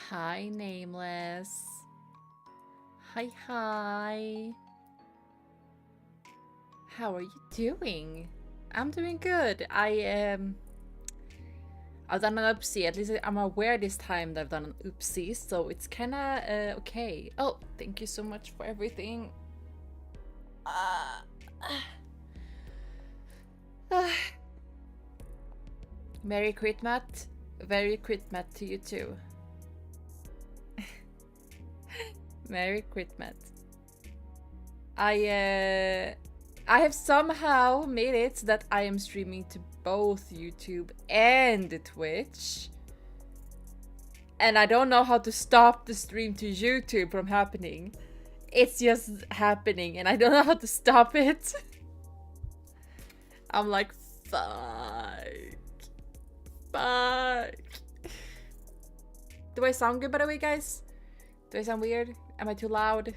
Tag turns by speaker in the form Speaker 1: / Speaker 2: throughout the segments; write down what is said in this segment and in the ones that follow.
Speaker 1: Hi, Nameless. Hi, hi. How are you doing? I'm doing good. I've done an oopsie. At least I'm aware this time that I've done an oopsie, so it's kinda okay. Oh, thank you so much for everything. Uh, Merry Christmas. Very Christmas to you too. Merry Christmas. I have somehow made it so that I am streaming to both YouTube and Twitch. And I don't know how to stop the stream to YouTube from happening. It's just happening and I don't know how to stop it. I'm like, fuck. Fuck. Do I sound good by the way, guys? Do I sound weird? Am I too loud?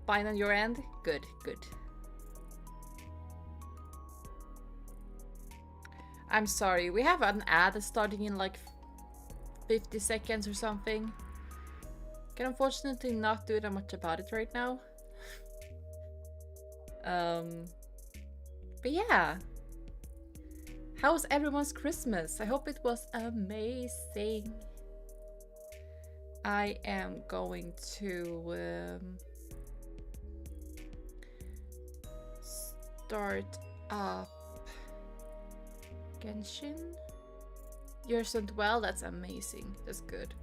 Speaker 1: Fine on your end? Good, good. I'm sorry, we have an ad starting in like 50 seconds or something. Can unfortunately not do that much about it right now. But yeah. How was everyone's Christmas? I hope it was amazing. I am going to start up Genshin. Yours went well? That's amazing. That's good.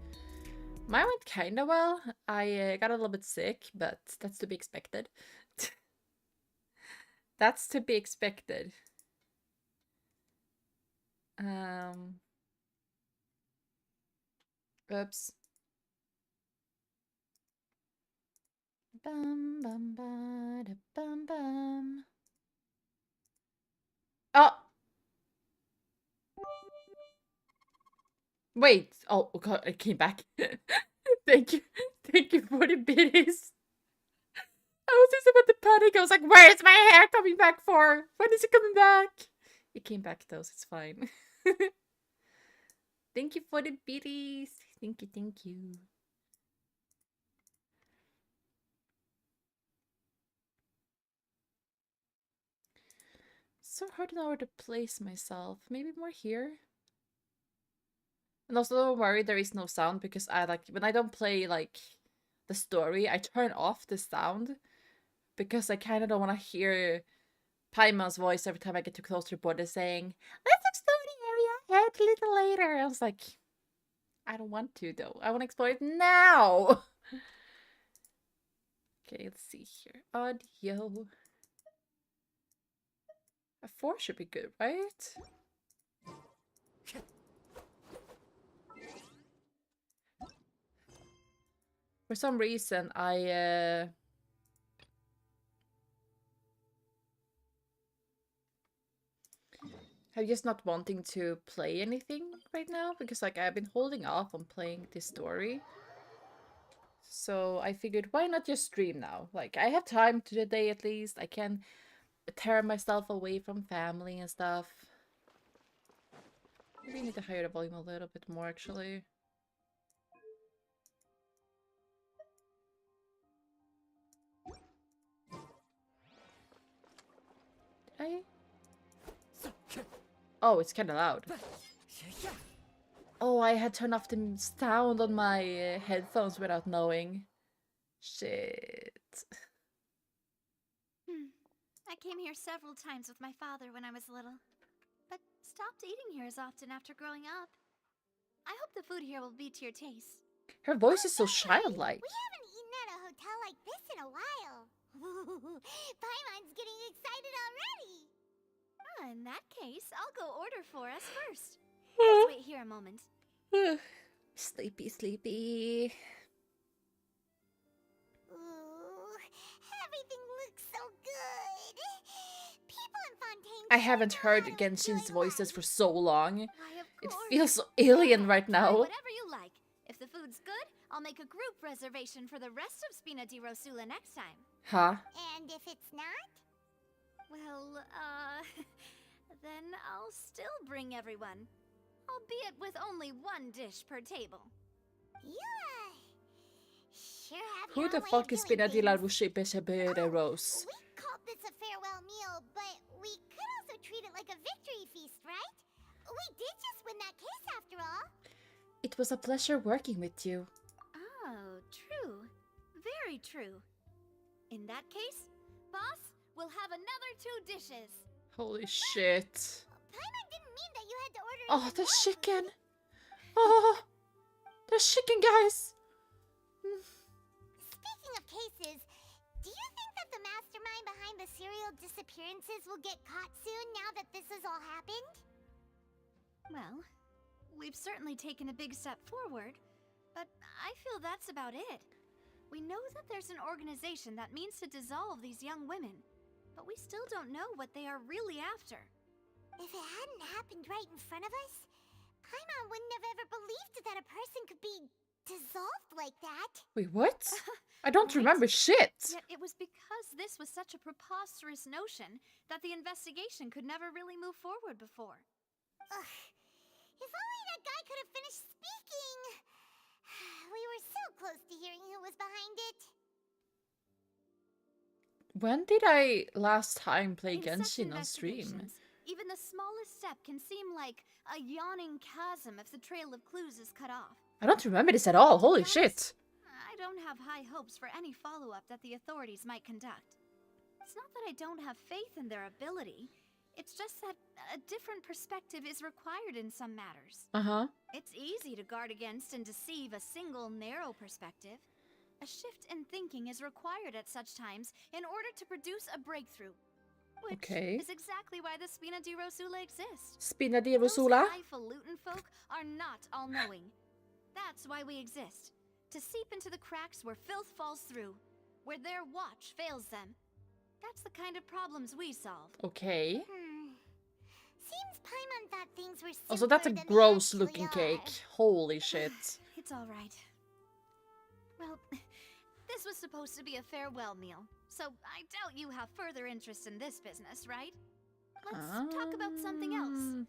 Speaker 1: Mine went kinda well. I got a little bit sick, but that's to be expected. That's to be expected. Oops. Bum bum ba da bum bum. Oh! Wait! Oh god, I came back. Thank you. Thank you for the biddies. I was just about to panic. I was like, where is my hair coming back for? When is it coming back? It came back though, so it's fine. Thank you for the biddies. Thank you, thank you. So hard to know where to place myself. Maybe more here? And also don't worry, there is no sound because I like when I don't play like the story, I turn off the sound because I kind of don't want to hear Paimon's voice every time I get too close to the border saying, "Let's explore the area ahead a little later." I was like, I don't want to though. I want to explore it now. Okay, let's see here. Audio. A 4 should be good, right? For some reason, I'm just not wanting to play anything right now because like I've been holding off on playing this story. So I figured why not just stream now? Like I have time today at least. I can tear myself away from family and stuff. Maybe I need to higher the volume a little bit more actually. I... Oh, it's kind of loud. Oh, I had turned off the sound on my headphones without knowing. Shit.
Speaker 2: I came here several times with my father when I was little, but stopped eating here as often after growing up. I hope the food here will be to your taste.
Speaker 1: Her voice is so childlike.
Speaker 3: We haven't eaten at a hotel like this in a while. Paimon's getting excited already.
Speaker 2: In that case, I'll go order for us first. Please wait here a moment.
Speaker 1: Sleepy, sleepy.
Speaker 3: Ooh, everything looks so good. People in Fontaine.
Speaker 1: I haven't heard Genshin's voices for so long.
Speaker 2: Why, of
Speaker 1: It
Speaker 2: course.
Speaker 1: feels so alien right now.
Speaker 2: Try whatever you like. If the food's good, I'll I'll make a group reservation for the rest of Spina di Rosula next time.
Speaker 1: Huh?
Speaker 3: And if it's not?
Speaker 2: Well, then I'll still bring everyone. Albeit with only one dish per table.
Speaker 3: You, sure have
Speaker 1: Who
Speaker 3: your
Speaker 1: the
Speaker 3: own way
Speaker 1: fuck
Speaker 3: of
Speaker 1: is
Speaker 3: doing
Speaker 1: Spina di la
Speaker 3: things.
Speaker 1: Rose?
Speaker 3: We called this a farewell meal, but we could also treat it like a victory feast, right? We did just win that case after all.
Speaker 1: It was a pleasure working with you.
Speaker 2: Oh, true. Very true. In that case, boss, we'll have another 2 dishes.
Speaker 1: Holy shit.
Speaker 3: Paimon didn't mean that you had to order
Speaker 1: Oh,
Speaker 3: even
Speaker 1: the
Speaker 3: more
Speaker 1: chicken.
Speaker 3: food.
Speaker 1: Oh, the chicken, guys.
Speaker 3: Speaking of cases, do you think that the mastermind behind the serial disappearances will get caught soon now that this has all happened?
Speaker 2: Well, we've certainly taken a big step forward, but I feel that's about it. We know that there's an organization that means to dissolve these young women, but we still don't know what they are really after.
Speaker 3: If it hadn't happened right in front of us, Paimon wouldn't have ever believed that a person could be dissolved like that.
Speaker 1: Wait, what? I don't
Speaker 2: Right?
Speaker 1: remember shit.
Speaker 2: Yet it was because this was such a preposterous notion that the investigation could never really move forward before.
Speaker 3: Ugh. If only that guy could have finished speaking. We were so close to hearing who was behind it.
Speaker 1: When did I last time play
Speaker 2: In such
Speaker 1: Genshin on stream?
Speaker 2: investigations, even the smallest step can seem like a yawning chasm if the trail of clues is cut off.
Speaker 1: I don't remember this at all. Holy
Speaker 2: Yes.
Speaker 1: shit.
Speaker 2: I don't have high hopes for any follow-up that the authorities might conduct. It's not that I don't have faith in their ability. It's just that a different perspective is required in some matters.
Speaker 1: Uh-huh.
Speaker 2: It's easy to guard against and deceive a single narrow perspective. A shift in thinking is required at such times in order to produce a breakthrough. Which
Speaker 1: Okay.
Speaker 2: is exactly why the Spina di Rosula exists.
Speaker 1: Spina di
Speaker 2: Those
Speaker 1: Rosula?
Speaker 2: highfalutin folk are not all-knowing. That's why we exist. To seep into the cracks where filth falls through. Where their watch fails them. That's the kind of problems we solve.
Speaker 1: Okay.
Speaker 3: Seems Paimon thought things were simpler
Speaker 1: Also, that's a
Speaker 3: than they
Speaker 1: gross
Speaker 3: actually
Speaker 1: looking
Speaker 3: are.
Speaker 1: cake. Holy shit.
Speaker 2: It's all right. Well, this was supposed to be a farewell meal, so I doubt you have further interest in this business, right? Let's talk about something else.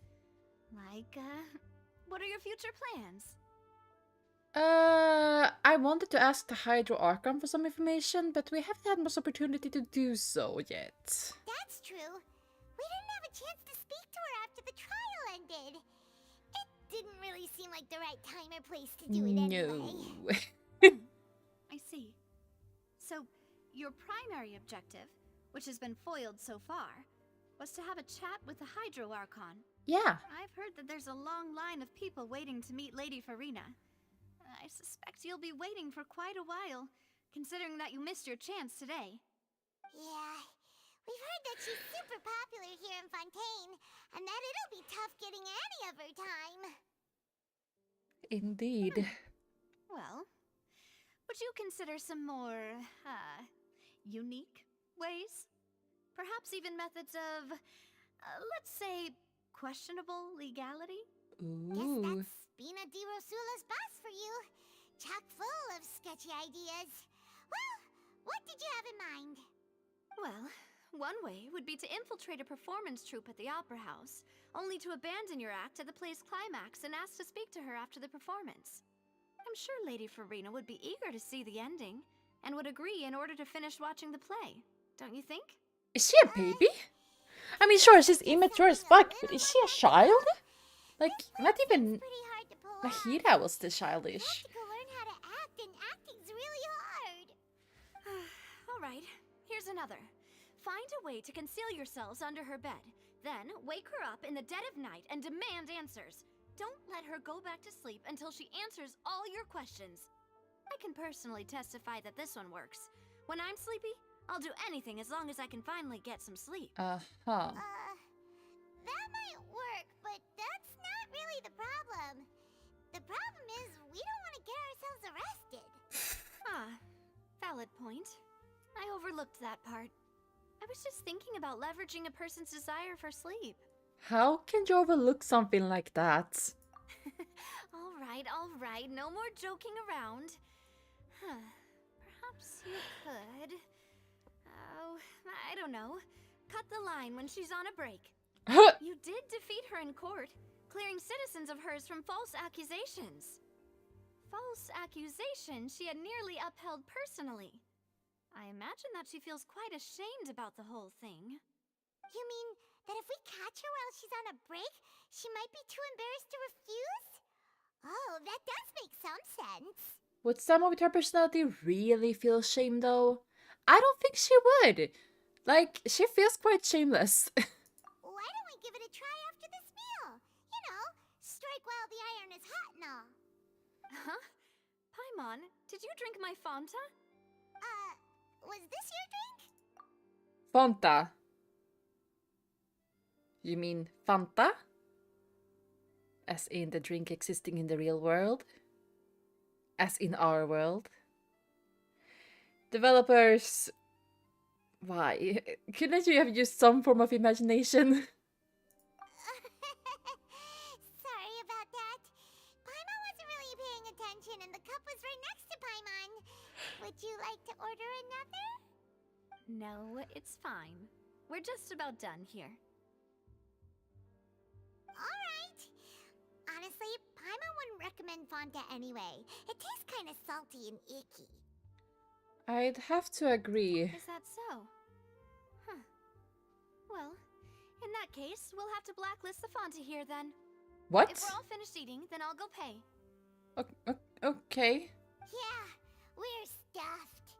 Speaker 2: Like, what are your future plans?
Speaker 1: I wanted to ask the Hydro Archon for some information, but we haven't had much opportunity to do so yet.
Speaker 3: That's true. We didn't have a chance to speak to her after the trial ended. It didn't really seem like the right time or place to do it anyway.
Speaker 1: No.
Speaker 2: I see. So, your primary objective, which has been foiled so far, was to have a chat with the Hydro Archon.
Speaker 1: Yeah.
Speaker 2: I've heard that there's a long line of people waiting to meet Lady Farina. I suspect you'll be waiting for quite a while, considering that you missed your chance today.
Speaker 3: Yeah, we've heard that she's super popular here in Fontaine, and that it'll be tough getting any of her time.
Speaker 1: Indeed.
Speaker 2: Well, would you consider some more, unique ways? Perhaps even methods of, let's say, questionable legality?
Speaker 3: Guess
Speaker 1: Ooh.
Speaker 3: that's Spina di Rosula's boss for you. Chock full of sketchy ideas. Well, what did you have in mind?
Speaker 2: Well, one way would be to infiltrate a performance troupe at the Opera House, only to abandon your act at the play's climax and ask to speak to her after the performance. I'm sure Lady Farina would be eager to see the ending, and would agree in order to finish watching the play. Don't you think?
Speaker 1: Is she a baby? I mean, sure, she's immature as fuck, but is she a child? Like, not even
Speaker 3: Pretty hard to pull off.
Speaker 1: Nahida was this
Speaker 3: You have
Speaker 1: childish.
Speaker 3: to go learn how to act, and acting's really hard.
Speaker 2: Alright, here's another. Find a way to conceal yourselves under her bed. Then, wake her up in the dead of night and demand answers. Don't let her go back to sleep until she answers all your questions. I can personally testify that this one works. When I'm sleepy, I'll do anything as long as I can finally get some sleep.
Speaker 1: Uh-huh.
Speaker 3: That might work, but that's not really the problem. The problem is we don't want to get ourselves arrested.
Speaker 2: Valid point. I overlooked that part. I was just thinking about leveraging a person's desire for sleep.
Speaker 1: How can you overlook something like that?
Speaker 2: All right, no more joking around. Perhaps you could... Oh, I don't know. Cut the line when she's on a break. You did defeat her in court, clearing citizens of hers from false accusations. False accusations she had nearly upheld personally. I imagine that she feels quite ashamed about the whole thing.
Speaker 3: You mean that if we catch her while she's on a break, she might be too embarrassed to refuse? Oh, that does make some sense.
Speaker 1: Would someone with her personality really feel shame though? I don't think she would. Like, she feels quite shameless.
Speaker 3: Why don't we give it a try after this meal? You know, strike while the iron is hot and all.
Speaker 2: Huh? Paimon, did you drink my Fanta?
Speaker 3: Was this your drink?
Speaker 1: Fanta. You mean Fanta? As in the drink existing in the real world? As in our world? Developers... Why? Couldn't you have used some form of imagination?
Speaker 3: Sorry about that. Paimon wasn't really paying attention and the cup was right next to Paimon. Would you like to order another?
Speaker 2: No, it's fine. We're just about done here.
Speaker 3: Alright. Honestly, Paimon wouldn't recommend Fanta anyway. It tastes kind of salty and icky.
Speaker 1: I'd have to agree.
Speaker 2: Is that so? Huh. Well, in that case, we'll have to blacklist the Fanta here then.
Speaker 1: What?
Speaker 2: If we're all finished eating, then I'll go pay.
Speaker 1: Okay.
Speaker 3: Yeah, we're stuffed.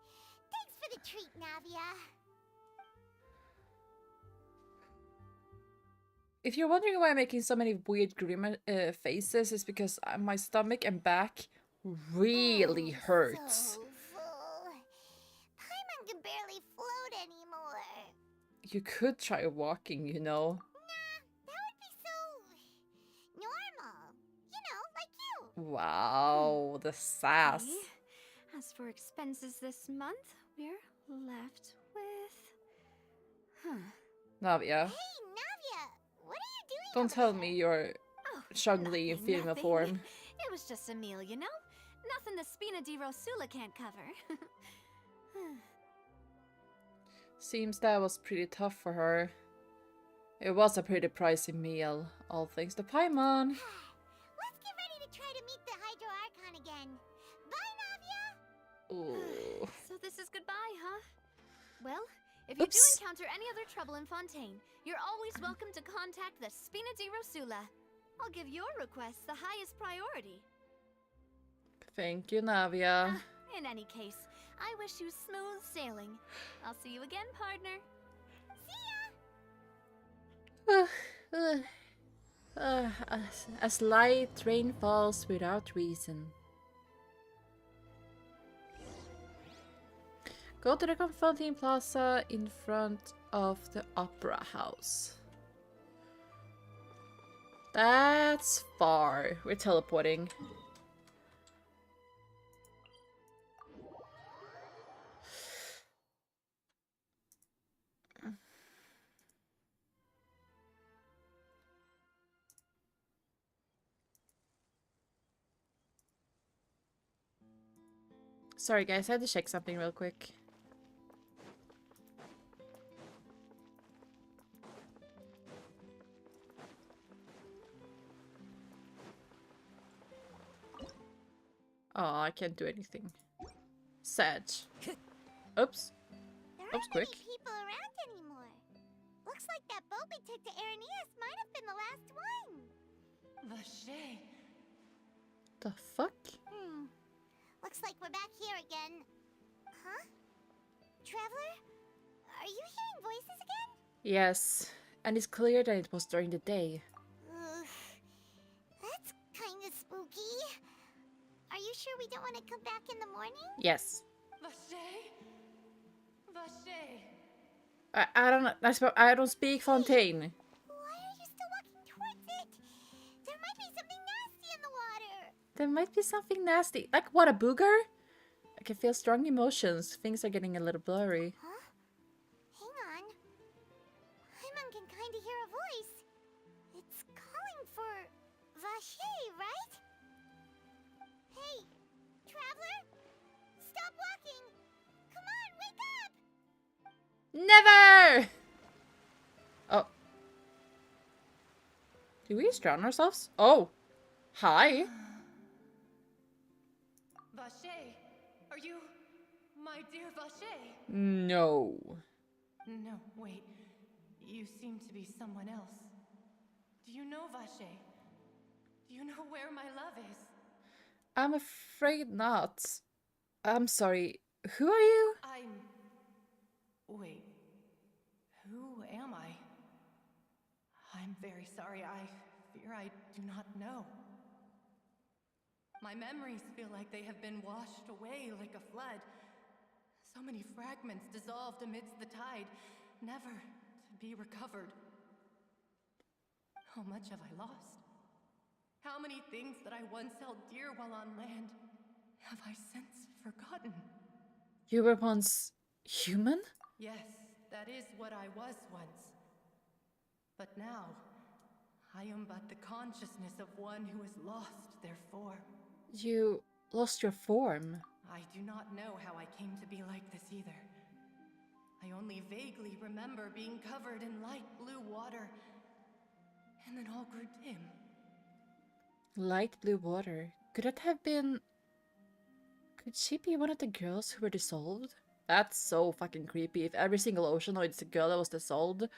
Speaker 3: Thanks for the treat, Navia.
Speaker 1: If you're wondering why I'm making so many weird grim faces, it's because my stomach and back really hurt.
Speaker 3: So full. Paimon can barely float anymore.
Speaker 1: You could try walking, you know.
Speaker 3: Nah, that would be so normal. You know, like you.
Speaker 1: Wow, the sass.
Speaker 2: Okay. As for expenses this month, we're left with...
Speaker 1: Navia,
Speaker 3: Hey, Navia, what are you doing?
Speaker 1: don't
Speaker 3: over
Speaker 1: tell
Speaker 3: there?
Speaker 1: me you're
Speaker 2: Oh,
Speaker 1: Shungli in
Speaker 2: nothing,
Speaker 1: female
Speaker 2: nothing.
Speaker 1: form.
Speaker 2: It was just a meal, you know? Nothing the Spina di Rosula can't cover.
Speaker 1: Seems that was pretty tough for her. It was a pretty pricey meal, all thanks to Paimon.
Speaker 3: Let's get ready to try to meet the Hydro Archon again. Bye, Navia.
Speaker 1: Ooh.
Speaker 2: So this is goodbye, huh? Well, if you do
Speaker 1: Oops.
Speaker 2: encounter any other trouble in Fontaine, you're always welcome to contact the Spina di Rosula. I'll give your request the highest priority.
Speaker 1: Thank you, Navia.
Speaker 2: In any case, I wish you smooth sailing. I'll see you again, partner.
Speaker 3: See ya.
Speaker 1: As light rain falls without reason. Go to the Confronting Plaza in front of the Opera House. That's far. We're teleporting. Sorry guys, I had to check something real quick. Oh, I can't do anything. Sad. Oops.
Speaker 3: There
Speaker 1: That was
Speaker 3: aren't many
Speaker 1: quick.
Speaker 3: people around anymore. Looks like that boat we took to Araneas might have been the last one.
Speaker 4: Vacher.
Speaker 1: The fuck?
Speaker 3: Looks like we're back here again. Huh? Traveler? Are you hearing voices again?
Speaker 1: Yes. And it's clear that it was during the day.
Speaker 3: Ugh. That's kind of spooky. Are you sure we don't want to come back in the morning?
Speaker 1: Yes.
Speaker 4: Vacher. Vacher.
Speaker 1: I don't speak Fontaine.
Speaker 3: Why are you still walking towards it? There might be something nasty in the water.
Speaker 1: There might be something nasty. Like what, a booger? I can feel strong emotions. Things are getting a little blurry.
Speaker 3: Huh? Hang on. Paimon can kind of hear a voice. It's calling for Vacher, right? Hey, Traveler? stop walking. Come on, wake up.
Speaker 1: Never! Oh. Did we just drown ourselves? Oh. Hi.
Speaker 4: Vache, are you my dear Vache?
Speaker 1: No.
Speaker 4: No, wait. You seem to be someone else. Do you know Vache? Do you know where my love is?
Speaker 1: I'm afraid not. I'm sorry. Who are you?
Speaker 4: Wait. Who am I? I'm very sorry. I fear I do not know. My memories feel like they have been washed away like a flood. So many fragments dissolved amidst the tide, never to be recovered. How much have I lost? How many things that I once held dear while on land have I since forgotten?
Speaker 1: You were once human?
Speaker 4: Yes, that is what I was once. But now, I am but the consciousness of one who has lost their form.
Speaker 1: You lost your form.
Speaker 4: I do not know how I came to be like this either. I only vaguely remember being covered in light blue water, and then all grew dim.
Speaker 1: Light blue water. Could it have been... Could she be one of the girls who were dissolved? That's so fucking creepy. If every single Oceanoid is a girl that was dissolved,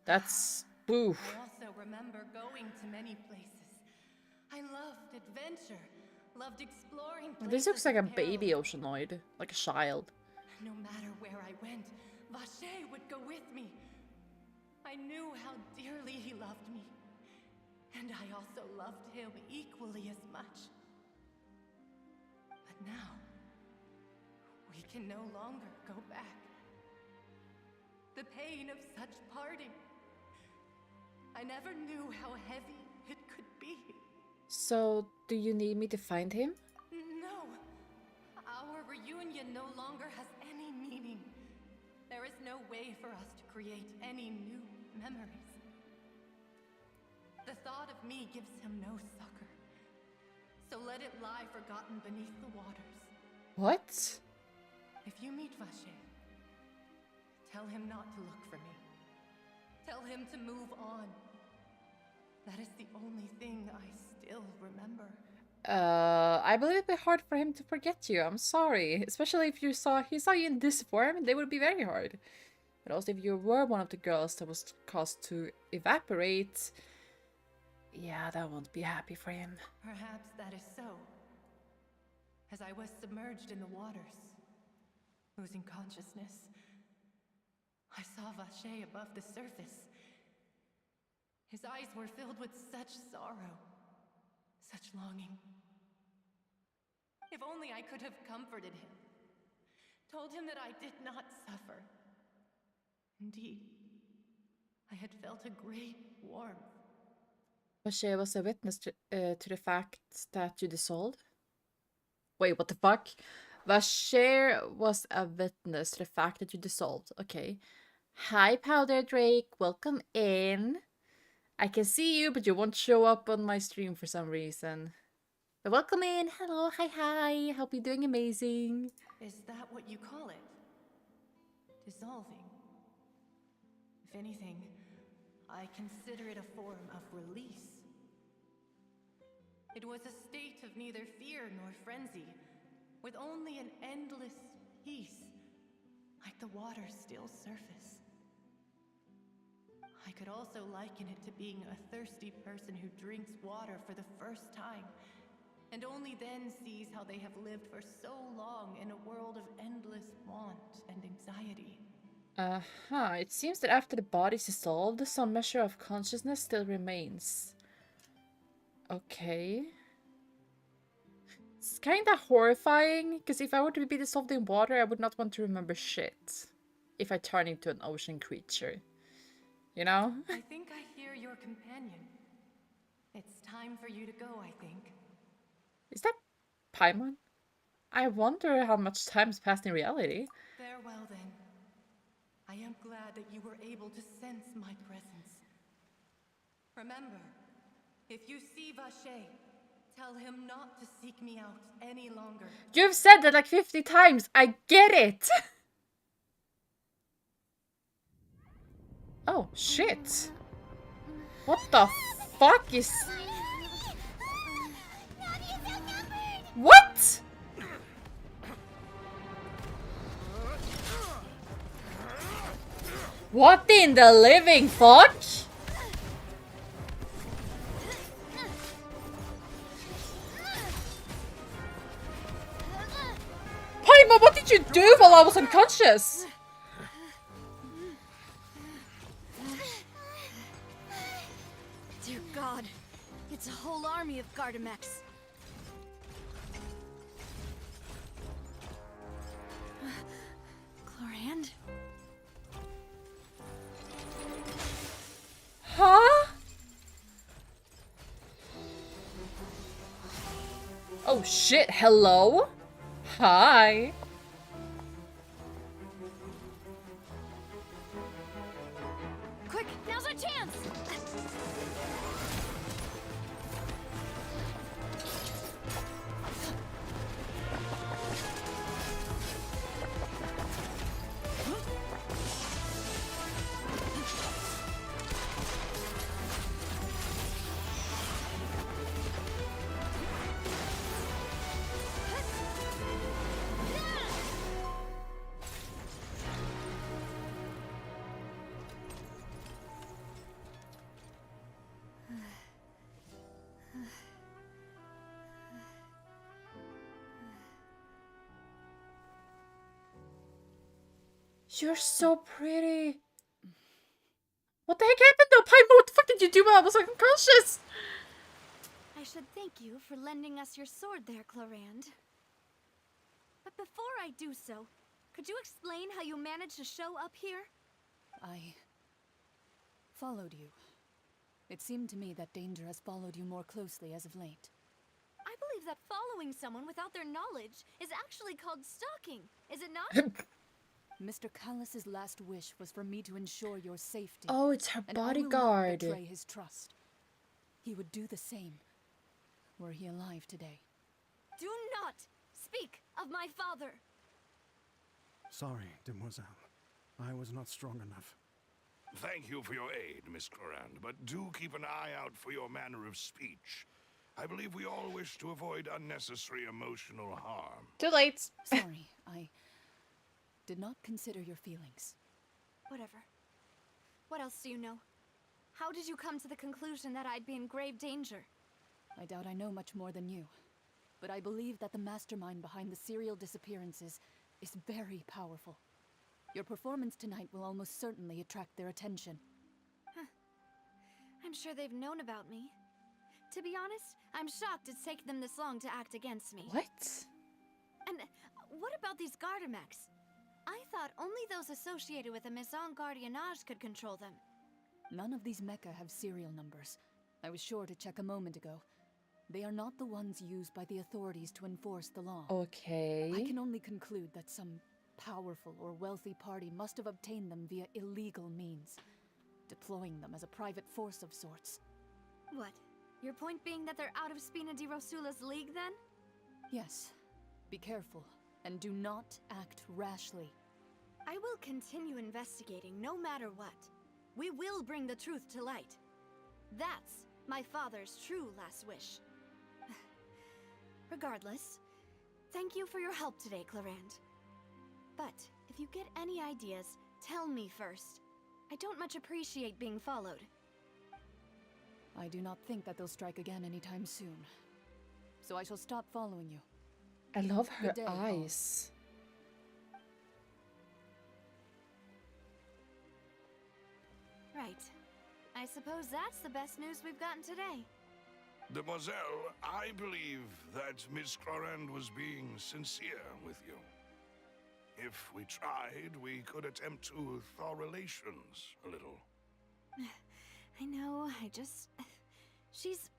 Speaker 1: that's... Oof.
Speaker 4: I also remember going to many places. I loved adventure, loved exploring places.
Speaker 1: This looks like a
Speaker 4: of peril.
Speaker 1: baby Oceanoid. Like a child.
Speaker 4: No matter where I went, Vache would go with me. I knew how dearly he loved me. And I also loved him equally as much. But now, we can no longer go back. The pain of such parting. I never knew how heavy it could be.
Speaker 1: So, do you need me to find him?
Speaker 4: No. Our reunion no longer has any meaning. There is no way for us to create any new memories. The thought of me gives him no succor. So let it lie forgotten beneath the waters.
Speaker 1: What?
Speaker 4: If you meet Vache, tell him not to look for me. Tell him to move on. That is the only thing I still remember.
Speaker 1: I believe it'd be hard for him to forget you. I'm sorry. Especially if he saw you in this form, they would be very hard. But also if you were one of the girls that was caused to evaporate, yeah, that won't be happy for him.
Speaker 4: Perhaps that is so. As I was submerged in the waters, losing consciousness, I saw Vache above the surface. His eyes were filled with such sorrow, such longing. If only I could have comforted him, told him that I did not suffer. Indeed, I had felt a great warmth.
Speaker 1: Vache was a witness to the fact that you dissolved? Wait, what the fuck? Vache was a witness to the fact that you dissolved. Okay. Hi, Powder Drake. Welcome in. I can see you, but you won't show up on my stream for some reason. But welcome in. Hello. Hi, hi. Hope you're doing amazing.
Speaker 4: Is that what you call it? Dissolving? If anything, I consider it a form of release. It was a state of neither fear nor frenzy, with only an endless peace, like the water's still surface. I could also liken it to being a thirsty person who drinks water for the first time, and only then sees how they have lived for so long in a world of endless want and anxiety.
Speaker 1: It seems that after the body's dissolved, some measure of consciousness still remains. Okay. It's kinda horrifying, because if I were to be dissolved in water, I would not want to remember shit. If I turn into an ocean creature. You know?
Speaker 4: I think I hear your companion. It's time for you to go, I think.
Speaker 1: Is that Paimon? I wonder how much time's passed in reality.
Speaker 4: Farewell, then. I am glad that you were able to sense my presence. Remember, if you see Vache, Tell him not to seek me out any longer.
Speaker 1: You've said that like 50 times. I get it. Oh, shit. What the fuck is... What? What in the living fuck? Paimon, what did you do while I was unconscious?
Speaker 2: Dear God, it's a whole army of Gardamex. Chlorand?
Speaker 1: Huh? Oh shit, hello? Hi.
Speaker 2: Quick, now's our chance!
Speaker 1: You're so pretty. What the heck happened though? Paimon, what the fuck did you do while I was unconscious?
Speaker 2: I should thank you for lending us your sword there, Chlorand. But before I do so, could you explain how you managed to show up here?
Speaker 5: I followed you. It seemed to me that danger has followed you more closely as of late.
Speaker 2: I believe that following someone without their knowledge is actually called stalking, is it not?
Speaker 5: Mr. Callus's last wish was for me to ensure your safety.
Speaker 1: Oh, it's her
Speaker 5: and I will not
Speaker 1: bodyguard.
Speaker 5: betray his trust. He would do the same were he alive today.
Speaker 2: Do not speak of my father.
Speaker 6: Sorry, demoiselle. I was not strong enough.
Speaker 7: Thank you for your aid, Miss Chlorand, but do keep an eye out for your manner of speech. I believe we all wish to avoid unnecessary emotional harm.
Speaker 1: Too late.
Speaker 5: Sorry, I did not consider your feelings.
Speaker 2: Whatever. What else do you know? How did you come to the conclusion that I'd be in grave danger?
Speaker 5: I doubt I know much more than you, but I believe that the mastermind behind the serial disappearances is very powerful. Your performance tonight will almost certainly attract their attention.
Speaker 2: I'm sure they've known about me. To be honest, I'm shocked it's taken them this long to act against me.
Speaker 1: What?
Speaker 2: And what about these Gardamex? I thought only those associated with a Maison Gardiennage could control them.
Speaker 5: None of these mecha have serial numbers. I was sure to check a moment ago. They are not the ones used by the authorities to enforce the law.
Speaker 1: Okay.
Speaker 5: I can only conclude that some powerful or wealthy party must have obtained them via illegal means, deploying them as a private force of sorts.
Speaker 2: What? Your point being that they're out of Spina di Rosula's league, then?
Speaker 5: Yes. Be careful, and do not act rashly.
Speaker 2: I will continue investigating no matter what. We will bring the truth to light. That's my father's true last wish. Regardless, thank you for your help today, Chlorand. But if you get any ideas, tell me first. I don't much appreciate being followed.
Speaker 5: I do not think that they'll strike again anytime soon. So I shall stop following you.
Speaker 1: I love her
Speaker 5: Good day, all.
Speaker 1: eyes.
Speaker 2: Right. I suppose that's the best news we've gotten today.
Speaker 7: Demoiselle, I believe that Miss Chlorand was being sincere with you. If we tried, we could attempt to thaw relations a little.
Speaker 2: I know, she's...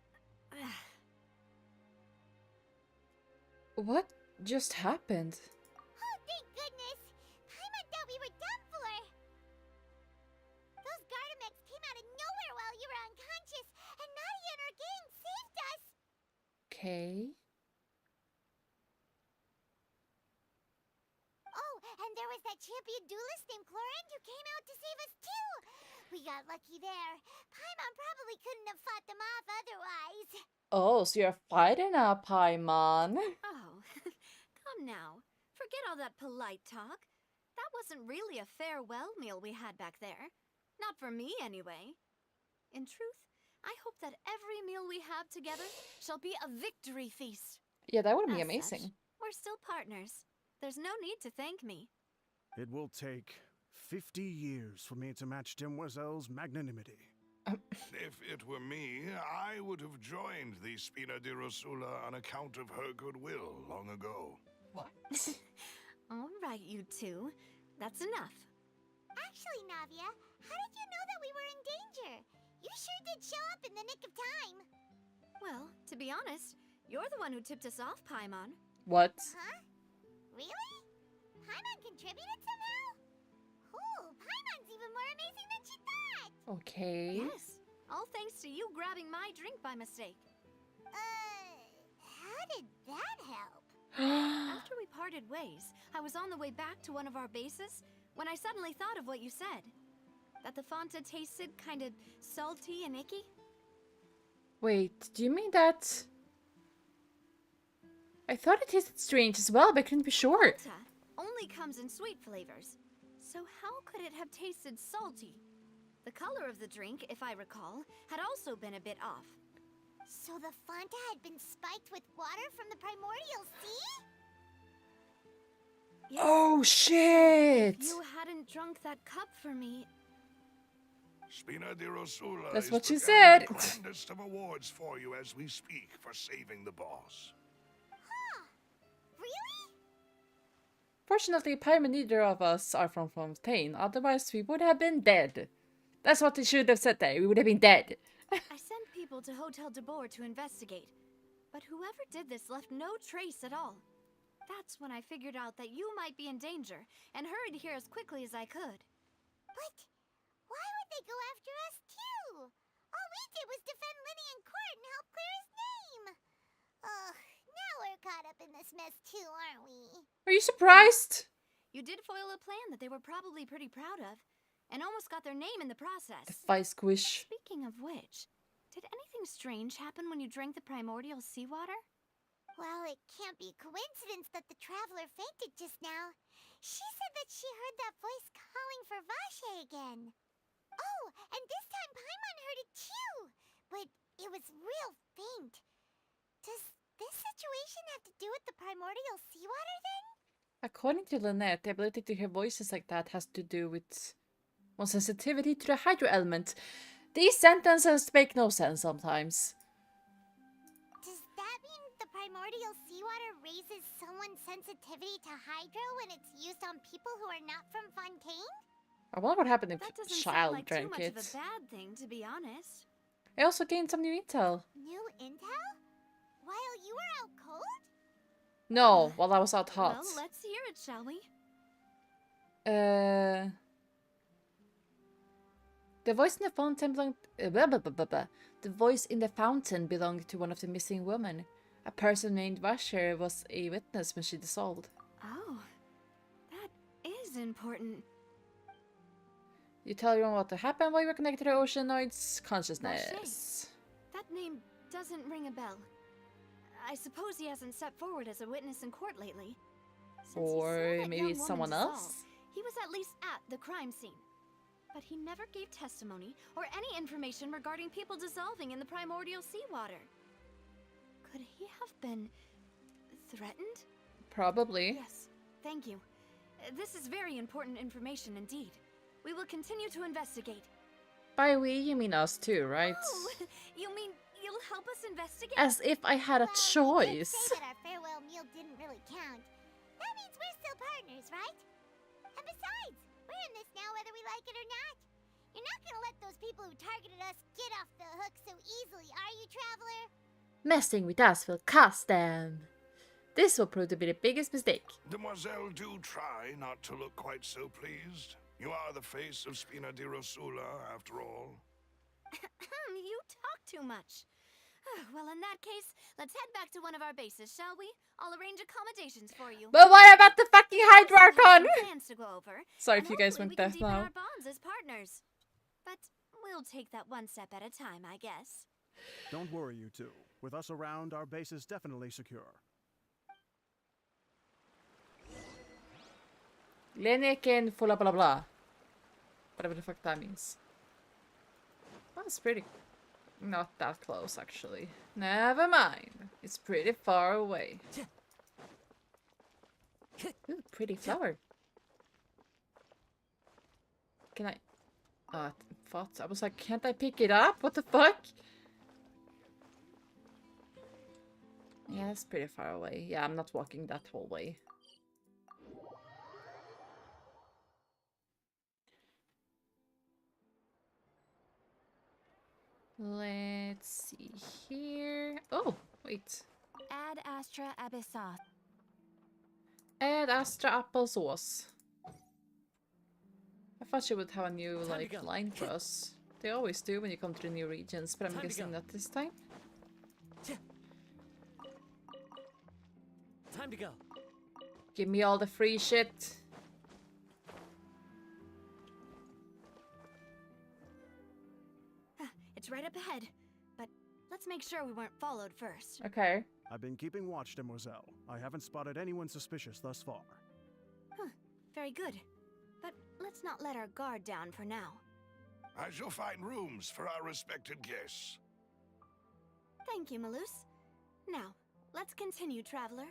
Speaker 1: What just happened?
Speaker 3: Oh, thank goodness! Paimon thought we were done for! Those Gardamex came out of nowhere while you were unconscious, and Nadia and her gang saved us!
Speaker 1: Okay.
Speaker 3: Oh, and there was that champion duelist named Clorinde who came out to save us too. We got lucky there. Paimon probably couldn't have fought them off otherwise.
Speaker 1: Oh, so you're fighting now, Paimon.
Speaker 2: Oh, come now. Forget all that polite talk. That wasn't really a farewell meal we had back there. Not for me, anyway. In truth, I hope that every meal we have together shall be a victory feast.
Speaker 1: Yeah, that would be
Speaker 2: As
Speaker 1: amazing.
Speaker 2: such, we're still partners. There's no need to thank me.
Speaker 6: It will take 50 years for me to match Demoiselle's magnanimity.
Speaker 7: If it were me, I would have joined the Spina di Rosula on account of her goodwill long ago.
Speaker 1: What?
Speaker 2: All right, you two. That's enough.
Speaker 3: Actually, Navia, how did you know that we were in danger? You sure did show up in the nick of time.
Speaker 2: Well, to be honest, you're the one who tipped us off, Paimon.
Speaker 1: What?
Speaker 3: Huh? Really? Paimon contributed somehow? Ooh, Paimon's even more amazing than she thought!
Speaker 1: Okay.
Speaker 2: Yes, all thanks to you grabbing my drink by mistake.
Speaker 3: How did that help?
Speaker 2: After we parted ways, I was on the way back to one of our bases when I suddenly thought of what you said. That the Fanta tasted kind of salty and icky.
Speaker 1: Wait, do you mean that? I thought it tasted strange as well, but I couldn't be sure.
Speaker 2: Fanta only comes in sweet flavors. So how could it have tasted salty? The color of the drink, if I recall, had also been a bit off.
Speaker 3: So the Fanta had been spiked with water from the primordial sea?
Speaker 2: Yes.
Speaker 1: Oh shit!
Speaker 2: If you hadn't drunk that cup for me,
Speaker 7: Spina di Rosula
Speaker 1: That's
Speaker 7: is
Speaker 1: what she
Speaker 7: preparing
Speaker 1: said.
Speaker 7: the grandest of awards for you as we speak for saving the boss.
Speaker 3: Huh. Really?
Speaker 1: Fortunately, Paimon, neither of us are from Fontaine, otherwise we would have been dead. That's what they should have said there, we would have been dead.
Speaker 2: I sent people to Hotel de Boer to investigate. But whoever did this left no trace at all. That's when I figured out that you might be in danger and hurried here as quickly as I could.
Speaker 3: But why would they go after us too? All we did was defend Linny in court and help clear his name. Ugh, now we're caught up in this mess too, aren't we?
Speaker 1: Are you surprised?
Speaker 2: You did foil a plan that they were probably pretty proud of, and almost got their name in the process.
Speaker 1: The Fice Squish.
Speaker 2: Speaking of which, did anything strange happen when you drank the primordial seawater?
Speaker 3: Well, it can't be coincidence that the traveler fainted just now. She said that she heard that voice calling for Vache again. Oh, and this time Paimon heard it too, but it was real faint. Does this situation have to do with the primordial seawater then?
Speaker 1: According to Lynette, the ability to hear voices like that has to do with one's sensitivity to the hydro element. These sentences make no sense sometimes.
Speaker 3: Does that mean the primordial seawater raises someone's sensitivity to hydro when it's used on people who are not from Fontaine?
Speaker 1: I wonder what happened if
Speaker 2: That doesn't
Speaker 1: Child
Speaker 2: sound like too
Speaker 1: drank
Speaker 2: much
Speaker 1: it.
Speaker 2: of a bad thing, to be honest.
Speaker 1: I also gained some new intel.
Speaker 3: New intel? While you were out cold?
Speaker 1: No, while I was out hot.
Speaker 2: Well, let's hear it, shall we?
Speaker 1: The voice in the fountain belonged. The voice in the fountain belonged to one of the missing women. A person named Vasher was a witness when she dissolved.
Speaker 2: Oh, that is important.
Speaker 1: You tell everyone what happened while you were connected to Oceanoid's consciousness.
Speaker 2: That name doesn't ring a bell. I suppose he hasn't stepped forward as a witness in court lately. Since he saw
Speaker 1: Or
Speaker 2: that
Speaker 1: maybe
Speaker 2: young
Speaker 1: it's
Speaker 2: woman
Speaker 1: someone
Speaker 2: dissolve,
Speaker 1: else?
Speaker 2: He was at least at the crime scene. But he never gave testimony or any information regarding people dissolving in the primordial seawater. Could he have been threatened?
Speaker 1: Probably.
Speaker 2: Yes, thank you. This is very important information indeed. We will continue to investigate.
Speaker 1: By we, you mean us too, right?
Speaker 2: Oh, you mean you'll help us investigate?
Speaker 1: As if I had a
Speaker 3: Well, you
Speaker 1: choice.
Speaker 3: did say that our farewell meal didn't really count. That means we're still partners, right? And besides, we're in this now whether we like it or not. You're not gonna let those people who targeted us get off the hook so easily, are you, Traveler?
Speaker 1: Messing with us will cost them. This will prove to be the biggest mistake.
Speaker 7: Demoiselle, do try not to look quite so pleased. You are the face of Spina di Rosula, after all.
Speaker 2: You talk too much. Well, in that case, let's head back to one of our bases, shall we? I'll arrange accommodations for you.
Speaker 1: But what about the fucking
Speaker 2: We also have
Speaker 1: Hydrarchon?
Speaker 2: some plans to go over.
Speaker 1: Sorry
Speaker 2: and
Speaker 1: if you guys
Speaker 2: hopefully
Speaker 1: went
Speaker 2: we can
Speaker 1: deaf
Speaker 2: deepen
Speaker 1: now.
Speaker 2: our bonds as partners. But we'll take that one step at a time, I guess.
Speaker 6: Don't worry, you two. With us around, our base is definitely secure.
Speaker 1: Leneken blah blah blah. Whatever the fuck that means. That's pretty... Not that close, actually. Never mind. It's pretty far away. Ooh, pretty flower. Can I... What? I was like, can't I pick it up? What the fuck? Yeah, it's pretty far away. Yeah, I'm not walking that whole way. Let's see here. Oh, wait.
Speaker 2: Ad Astra Abyssat.
Speaker 1: Add Astra applesauce. I thought she would have a new, like, line for us. They always do when you come to the new regions, but I'm guessing not this time.
Speaker 8: Time to go.
Speaker 1: Give me all the free shit.
Speaker 2: It's right up ahead, but let's make sure we weren't followed first.
Speaker 1: Okay.
Speaker 6: I've been keeping watch, Demoiselle. I haven't spotted anyone suspicious thus far.
Speaker 2: Very good. But let's not let our guard down for now.
Speaker 7: I shall find rooms for our respected guests.
Speaker 2: Thank you, Malus. Now, let's continue, traveler.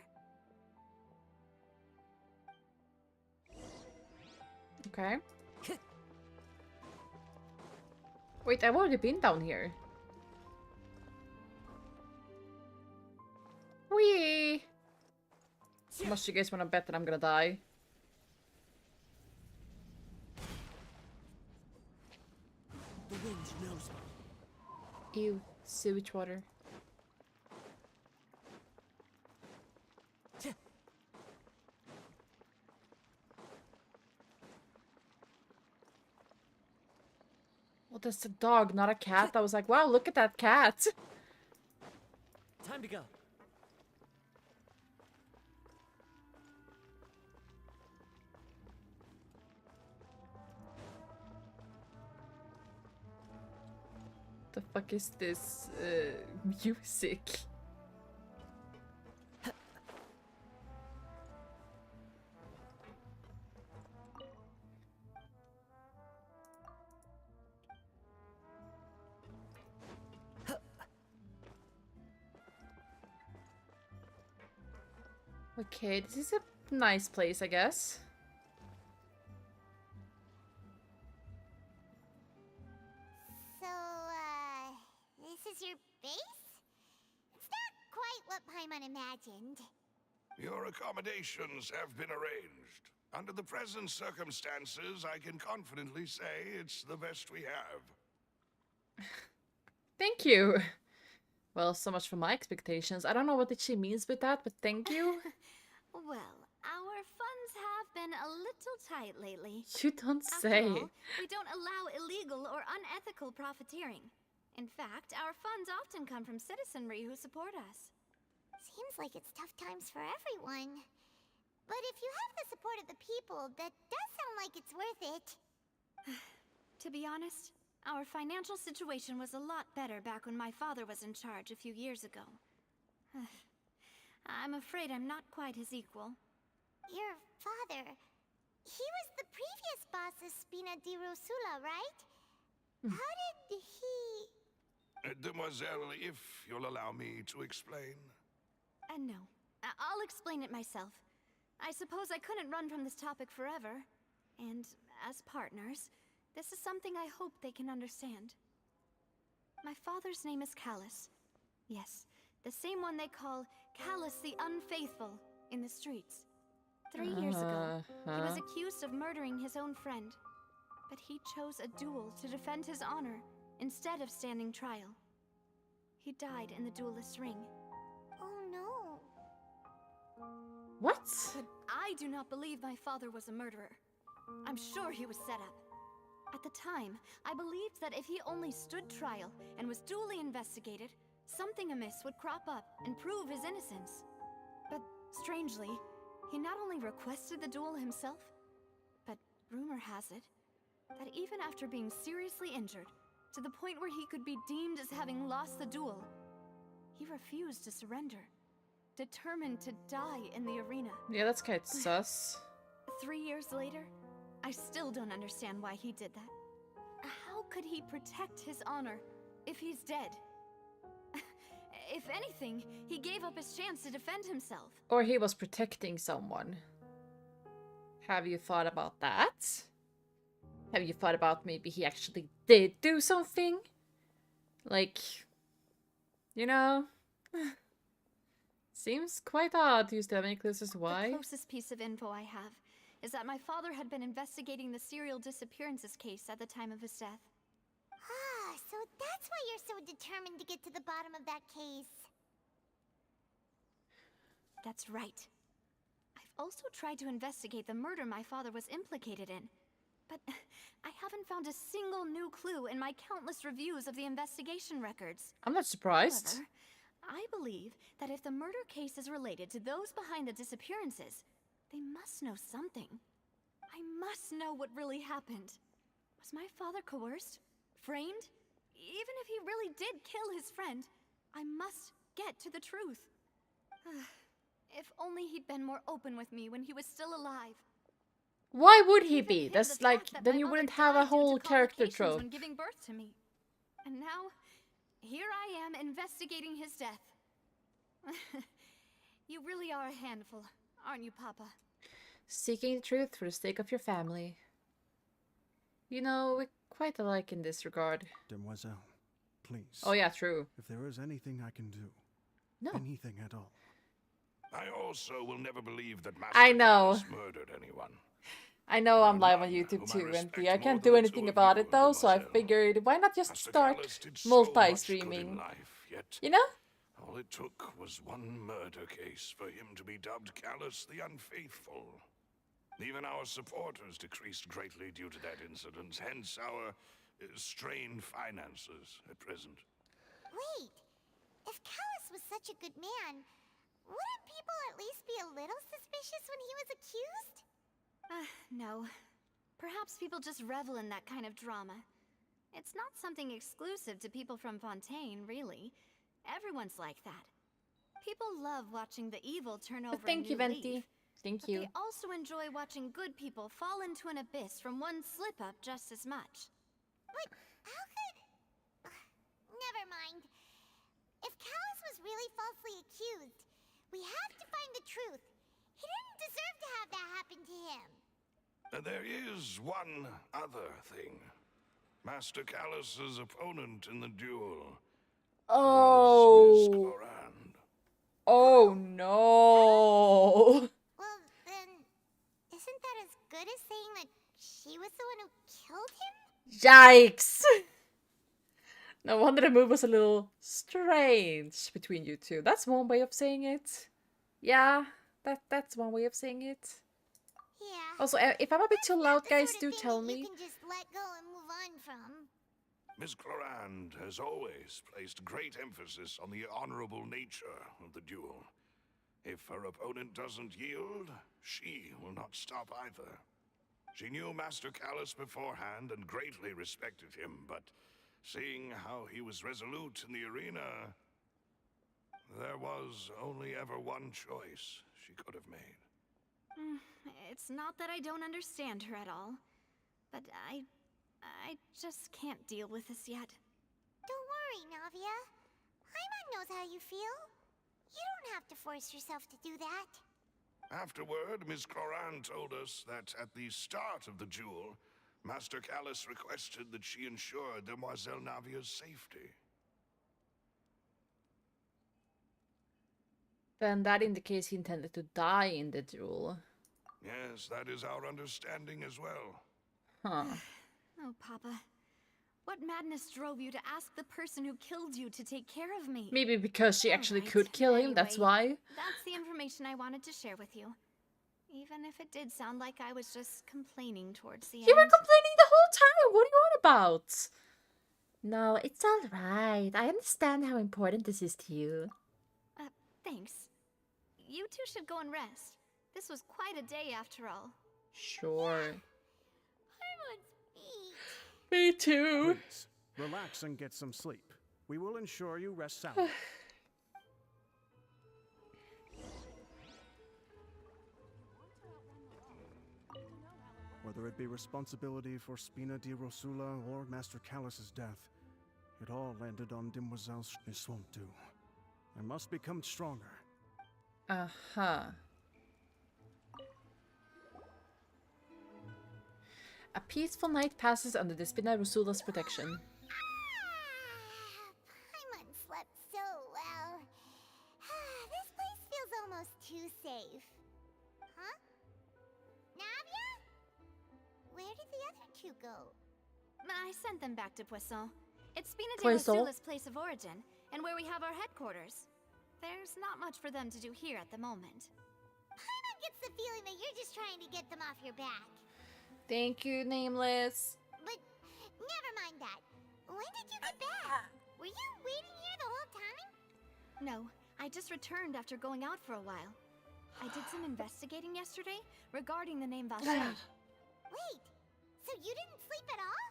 Speaker 1: Okay. Wait, I've already been down here. Whee! How much do you guys want to bet that I'm gonna die?
Speaker 8: The wind knows me.
Speaker 1: Ew, sewage water. Well, that's a dog, not a cat. I was like, wow, look at that cat.
Speaker 8: Time to go.
Speaker 1: The fuck is this music? Okay, this is a nice place, I guess.
Speaker 3: So, this is your base? It's not quite what Paimon imagined.
Speaker 7: Your accommodations have been arranged. Under the present circumstances, I can confidently say it's the best we have.
Speaker 1: Thank you. Well, so much for my expectations. I don't know what she means with that, but thank you.
Speaker 2: Well, our funds have been a little tight lately.
Speaker 1: You don't
Speaker 2: After
Speaker 1: say.
Speaker 2: all, we don't allow illegal or unethical profiteering. In fact, our funds often come from citizenry who support us.
Speaker 3: Seems like it's tough times for everyone. But if you have the support of the people, that does sound like it's worth it.
Speaker 2: To be honest, our financial situation was a lot better back when my father was in charge a few years ago. I'm afraid I'm not quite his equal.
Speaker 3: Your father... He was the previous boss of Spina di Rosula, right? How did he...
Speaker 7: Demoiselle, if you'll allow me to explain.
Speaker 2: No. I'll explain it myself. I suppose I couldn't run from this topic forever. And as partners, this is something I hope they can understand. My father's name is Callus. Yes, the same one they call Callus the Unfaithful in the streets. 3 years ago, he was accused of murdering his own friend. But he chose a duel to defend his honor instead of standing trial. He died in the duelist's ring.
Speaker 3: Oh no.
Speaker 1: What?
Speaker 2: But I do not believe my father was a murderer. I'm sure he was set up. At the time, I believed that if he only stood trial and was duly investigated, something amiss would crop up and prove his innocence. But strangely, he not only requested the duel himself, but rumor has it that even after being seriously injured, to the point where he could be deemed as having lost the duel, he refused to surrender, determined to die in the arena.
Speaker 1: Yeah, that's kind of sus.
Speaker 2: 3 years later, I still don't understand why he did that. How could he protect his honor if he's dead? If anything, he gave up his chance to defend himself.
Speaker 1: Or he was protecting someone. Have you thought about that? Have you thought about maybe he actually did do something? Like, you know? Seems quite odd. Do you still have any clues as to why?
Speaker 2: The closest piece of info I have is that my father had been investigating the serial disappearances case at the time of his death.
Speaker 3: Ah, so that's why you're so determined to get to the bottom of that case.
Speaker 2: That's right. I've also tried to investigate the murder my father was implicated in, but I haven't found a single new clue in my countless reviews of the investigation records.
Speaker 1: I'm not surprised.
Speaker 2: However, I believe that if the murder case is related to those behind the disappearances, they must know something. I must know what really happened. Was my father coerced? Framed? Even if he really did kill his friend, I must get to the truth. If only he'd been more open with me when he was still alive.
Speaker 1: Why would he
Speaker 2: Even
Speaker 1: be?
Speaker 2: hid
Speaker 1: That's
Speaker 2: the
Speaker 1: like,
Speaker 2: fact that
Speaker 1: then
Speaker 2: my
Speaker 1: you
Speaker 2: mother
Speaker 1: wouldn't have a
Speaker 2: died due to
Speaker 1: whole character
Speaker 2: complications
Speaker 1: trope.
Speaker 2: when giving birth to me. And now, here I am investigating his death. You really are a handful, aren't you, Papa?
Speaker 1: Seeking the truth for the sake of your family. You know, we're quite alike in this regard.
Speaker 6: Demoiselle, please.
Speaker 1: Oh yeah, true.
Speaker 6: If there is anything I can do,
Speaker 1: No.
Speaker 6: anything at all.
Speaker 7: I also will never believe that Master
Speaker 1: I know.
Speaker 7: Callus murdered anyone.
Speaker 1: I know I'm live on
Speaker 7: None
Speaker 1: YouTube
Speaker 7: whom I
Speaker 1: too, and
Speaker 7: respect
Speaker 1: I
Speaker 7: more
Speaker 1: can't
Speaker 7: than
Speaker 1: do
Speaker 7: the
Speaker 1: anything
Speaker 7: two of
Speaker 1: about
Speaker 7: you,
Speaker 1: it though, so I
Speaker 7: Mademoiselle.
Speaker 1: figured why not just
Speaker 7: Master
Speaker 1: start
Speaker 7: Callus did so much good in
Speaker 1: multi-streaming?
Speaker 7: life, yet
Speaker 1: You know?
Speaker 7: all it took was one murder case for him to be dubbed Callus the Unfaithful. Even our supporters decreased greatly due to that incident, hence our strained finances at present.
Speaker 3: Wait, if Callus was such a good man, wouldn't people at least be a little suspicious when he was accused?
Speaker 2: No. Perhaps people just revel in that kind of drama. It's not something exclusive to people from Fontaine, really. Everyone's like that. People love watching the evil turn over
Speaker 1: But thank
Speaker 2: a
Speaker 1: you,
Speaker 2: new
Speaker 1: Venti.
Speaker 2: leaf.
Speaker 1: Thank
Speaker 2: But
Speaker 1: you.
Speaker 2: they also enjoy watching good people fall into an abyss from one slip-up just as much.
Speaker 3: But how could... Never mind. If Callus was really falsely accused, we have to find the truth. He didn't deserve to have that happen to him.
Speaker 7: There is one other thing. Master Callus's opponent in the duel was Miss
Speaker 1: Oh.
Speaker 7: Clorand.
Speaker 1: Oh no.
Speaker 3: Well, then, isn't that as good as saying that she was the one who killed him?
Speaker 1: Yikes. No wonder the move was a little strange between you two. That's one way of saying it. Yeah, that's one way of saying it.
Speaker 3: Yeah.
Speaker 1: Also, if I'm a bit too
Speaker 3: That's
Speaker 1: loud,
Speaker 3: not the
Speaker 1: guys,
Speaker 3: sort
Speaker 1: do
Speaker 3: of thing
Speaker 1: tell
Speaker 3: that
Speaker 1: me.
Speaker 3: You can just let go and move on from.
Speaker 7: Miss Clorand has always placed great emphasis on the honorable nature of the duel. If her opponent doesn't yield, she will not stop either. She knew Master Callus beforehand and greatly respected him, but seeing how he was resolute in the arena, there was only ever one choice she could have made.
Speaker 2: It's not that I don't understand her at all, but I just can't deal with this yet.
Speaker 3: Don't worry, Navia. Paimon knows how you feel. You don't have to force yourself to do that.
Speaker 7: Afterward, Miss Clorand told us that at the start of the duel, Master Callus requested that she ensure Demoiselle Navia's safety.
Speaker 1: Then that indicates he intended to die in the duel.
Speaker 7: Yes, that is our understanding as well.
Speaker 1: Huh.
Speaker 2: Oh, Papa. What madness drove you to ask the person who killed you to take care of me?
Speaker 1: Maybe because she actually
Speaker 2: Alright,
Speaker 1: could kill him, that's
Speaker 2: anyway,
Speaker 1: why.
Speaker 2: That's the information I wanted to share with you. Even if it did sound like I was just complaining towards the
Speaker 1: You were
Speaker 2: end.
Speaker 1: complaining the whole time! What are you on about? No, it's all right. I understand how important this is to you.
Speaker 2: Thanks. You two should go and rest. This was quite a day after all.
Speaker 1: Sure.
Speaker 3: Paimon's feet.
Speaker 1: Me too.
Speaker 6: Please, relax and get some sleep. We will ensure you rest soundly. Whether it be responsibility for Spina di Rosula or Master Callus's death, it all landed on Demoiselle's. This won't do. I must become stronger.
Speaker 1: Uh-huh. A peaceful night passes under the Spina Rusula's protection.
Speaker 3: Paimon slept so well. This place feels almost too safe. Huh? Navia? Where did the other two go?
Speaker 2: I sent them back to Poisson. It's Spina di
Speaker 1: Poisson?
Speaker 2: Rosula's place of origin, and where we have our headquarters. There's not much for them to do here at the moment.
Speaker 3: Paimon gets the feeling that you're just trying to get them off your back.
Speaker 1: Thank you, Nameless.
Speaker 3: But never mind that. When did you get back? Were you waiting here the whole time?
Speaker 2: No, I just returned after going out for a while. I did some investigating yesterday regarding the name Valchert.
Speaker 3: Wait, so you didn't sleep at all?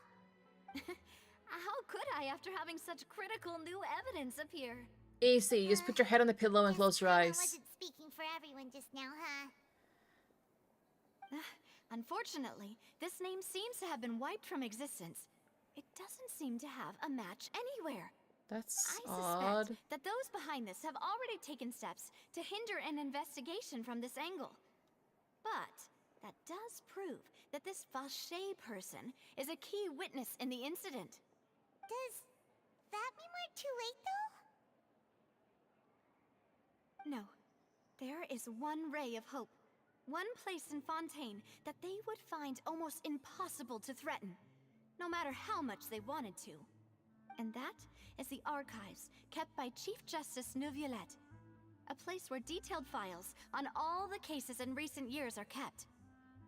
Speaker 2: How could I after having such critical new evidence appear?
Speaker 1: Easy, just put your head on the pillow and
Speaker 3: Guess
Speaker 1: close your
Speaker 3: Paimon
Speaker 1: eyes.
Speaker 3: wasn't speaking for everyone just now, huh?
Speaker 2: Unfortunately, this name seems to have been wiped from existence. It doesn't seem to have a match anywhere.
Speaker 1: That's
Speaker 2: I
Speaker 1: odd.
Speaker 2: suspect that those behind this have already taken steps to hinder an investigation from this angle. But that does prove that this Valchert person is a key witness in the incident.
Speaker 3: Does that mean we're too late, though?
Speaker 2: No. There is one ray of hope. One place in Fontaine that they would find almost impossible to threaten, no matter how much they wanted to. And that is the archives kept by Chief Justice Neuvillette, a place where detailed files on all the cases in recent years are kept.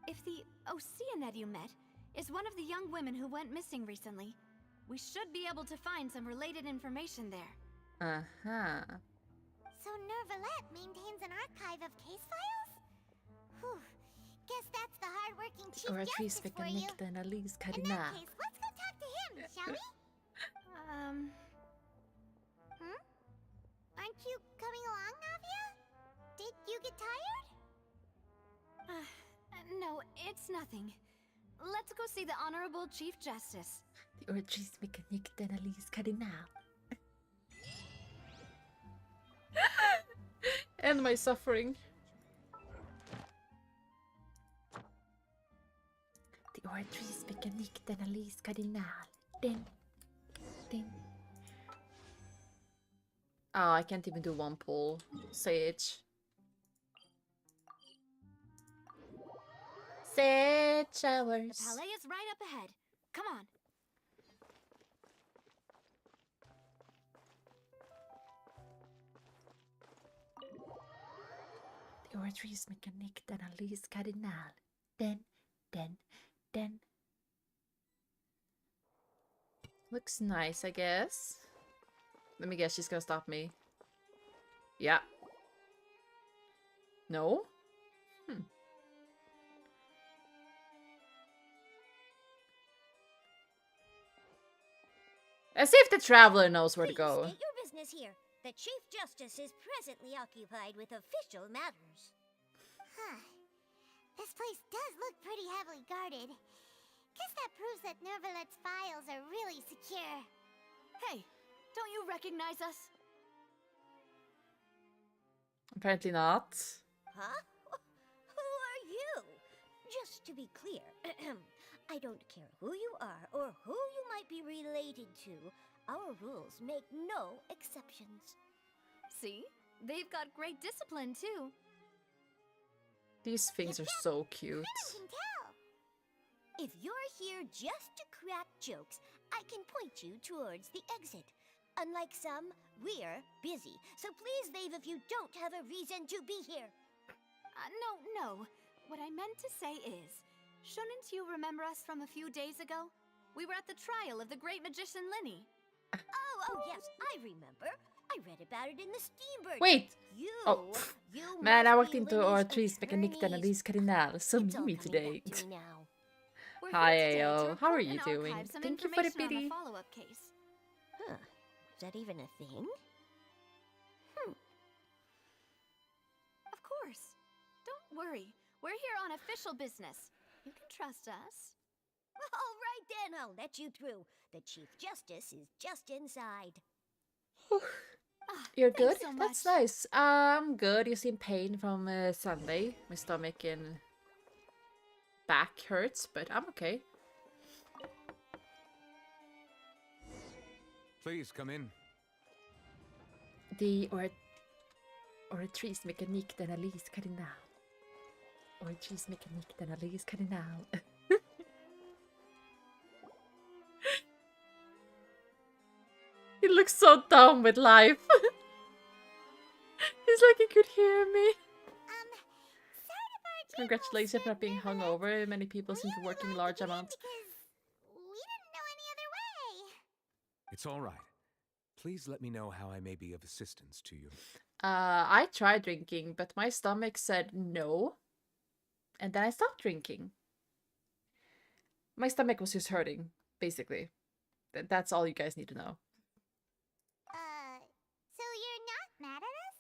Speaker 2: If the Oceanid you met is one of the young women who went missing recently, we should be able to find some related information there.
Speaker 1: Uh-huh.
Speaker 3: So Neuvillette maintains an archive of case files? Whew. Guess that's the hard-working Chief Justice for you. In that case, let's go talk to him, shall we? Aren't you coming along, Navia? Did you get tired?
Speaker 2: No, it's nothing. Let's go see the Honorable Chief Justice.
Speaker 1: The Ordris Mécanique d'Analyse Cardinal. End my suffering. The Ordris Mécanique d'Analyse Cardinal. Din. Din. Oh, I can't even do one pull. Sage. Sage showers.
Speaker 2: The palais is right up ahead. Come on.
Speaker 1: The Ordris Mécanique d'Analyse Cardinal. Den. Looks nice, I guess. Let me guess, she's gonna stop me. Yeah. No? As if the traveler knows where to go.
Speaker 3: State your business here. The Chief Justice is presently occupied with official matters. Huh. This place does look pretty heavily guarded. Guess that proves that Neuvillette's files are really secure.
Speaker 2: Hey, don't you recognize us?
Speaker 1: Apparently not.
Speaker 3: Huh? Who are you? Just to be clear, I don't care who you are or who you might be related to. Our rules make no exceptions.
Speaker 2: See? They've got great discipline, too.
Speaker 1: These things are so cute.
Speaker 3: I can tell. If you're here just to crack jokes, I can point you towards the exit. Unlike some, we're busy, so please leave if you don't have a reason to be here.
Speaker 2: No. What I meant to say is, shouldn't you remember us from a few days ago? We were at the trial of the great magician Linny.
Speaker 3: Oh, yes, I remember. I read about it in the Steambird.
Speaker 1: Wait!
Speaker 3: You,
Speaker 1: Oh,
Speaker 3: you
Speaker 1: man, I
Speaker 3: must
Speaker 1: walked
Speaker 3: be
Speaker 1: into
Speaker 3: Lily's
Speaker 1: our trees mechanic and
Speaker 3: attorneys.
Speaker 1: Elise Cardinal. So
Speaker 3: It's all
Speaker 1: me
Speaker 3: coming
Speaker 1: today.
Speaker 3: back to me now.
Speaker 2: We're
Speaker 1: Hi,
Speaker 2: here today to
Speaker 1: Ayo. How are
Speaker 2: report
Speaker 1: you
Speaker 2: and
Speaker 1: doing?
Speaker 2: archive some
Speaker 1: Thank you for the
Speaker 2: information on the
Speaker 1: pity.
Speaker 2: follow-up case.
Speaker 3: Huh. Is that even a thing?
Speaker 2: Of course. Don't worry. We're here on official business. You can trust us.
Speaker 3: All right, then. I'll let you through. The Chief Justice is just inside.
Speaker 1: You're good?
Speaker 2: Thanks so
Speaker 1: That's
Speaker 2: much.
Speaker 1: nice. I'm good. You seem pain from Sunday. My stomach and back hurts, but I'm okay.
Speaker 9: Please come in.
Speaker 1: The trees mechanique d'analyse cardinal. Trees mechanique d'analyse cardinal. He looks so dumb with life. He's like he could hear me. Congratulations for not being hungover. Many people seem to be working large amounts.
Speaker 3: Because we didn't know any other way.
Speaker 9: It's all right. Please let me know how I may be of assistance to you.
Speaker 1: I tried drinking, but my stomach said no. And then I stopped drinking. My stomach was just hurting, basically. That's all you guys need to know.
Speaker 3: So you're not mad at us?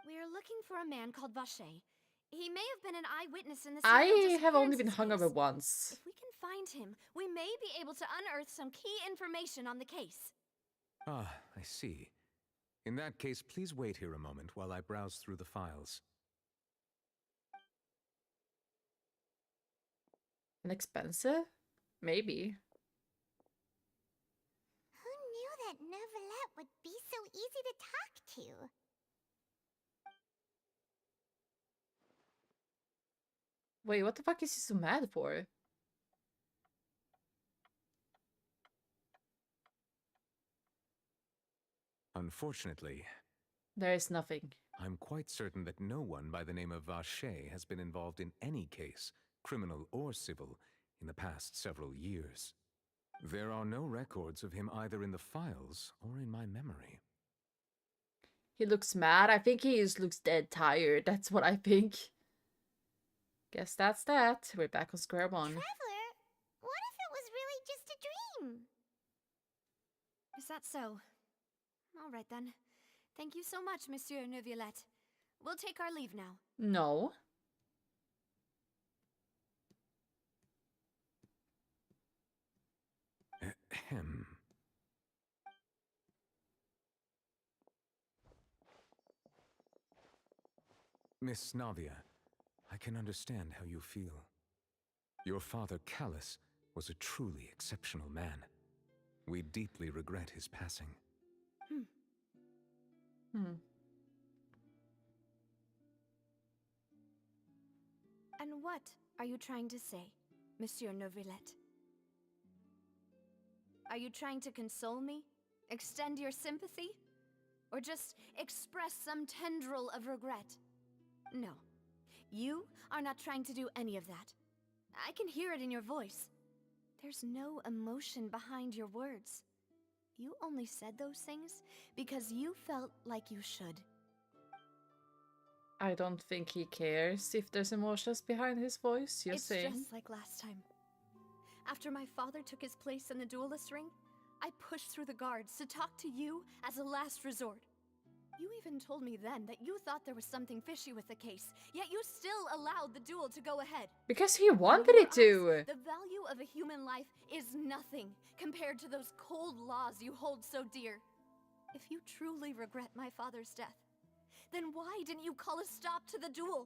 Speaker 2: We're looking for a man called Vache. He may have been an eyewitness in the
Speaker 1: I
Speaker 2: serial
Speaker 1: have only been
Speaker 2: disappearances
Speaker 1: hungover
Speaker 2: case.
Speaker 1: once.
Speaker 2: If we can find him, we may be able to unearth some key information on the case.
Speaker 9: Ah, I see. In that case, please wait here a moment while I browse through the files.
Speaker 1: Inexpensive? Maybe.
Speaker 3: Who knew that Neuvillette would be so easy to talk to?
Speaker 1: Wait, what the fuck is he so mad for?
Speaker 9: Unfortunately,
Speaker 1: There is nothing.
Speaker 9: I'm quite certain that no one by the name of Vache has been involved in any case, criminal or civil, in the past several years. There are no records of him either in the files or in my memory.
Speaker 1: He looks mad. I think he just looks dead tired. That's what I think. Guess that's that. We're back on square one.
Speaker 3: Traveler, what if it was really just a dream?
Speaker 2: Is that so? All right then. Thank you so much, Monsieur Neuvillette. We'll take our leave now.
Speaker 1: No.
Speaker 9: Ahem. Miss Navia, I can understand how you feel. Your father, Callus, was a truly exceptional man. We deeply regret his passing.
Speaker 2: And what are you trying to say, Monsieur Neuvillette? Are you trying to console me? Extend your sympathy? Or just express some tendril of regret? No. You are not trying to do any of that. I can hear it in your voice. There's no emotion behind your words. You only said those things because you felt like you should.
Speaker 1: I don't think he cares if there's emotions behind his voice. You're
Speaker 2: It's
Speaker 1: saying.
Speaker 2: just like last time. After my father took his place in the duelist ring, I pushed through the guards to talk to you as a last resort. You even told me then that you thought there was something fishy with the case, yet you still allowed the duel to go ahead.
Speaker 1: Because he wanted
Speaker 2: In your
Speaker 1: it to.
Speaker 2: eyes, the value of a human life is nothing compared to those cold laws you hold so dear. If you truly regret my father's death, then why didn't you call a stop to the duel?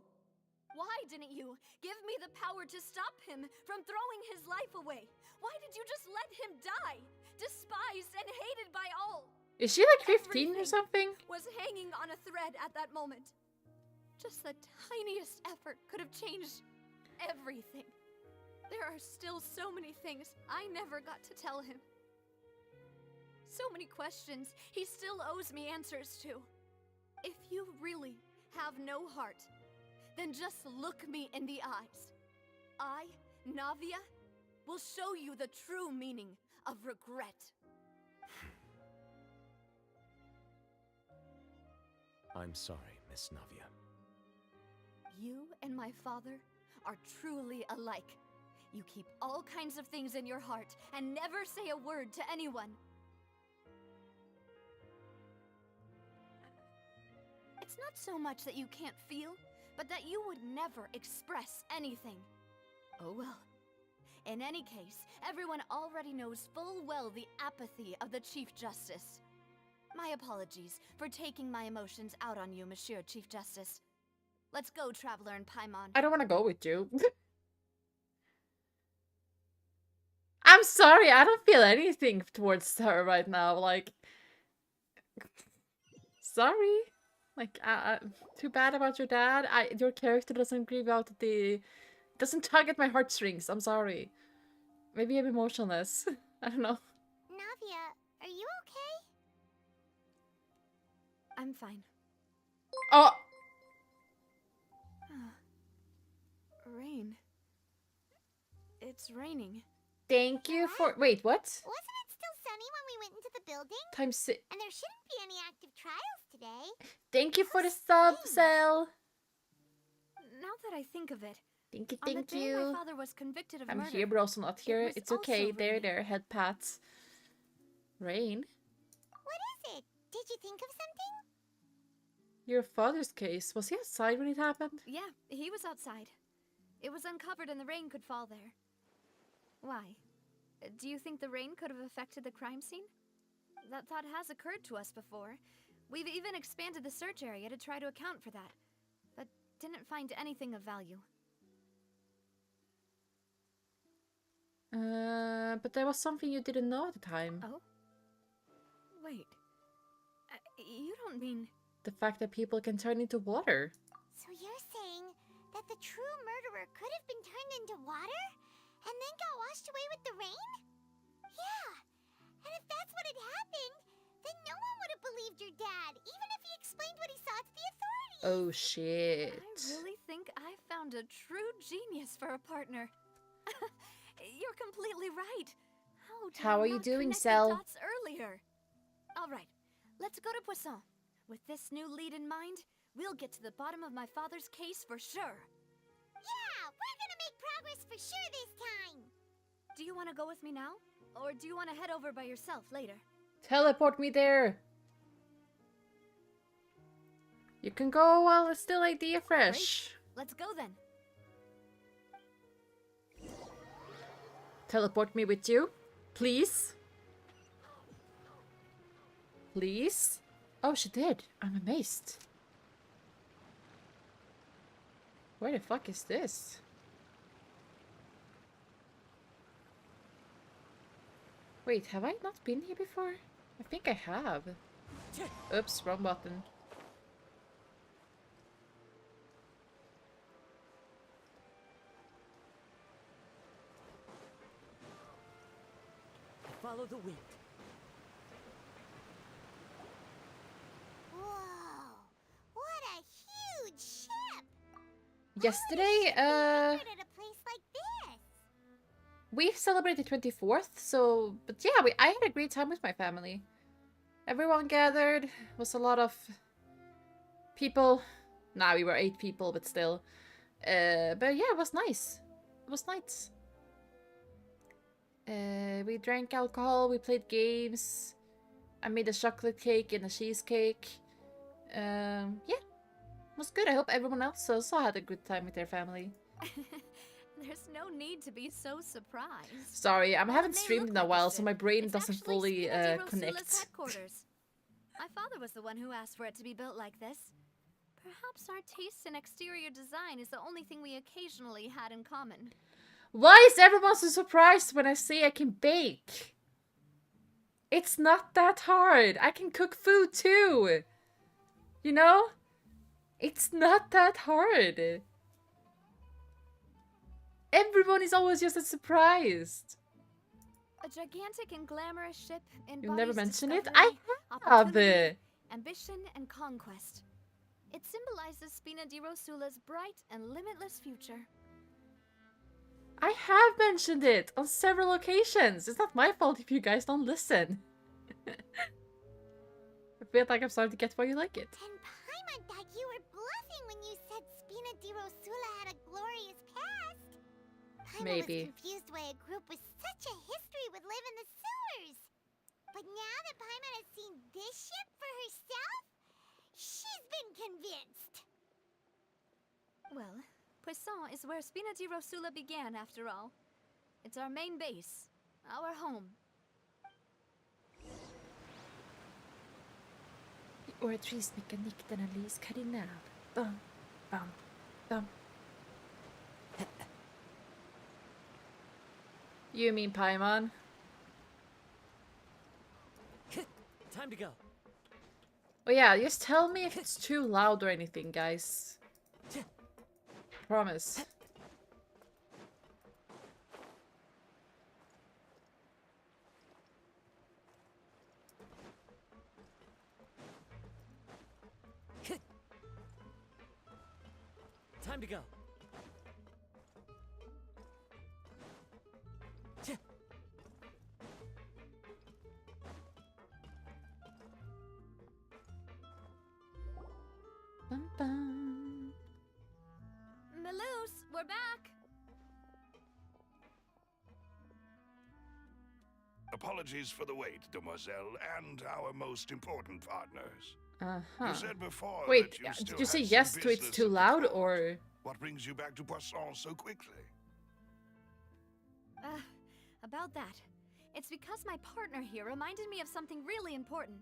Speaker 2: Why didn't you give me the power to stop him from throwing his life away? Why did you just let him die, despised and hated by all?
Speaker 1: Is she like 15 or
Speaker 2: Everything
Speaker 1: something?
Speaker 2: was hanging on a thread at that moment. Just the tiniest effort could have changed everything. There are still so many things I never got to tell him. So many questions he still owes me answers to. If you really have no heart, then just look me in the eyes. I, Navia, will show you the true meaning of regret.
Speaker 8: I'm sorry, Miss Navia.
Speaker 2: You and my father are truly alike. You keep all kinds of things in your heart and never say a word to anyone. It's not so much that you can't feel, but that you would never express anything. Oh well. In any case, everyone already knows full well the apathy of the Chief Justice. My apologies for taking my emotions out on you, Monsieur Chief Justice. Let's go, Traveler and Paimon.
Speaker 1: I don't want to go with you. I'm sorry, I don't feel anything towards her right now. Like, sorry. Like, too bad about your dad. Your character doesn't grieve out doesn't tug at my heartstrings. I'm sorry. Maybe I'm emotionless. I don't know.
Speaker 3: Navia, are you okay?
Speaker 2: I'm fine.
Speaker 1: Oh,
Speaker 2: Rain. It's raining.
Speaker 1: thank you for. Wait, what?
Speaker 3: Wasn't it still sunny when we went into the building?
Speaker 1: Times 6.
Speaker 3: And there shouldn't be any active trials today.
Speaker 1: Thank you for the sub, Cell.
Speaker 2: Now that I think of it,
Speaker 1: Thank you,
Speaker 2: on the
Speaker 1: thank
Speaker 2: day
Speaker 1: you.
Speaker 2: my father was convicted of
Speaker 1: I'm
Speaker 2: murder,
Speaker 1: here, but also not here.
Speaker 2: was
Speaker 1: It's okay.
Speaker 2: also
Speaker 1: There,
Speaker 2: raining.
Speaker 1: there. Head pats. Rain.
Speaker 3: What is it? Did you think of something?
Speaker 1: Your father's case. Was he outside when it happened?
Speaker 2: Yeah, he was outside. It was uncovered and the rain could fall there. Why? Do you think the rain could have affected the crime scene? That thought has occurred to us before. We've even expanded the search area to try to account for that, but didn't find anything of value.
Speaker 1: But there was something you didn't know at the time.
Speaker 2: Oh? Wait. You don't mean...
Speaker 1: The fact that people can turn into water.
Speaker 3: So you're saying that the true murderer could have been turned into water? And then got washed away with the rain? Yeah. And if that's what had happened, then no one would have believed your dad, even if he explained what he saw to the authorities.
Speaker 1: Oh, shit.
Speaker 2: I really think I found a true genius for a partner. You're completely right.
Speaker 1: How are you doing, Cell?
Speaker 2: Dots earlier. All right, let's go to Poisson. With this new lead in mind, we'll get to the bottom of my father's case for sure.
Speaker 3: Yeah, we're gonna make progress for sure this time.
Speaker 2: Do you want to go with me now? Or do you want to head over by yourself later?
Speaker 1: Teleport me there. You can go while it's still idea fresh.
Speaker 2: Great. Let's go then.
Speaker 1: Teleport me with you, please. Please? Oh, she did. I'm amazed. Where the fuck is this? Wait, have I not been here before? I think I have. Oops, wrong button.
Speaker 8: Follow the wind.
Speaker 3: Whoa, what a huge ship!
Speaker 1: Yesterday,
Speaker 3: At a place like this.
Speaker 1: we celebrated 24th, so, but yeah, I had a great time with my family. Everyone gathered, was a lot of people. Nah, we were 8 people, but still. But yeah, it was nice. It was nice. We drank alcohol, we played games. I made a chocolate cake and a cheesecake. Yeah, it was good. I hope everyone else also had a good time with their family.
Speaker 2: There's no need to be so surprised.
Speaker 1: Sorry, I
Speaker 2: Well, it
Speaker 1: haven't
Speaker 2: may
Speaker 1: streamed
Speaker 2: look
Speaker 1: in a
Speaker 2: like
Speaker 1: while,
Speaker 2: ship.
Speaker 1: so my brain
Speaker 2: It's
Speaker 1: doesn't
Speaker 2: actually
Speaker 1: fully
Speaker 2: Spina di Rosula's
Speaker 1: connect.
Speaker 2: headquarters. My father was the one who asked for it to be built like this. Perhaps our taste in exterior design is the only thing we occasionally had in common.
Speaker 1: Why is everyone so surprised when I say I can bake? It's not that hard. I can cook food too. You know? It's not that hard. Everyone is always just as surprised.
Speaker 2: A gigantic and glamorous ship
Speaker 1: You never
Speaker 2: embodies
Speaker 1: mentioned it?
Speaker 2: discovery,
Speaker 1: I have.
Speaker 2: opportunity, ambition, and conquest. It symbolizes Spina di Rosula's bright and limitless future.
Speaker 1: I have mentioned it on several occasions. It's not my fault if you guys don't listen. I feel like I'm starting to get why you like it.
Speaker 3: And Paimon thought you were bluffing when you said Spina di Rosula had a glorious past. Paimon
Speaker 1: Maybe.
Speaker 3: was confused why a group with such a history would live in the sewers. But now that Paimon has seen this ship for herself, she's been convinced.
Speaker 2: Well, Poisson is where Spina di Rosula began, after all. It's our main base, our home.
Speaker 1: Ordreismekanik den analys kardinal. Bum, bum, bum. You mean Paimon?
Speaker 8: Time to go.
Speaker 1: Oh yeah, just tell me if it's too loud or anything, guys. Promise.
Speaker 8: Time to go.
Speaker 1: Bum, bum.
Speaker 2: Maloose, we're back!
Speaker 7: Apologies for the wait, demoiselle, and our most important partners.
Speaker 1: Uh-huh.
Speaker 7: You said before
Speaker 1: Wait,
Speaker 7: that you still
Speaker 1: did you say
Speaker 7: had some
Speaker 1: yes to it's
Speaker 7: business
Speaker 1: too
Speaker 7: at the
Speaker 1: loud,
Speaker 7: court.
Speaker 1: or...?
Speaker 7: What brings you back to Poisson so quickly?
Speaker 2: About that. It's because my partner here reminded me of something really important.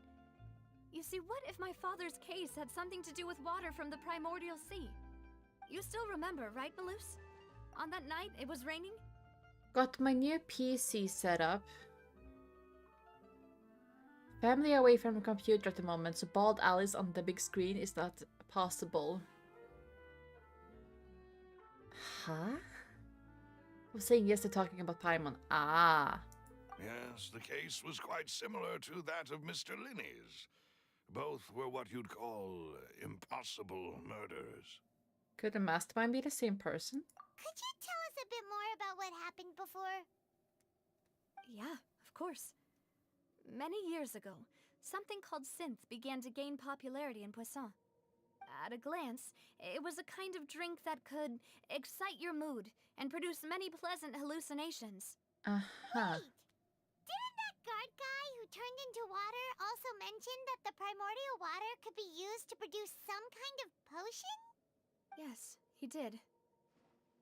Speaker 2: You see, what if my father's case had something to do with water from the primordial sea? You still remember, right, Maloose? On that night, it was raining?
Speaker 1: Got my new PC set up. Family away from the computer at the moment, so bald Alice on the big screen is not possible. Huh? I was saying yes to talking about Paimon. Ah.
Speaker 7: Yes, the case was quite similar to that of Mr. Linney's. Both were what you'd call impossible murders.
Speaker 1: Could the mastermind be the same person?
Speaker 3: Could you tell us a bit more about what happened before?
Speaker 2: Yeah, of course. Many years ago, something called synth began to gain popularity in Poisson. At a glance, it was a kind of drink that could excite your mood and produce many pleasant hallucinations.
Speaker 1: Uh-huh.
Speaker 3: Wait! Didn't that guard guy who turned into water also mention that the primordial water could be used to produce some kind of potion?
Speaker 2: Yes, he did.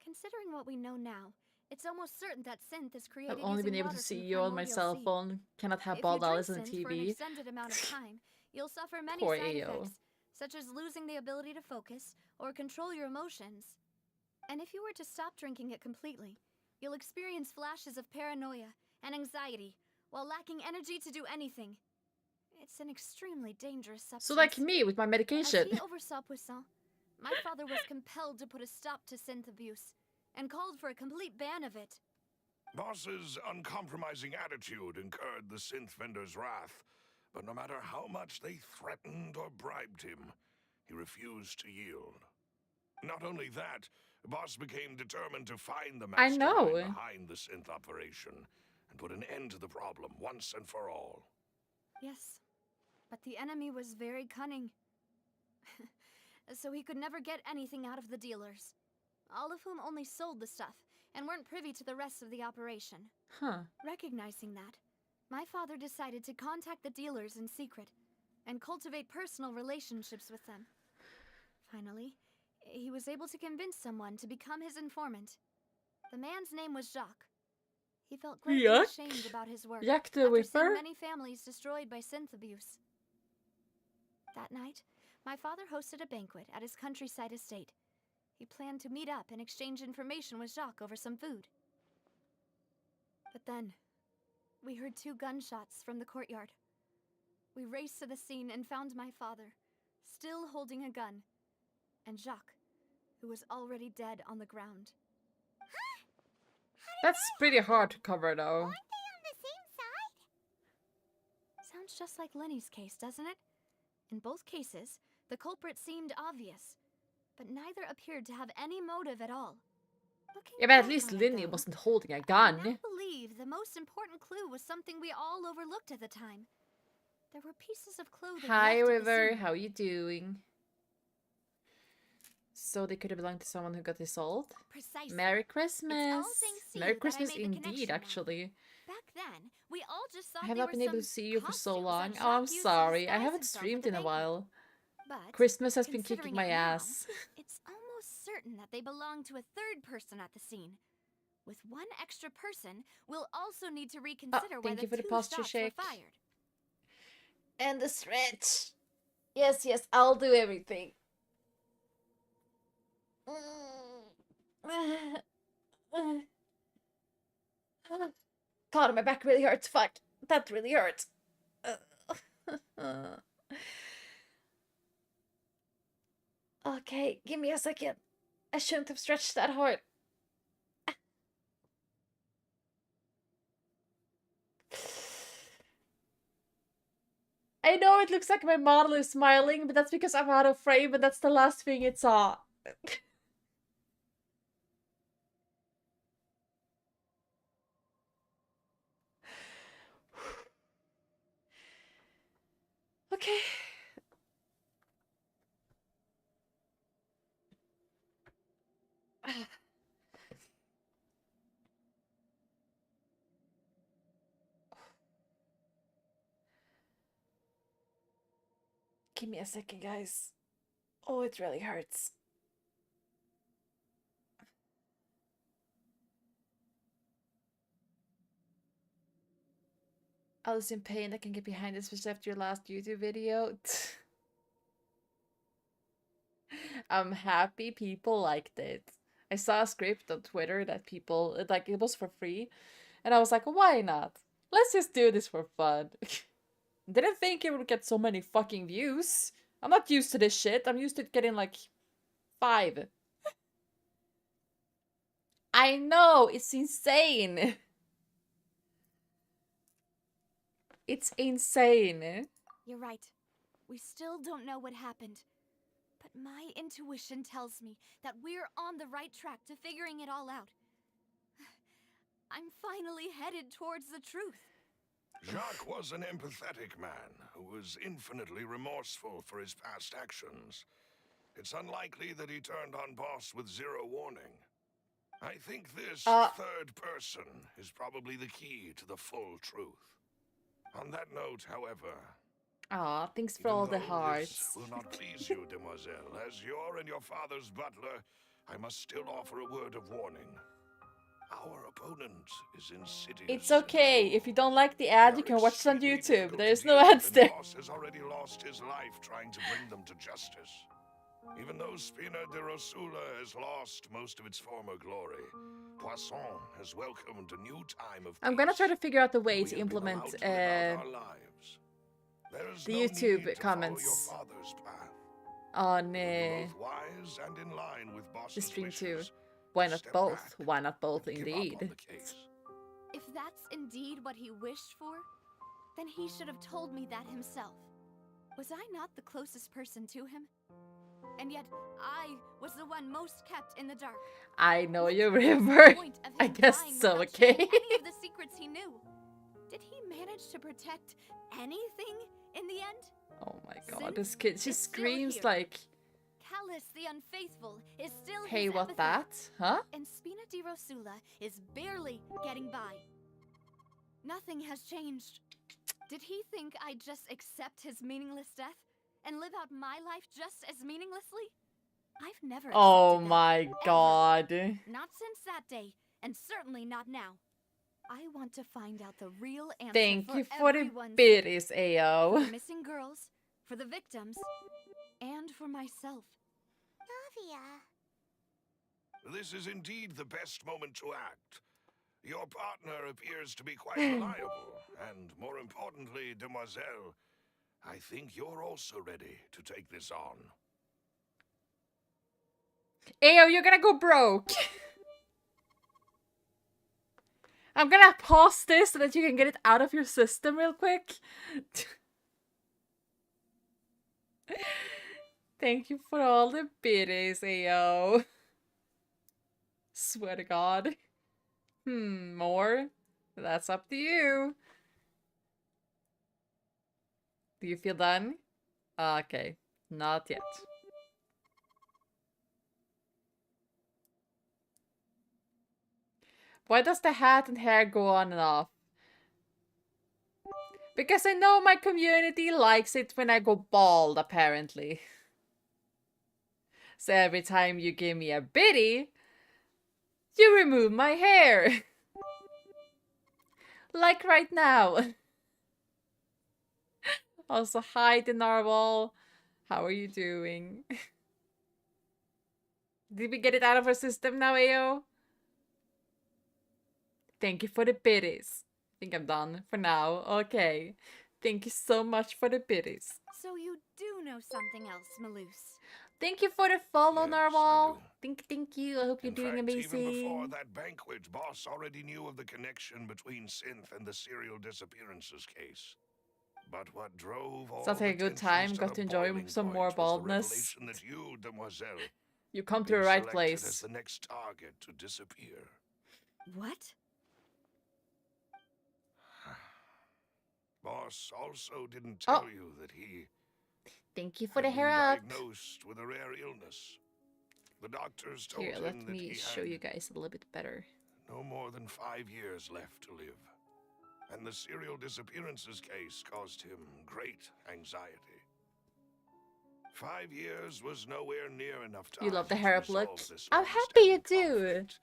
Speaker 2: Considering what we know now, it's almost certain that synth is created
Speaker 1: I've only
Speaker 2: using
Speaker 1: been able
Speaker 2: water
Speaker 1: to
Speaker 2: from
Speaker 1: see
Speaker 2: the
Speaker 1: you on my
Speaker 2: primordial
Speaker 1: cell
Speaker 2: sea.
Speaker 1: phone. Cannot have
Speaker 2: If
Speaker 1: bald
Speaker 2: you drink
Speaker 1: Alice on the
Speaker 2: synth for an
Speaker 1: TV.
Speaker 2: extended amount of time, you'll suffer many
Speaker 1: Poor
Speaker 2: side
Speaker 1: AO.
Speaker 2: effects, such as losing the ability to focus or control your emotions. And if you were to stop drinking it completely, you'll experience flashes of paranoia and anxiety while lacking energy to do anything. It's an extremely dangerous substance.
Speaker 1: So like me with my
Speaker 2: As
Speaker 1: medication.
Speaker 2: he oversaw Poisson, my father was compelled to put a stop to synth abuse and called for a complete ban of it.
Speaker 7: Boss's uncompromising attitude incurred the synth vendor's wrath, but no matter how much they threatened or bribed him, he refused to yield. Not only that, Boss became determined to find the
Speaker 1: I know.
Speaker 7: mastermind behind the synth operation and put an end to the problem once and for all.
Speaker 2: Yes, but the enemy was very cunning. So he could never get anything out of the dealers, all of whom only sold the stuff and weren't privy to the rest of the operation.
Speaker 1: Huh.
Speaker 2: Recognizing that, my father decided to contact the dealers in secret and cultivate personal relationships with them. Finally, he was able to convince someone to become his informant. The man's name was Jacques. He felt greatly
Speaker 1: Yuck.
Speaker 2: ashamed about his work
Speaker 1: Jack the
Speaker 2: after seeing
Speaker 1: Ripper?
Speaker 2: many families destroyed by synth abuse. That night, my father hosted a banquet at his countryside estate. He planned to meet up and exchange information with Jacques over some food. But then, we heard 2 gunshots from the courtyard. We raced to the scene and found my father, still holding a gun, and Jacques, who was already dead on the ground.
Speaker 1: That's pretty hard to cover though.
Speaker 3: Aren't they on the same side?
Speaker 2: Sounds just like Lenny's case, doesn't it? In both cases, the culprit seemed obvious, but neither appeared to have any motive at all. Looking
Speaker 1: Yeah, but at
Speaker 2: back
Speaker 1: least
Speaker 2: on it,
Speaker 1: Linny
Speaker 2: though,
Speaker 1: wasn't holding a
Speaker 2: I now
Speaker 1: gun.
Speaker 2: believe the most important clue was something we all overlooked at the time. There were pieces of clothing
Speaker 1: Hi
Speaker 2: left at the
Speaker 1: River,
Speaker 2: scene.
Speaker 1: how you doing? So they could have belonged to someone who got dissolved.
Speaker 2: Precisely.
Speaker 1: Merry
Speaker 2: It's all
Speaker 1: Christmas!
Speaker 2: thanks to
Speaker 1: Merry
Speaker 2: you that I
Speaker 1: Christmas
Speaker 2: made the
Speaker 1: indeed,
Speaker 2: connection now.
Speaker 1: actually.
Speaker 2: Back then, we all just thought
Speaker 1: I have
Speaker 2: they
Speaker 1: not
Speaker 2: were
Speaker 1: been able to
Speaker 2: some
Speaker 1: see you for so
Speaker 2: costumes
Speaker 1: long.
Speaker 2: that
Speaker 1: Oh, I'm
Speaker 2: Jacques used to
Speaker 1: sorry. I
Speaker 2: disguise
Speaker 1: haven't
Speaker 2: himself
Speaker 1: streamed
Speaker 2: at
Speaker 1: in a
Speaker 2: the banquet.
Speaker 1: while.
Speaker 2: But
Speaker 1: Christmas has been
Speaker 2: considering
Speaker 1: kicking my
Speaker 2: it now,
Speaker 1: ass.
Speaker 2: it's almost certain that they belong to a third person at the scene. With one extra person, we'll also need to reconsider why
Speaker 1: Thank
Speaker 2: the
Speaker 1: you for the
Speaker 2: 2
Speaker 1: posture
Speaker 2: shots
Speaker 1: shake.
Speaker 2: were fired.
Speaker 1: And the stretch. Yes, yes, I'll do everything. God, my back really hurts. Fuck. That really hurts. Okay, give me a second. I shouldn't have stretched that hard. I know it looks like my model is smiling, but that's because I'm out of frame and that's the last thing it saw. Okay. Give me a second, guys. Oh, it really hurts. I was in pain. I can get behind this, especially after your last YouTube video. I'm happy people liked it. I saw a script on Twitter that people, like, it was for free. And I was like, why not? Let's just do this for fun. Didn't think it would get so many fucking views. I'm not used to this shit. I'm used to getting like 5. I know, it's insane. It's insane.
Speaker 2: You're right. We still don't know what happened. But my intuition tells me that we're on the right track to figuring it all out. I'm finally headed towards the truth.
Speaker 7: Jacques was an empathetic man who was infinitely remorseful for his past actions. It's unlikely that he turned on Boss with zero warning. I think this third person is probably the key to the full truth. On that note, however,
Speaker 1: Aw, thanks for all the
Speaker 7: this
Speaker 1: hearts.
Speaker 7: will not please you, demoiselle. As you're and your father's butler, I must still offer a word of warning. Our opponent is insidious.
Speaker 1: It's okay. If you don't like the ad, you
Speaker 7: They are
Speaker 1: can watch it on
Speaker 7: extremely
Speaker 1: YouTube.
Speaker 7: difficult
Speaker 1: There's
Speaker 7: to
Speaker 1: no
Speaker 7: deal with,
Speaker 1: ads
Speaker 7: and
Speaker 1: there.
Speaker 7: Boss has already lost his life trying to bring them to justice. Even though Spina de Rosula has lost most of its former glory, Poisson has welcomed a new time of peace.
Speaker 1: I'm gonna try to figure out the way
Speaker 7: We
Speaker 1: to
Speaker 7: have been
Speaker 1: implement
Speaker 7: allowed to live out our lives. There is
Speaker 1: the
Speaker 7: no
Speaker 1: YouTube
Speaker 7: need to
Speaker 1: comments.
Speaker 7: follow your father's path.
Speaker 1: on
Speaker 7: Both wise and in line with
Speaker 1: the
Speaker 7: Boss's
Speaker 1: stream too.
Speaker 7: wishes.
Speaker 1: Why not
Speaker 7: Step
Speaker 1: both?
Speaker 7: back
Speaker 1: Why not both,
Speaker 7: and give up
Speaker 1: indeed?
Speaker 7: on the case.
Speaker 2: If that's indeed what he wished for, then he should have told me that himself. Was I not the closest person to him? And yet, I was the one most kept in the dark.
Speaker 1: I know
Speaker 2: What
Speaker 1: you,
Speaker 2: was the
Speaker 1: River.
Speaker 2: point of
Speaker 1: I
Speaker 2: him
Speaker 1: guess
Speaker 2: dying
Speaker 1: so,
Speaker 2: without
Speaker 1: okay?
Speaker 2: sharing any of the secrets he knew? Did he manage to protect anything in the end?
Speaker 1: Oh my god,
Speaker 2: Since
Speaker 1: this kid, she
Speaker 2: it's still
Speaker 1: screams
Speaker 2: here.
Speaker 1: like,
Speaker 2: Callus the Unfaithful is still
Speaker 1: hey,
Speaker 2: his
Speaker 1: what
Speaker 2: epithet,
Speaker 1: that? Huh?
Speaker 2: and Spina di Rosula is barely getting by. Nothing has changed. Did he think I'd just accept his meaningless death and live out my life just as meaninglessly? I've never accepted
Speaker 1: Oh
Speaker 2: that,
Speaker 1: my
Speaker 2: ever.
Speaker 1: god.
Speaker 2: Not since that day, and certainly not now. I want to find out the real answer
Speaker 1: Thank
Speaker 2: for
Speaker 1: you for the
Speaker 2: everyone's
Speaker 1: biddies,
Speaker 2: for
Speaker 1: Ayo.
Speaker 2: the missing girls, for the victims, and for myself.
Speaker 3: Navia.
Speaker 7: This is indeed the best moment to act. Your partner appears to be quite reliable, and more importantly, demoiselle, I think you're also ready to take this on.
Speaker 1: Ayo, you're gonna go broke. I'm gonna pause this so that you can get it out of your system real quick. Thank you for all the biddies, Ayo. Swear to God. More? That's up to you. Do you feel done? Okay, not yet. Why does the hat and hair go on and off? Because I know my community likes it when I go bald, apparently. So every time you give me a biddy, you remove my hair. Like right now. Also, hi, the narwhal. How are you doing? Did we get it out of our system now, Ao? Thank you for the biddies. I think I'm done for now. Okay. Thank you so much for the biddies.
Speaker 2: So you do know something else, Maloose.
Speaker 1: Thank you for the follow,
Speaker 7: Yes, I
Speaker 1: Narwhal.
Speaker 7: do.
Speaker 1: Thank you. I hope you're
Speaker 7: In
Speaker 1: doing
Speaker 7: fact,
Speaker 1: amazing.
Speaker 7: even before that banquet, Boss already knew of the connection between Synth and the serial disappearances case. But what drove all
Speaker 1: Sounds like a good time. Got to enjoy some more baldness.
Speaker 7: That you, Demoiselle,
Speaker 1: You come to the right place.
Speaker 7: as the next target to disappear.
Speaker 2: What?
Speaker 7: Boss also didn't tell you that he
Speaker 1: Thank you for the
Speaker 7: had
Speaker 1: hair
Speaker 7: been
Speaker 1: up.
Speaker 7: diagnosed with a rare illness. The doctors told
Speaker 1: Here,
Speaker 7: him
Speaker 1: let
Speaker 7: that
Speaker 1: me
Speaker 7: he
Speaker 1: show
Speaker 7: had
Speaker 1: you guys a little bit better.
Speaker 7: no more than 5 years left to live. And the serial disappearances case caused him great anxiety. 5 years was nowhere near enough time.
Speaker 1: You love the
Speaker 7: to
Speaker 1: hair up look.
Speaker 7: resolve this
Speaker 1: I'm happy you
Speaker 7: long-standing
Speaker 1: do.
Speaker 7: conflict.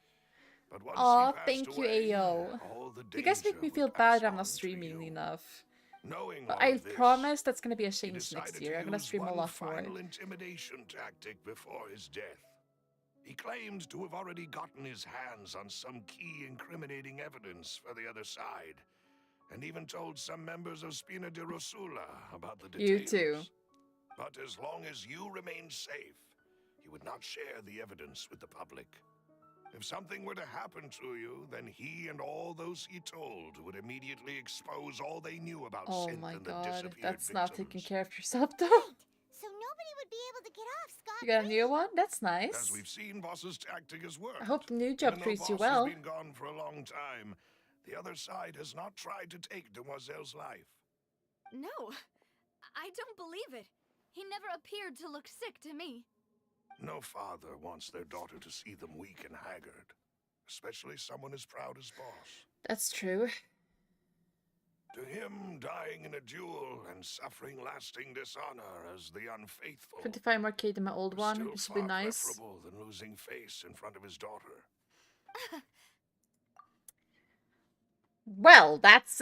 Speaker 7: But once
Speaker 1: Aw,
Speaker 7: he passed
Speaker 1: thank you,
Speaker 7: away,
Speaker 1: Ao.
Speaker 7: all the
Speaker 1: You guys make
Speaker 7: danger
Speaker 1: me
Speaker 7: would
Speaker 1: feel
Speaker 7: pass
Speaker 1: bad I'm
Speaker 7: on
Speaker 1: not
Speaker 7: to
Speaker 1: streaming
Speaker 7: you.
Speaker 1: enough.
Speaker 7: Knowing
Speaker 1: But
Speaker 7: all
Speaker 1: I
Speaker 7: of this,
Speaker 1: promise that's gonna be a
Speaker 7: he
Speaker 1: change next
Speaker 7: decided
Speaker 1: year.
Speaker 7: to
Speaker 1: I'm gonna
Speaker 7: use
Speaker 1: stream a
Speaker 7: one
Speaker 1: lot more.
Speaker 7: final intimidation tactic before his death. He claimed to have already gotten his hands on some key incriminating evidence for the other side, and even told some members of Spina di Rosula about the details.
Speaker 1: You too.
Speaker 7: But as long as you remained safe, he would not share the evidence with the public. If something were to happen to you, then he and all those he told would immediately expose all they knew about
Speaker 1: Oh
Speaker 7: Synth
Speaker 1: my
Speaker 7: and the
Speaker 1: god,
Speaker 7: disappeared
Speaker 1: that's
Speaker 7: victims.
Speaker 1: not taking care of yourself though.
Speaker 3: So nobody would be able to get off scot-free.
Speaker 1: You got a new one? That's
Speaker 7: As
Speaker 1: nice.
Speaker 7: we've seen, Boss's tactic has worked.
Speaker 1: I hope the new
Speaker 7: Even
Speaker 1: job
Speaker 7: though
Speaker 1: treats you
Speaker 7: Boss
Speaker 1: well.
Speaker 7: has been gone for a long time, the other side has not tried to take Demoiselle's life.
Speaker 2: No, I don't believe it. He never appeared to look sick to me.
Speaker 7: No father wants their daughter to see them weak and haggard, especially someone as proud as Boss.
Speaker 1: That's true.
Speaker 7: To him, dying in a duel and suffering lasting dishonor as the unfaithful
Speaker 1: 25 more K than my old
Speaker 7: was
Speaker 1: one.
Speaker 7: still
Speaker 1: This would be
Speaker 7: far
Speaker 1: nice.
Speaker 7: preferable than losing face in front of his daughter.
Speaker 1: Well, that's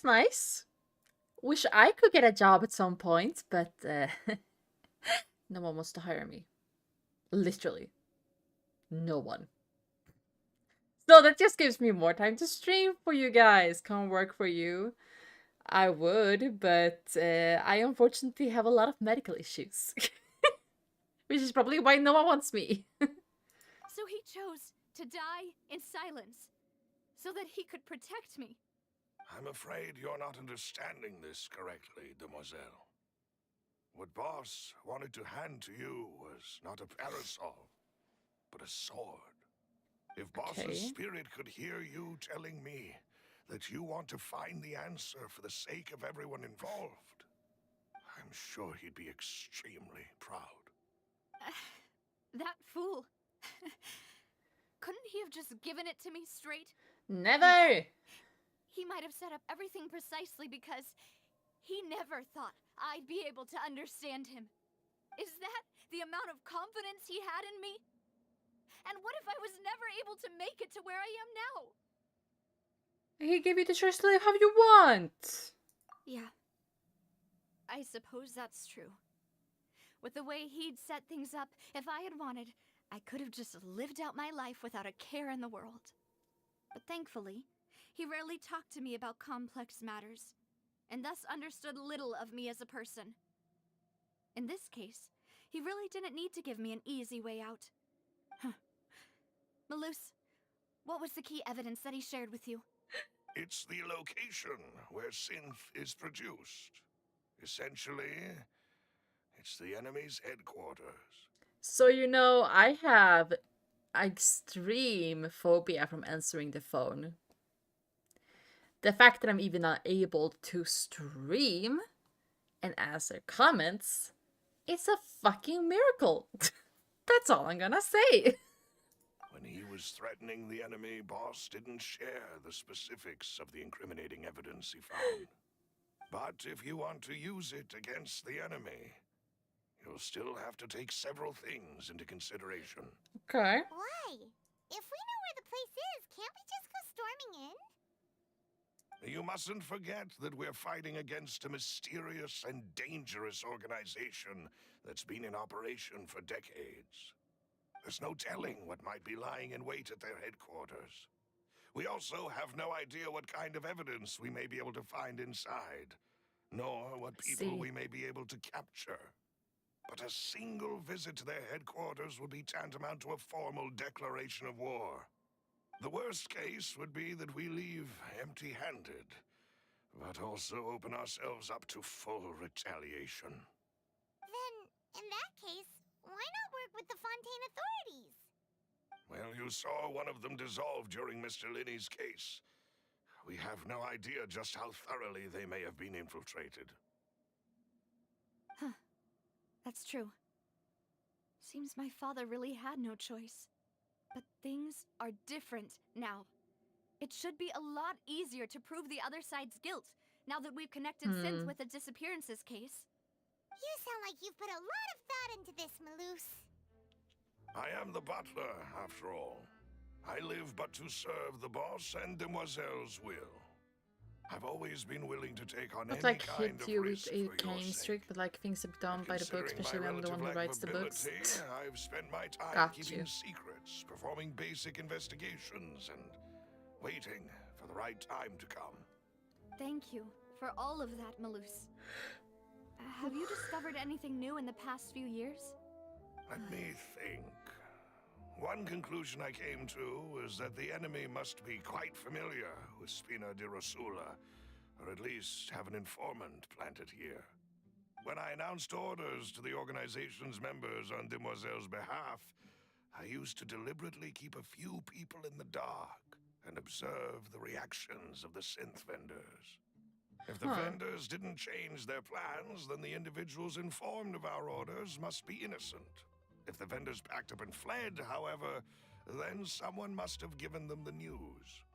Speaker 1: nice. Wish I could get a job at some point, but no one wants to hire me. Literally. No one. So that just gives me more time to stream for you guys. Come work for you. I would, but I unfortunately have a lot of medical issues. Which is probably why no one wants me.
Speaker 2: So he chose to die in silence, so that he could protect me.
Speaker 7: I'm afraid you're not understanding this correctly, Demoiselle. What Boss wanted to hand to you was not a parasol, but a sword. If Boss's
Speaker 1: Okay.
Speaker 7: spirit could hear you telling me that you want to find the answer for the sake of everyone involved, I'm sure he'd be extremely proud.
Speaker 2: That fool. Couldn't he have just given it to me straight?
Speaker 1: Never!
Speaker 2: He might have set up everything precisely because he never thought I'd be able to understand him. Is that the amount of confidence he had in me? And what if I was never able to make it to where I am now?
Speaker 1: He gave you the choice to live how you want.
Speaker 2: Yeah. I suppose that's true. With the way he'd set things up, if I had wanted, I could have just lived out my life without a care in the world. But thankfully, he rarely talked to me about complex matters, and thus understood little of me as a person. In this case, he really didn't need to give me an easy way out. Maloose, what was the key evidence that he shared with you?
Speaker 7: It's the location where Synth is produced. Essentially, it's the enemy's headquarters.
Speaker 1: So, you know, I have extreme phobia from answering the phone. The fact that I'm even not able to stream and answer comments, it's a fucking miracle. That's all I'm gonna say.
Speaker 7: When he was was threatening the enemy, Boss didn't share the specifics of the incriminating evidence he found. But if you want to use it against the enemy, you'll still have to take several things into consideration.
Speaker 1: Okay.
Speaker 3: Why? If we know where the place is, can't we just go storming in?
Speaker 7: You mustn't forget that we're fighting against a mysterious and dangerous organization that's been in operation for decades. There's no telling what might be lying in wait at their headquarters. We also have no idea what kind of evidence we may be able to find inside, nor what people
Speaker 1: See.
Speaker 7: we may be able to capture. But a single visit to their headquarters would be tantamount to a formal declaration of war. The worst case would be that we leave empty-handed, but also open ourselves up to full retaliation.
Speaker 3: Then, in that case, why not work with the Fontaine authorities?
Speaker 7: Well, you saw one of them dissolve during Mr. Linney's case. We have no idea just how thoroughly they may have been infiltrated.
Speaker 2: Huh. That's true. Seems my father really had no choice. But things are different now. It should be a lot easier to prove the other side's guilt, now that we've connected Synth with the disappearances case.
Speaker 3: You sound like you've put a lot of thought into this, Maloose.
Speaker 7: I am the butler, after all. I live but to serve the boss and Demoiselle's will. I've always been willing to take on
Speaker 1: Not
Speaker 7: any
Speaker 1: like
Speaker 7: kind
Speaker 1: hit
Speaker 7: of
Speaker 1: you with
Speaker 7: risk
Speaker 1: a
Speaker 7: for your
Speaker 1: cane
Speaker 7: sake.
Speaker 1: streak, but like things to be done by the book,
Speaker 7: Considering
Speaker 1: especially
Speaker 7: my
Speaker 1: when I'm the one who
Speaker 7: relative
Speaker 1: writes the books.
Speaker 7: ability, I've spent my time
Speaker 1: Got
Speaker 7: keeping
Speaker 1: you.
Speaker 7: secrets, performing basic investigations, and waiting for the right time to come.
Speaker 2: Thank you for all of that, Maloose. Have you discovered anything new in the past few years?
Speaker 7: Let me think. One conclusion I came to is that the enemy must be quite familiar with Spina di Rosula, or at least have an informant planted here. When I announced orders to the organization's members on Demoiselle's behalf, I used to deliberately keep a few people in the dark and observe the reactions of the synth vendors. If the vendors didn't change their plans, then the individuals informed of our orders must be innocent. If the vendors packed up and fled, however, then someone must have given them the news.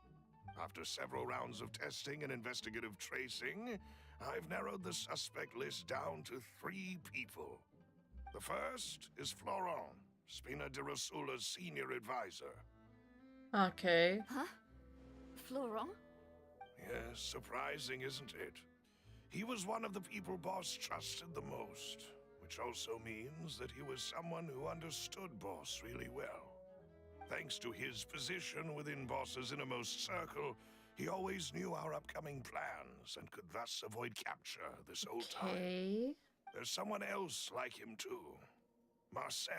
Speaker 7: After several rounds of testing and investigative tracing, I've narrowed the suspect list down to 3 people. The first is Florent, Spina di Rosula's senior advisor.
Speaker 1: Okay.
Speaker 2: Huh? Florent?
Speaker 7: Yes, surprising, isn't it? He was one of the people Boss trusted the most, which also means that he was someone who understood Boss really well. Thanks to his position within Boss's innermost circle, he always knew our upcoming plans and could thus avoid capture this whole time.
Speaker 1: Okay.
Speaker 7: There's someone else like him too. Marcel,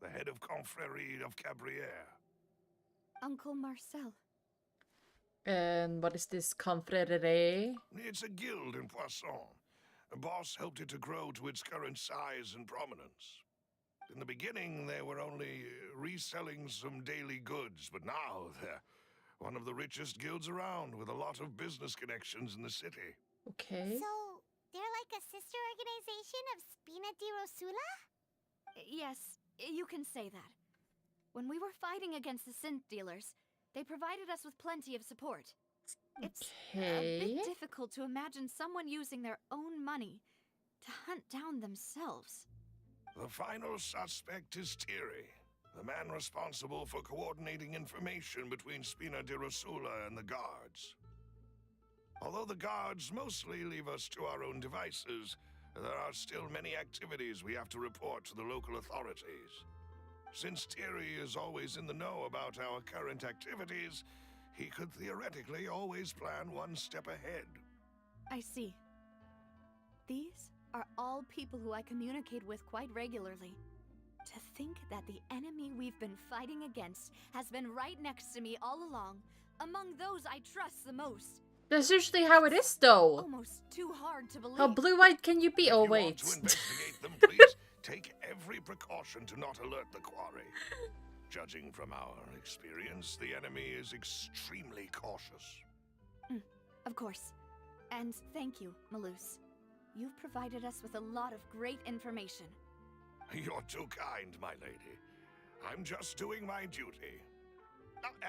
Speaker 7: the head of Confrérie of Cabrières.
Speaker 2: Uncle Marcel.
Speaker 1: And what is this confrérie?
Speaker 7: It's a guild in Poisson. Boss helped it to grow to its current size and prominence. In the beginning, they were only reselling some daily goods, but now they're one of the richest guilds around, with a lot of business connections in the city.
Speaker 1: Okay.
Speaker 3: So, they're like a sister organization of Spina di Rosula?
Speaker 2: Yes, you can say that. When we were fighting against the synth dealers, they provided us with plenty of support. It's a bit difficult to imagine someone using their own money to hunt down themselves.
Speaker 7: The final suspect is Thierry, the man responsible for coordinating information between Spina di Rosula and the guards. Although the guards mostly leave us to our own devices, there are still many activities we have to report to the local authorities. Since Thierry is always in the know about our current activities, he could theoretically always plan one step ahead.
Speaker 2: I see. These are all people who I communicate with quite regularly. To think that the enemy we've been fighting against has been right next to me all along, among those I trust the most.
Speaker 1: That's usually how it is, though.
Speaker 2: Almost too hard to believe.
Speaker 1: How blue-eyed can you be?
Speaker 7: If
Speaker 1: Oh,
Speaker 7: you want
Speaker 1: wait.
Speaker 7: to investigate them, please take every precaution to not alert the quarry. Judging from our experience, the enemy is extremely cautious.
Speaker 2: Of course. And thank you, Maloose. You've provided us with a lot of great information.
Speaker 7: You're too kind, my lady. I'm just doing my duty.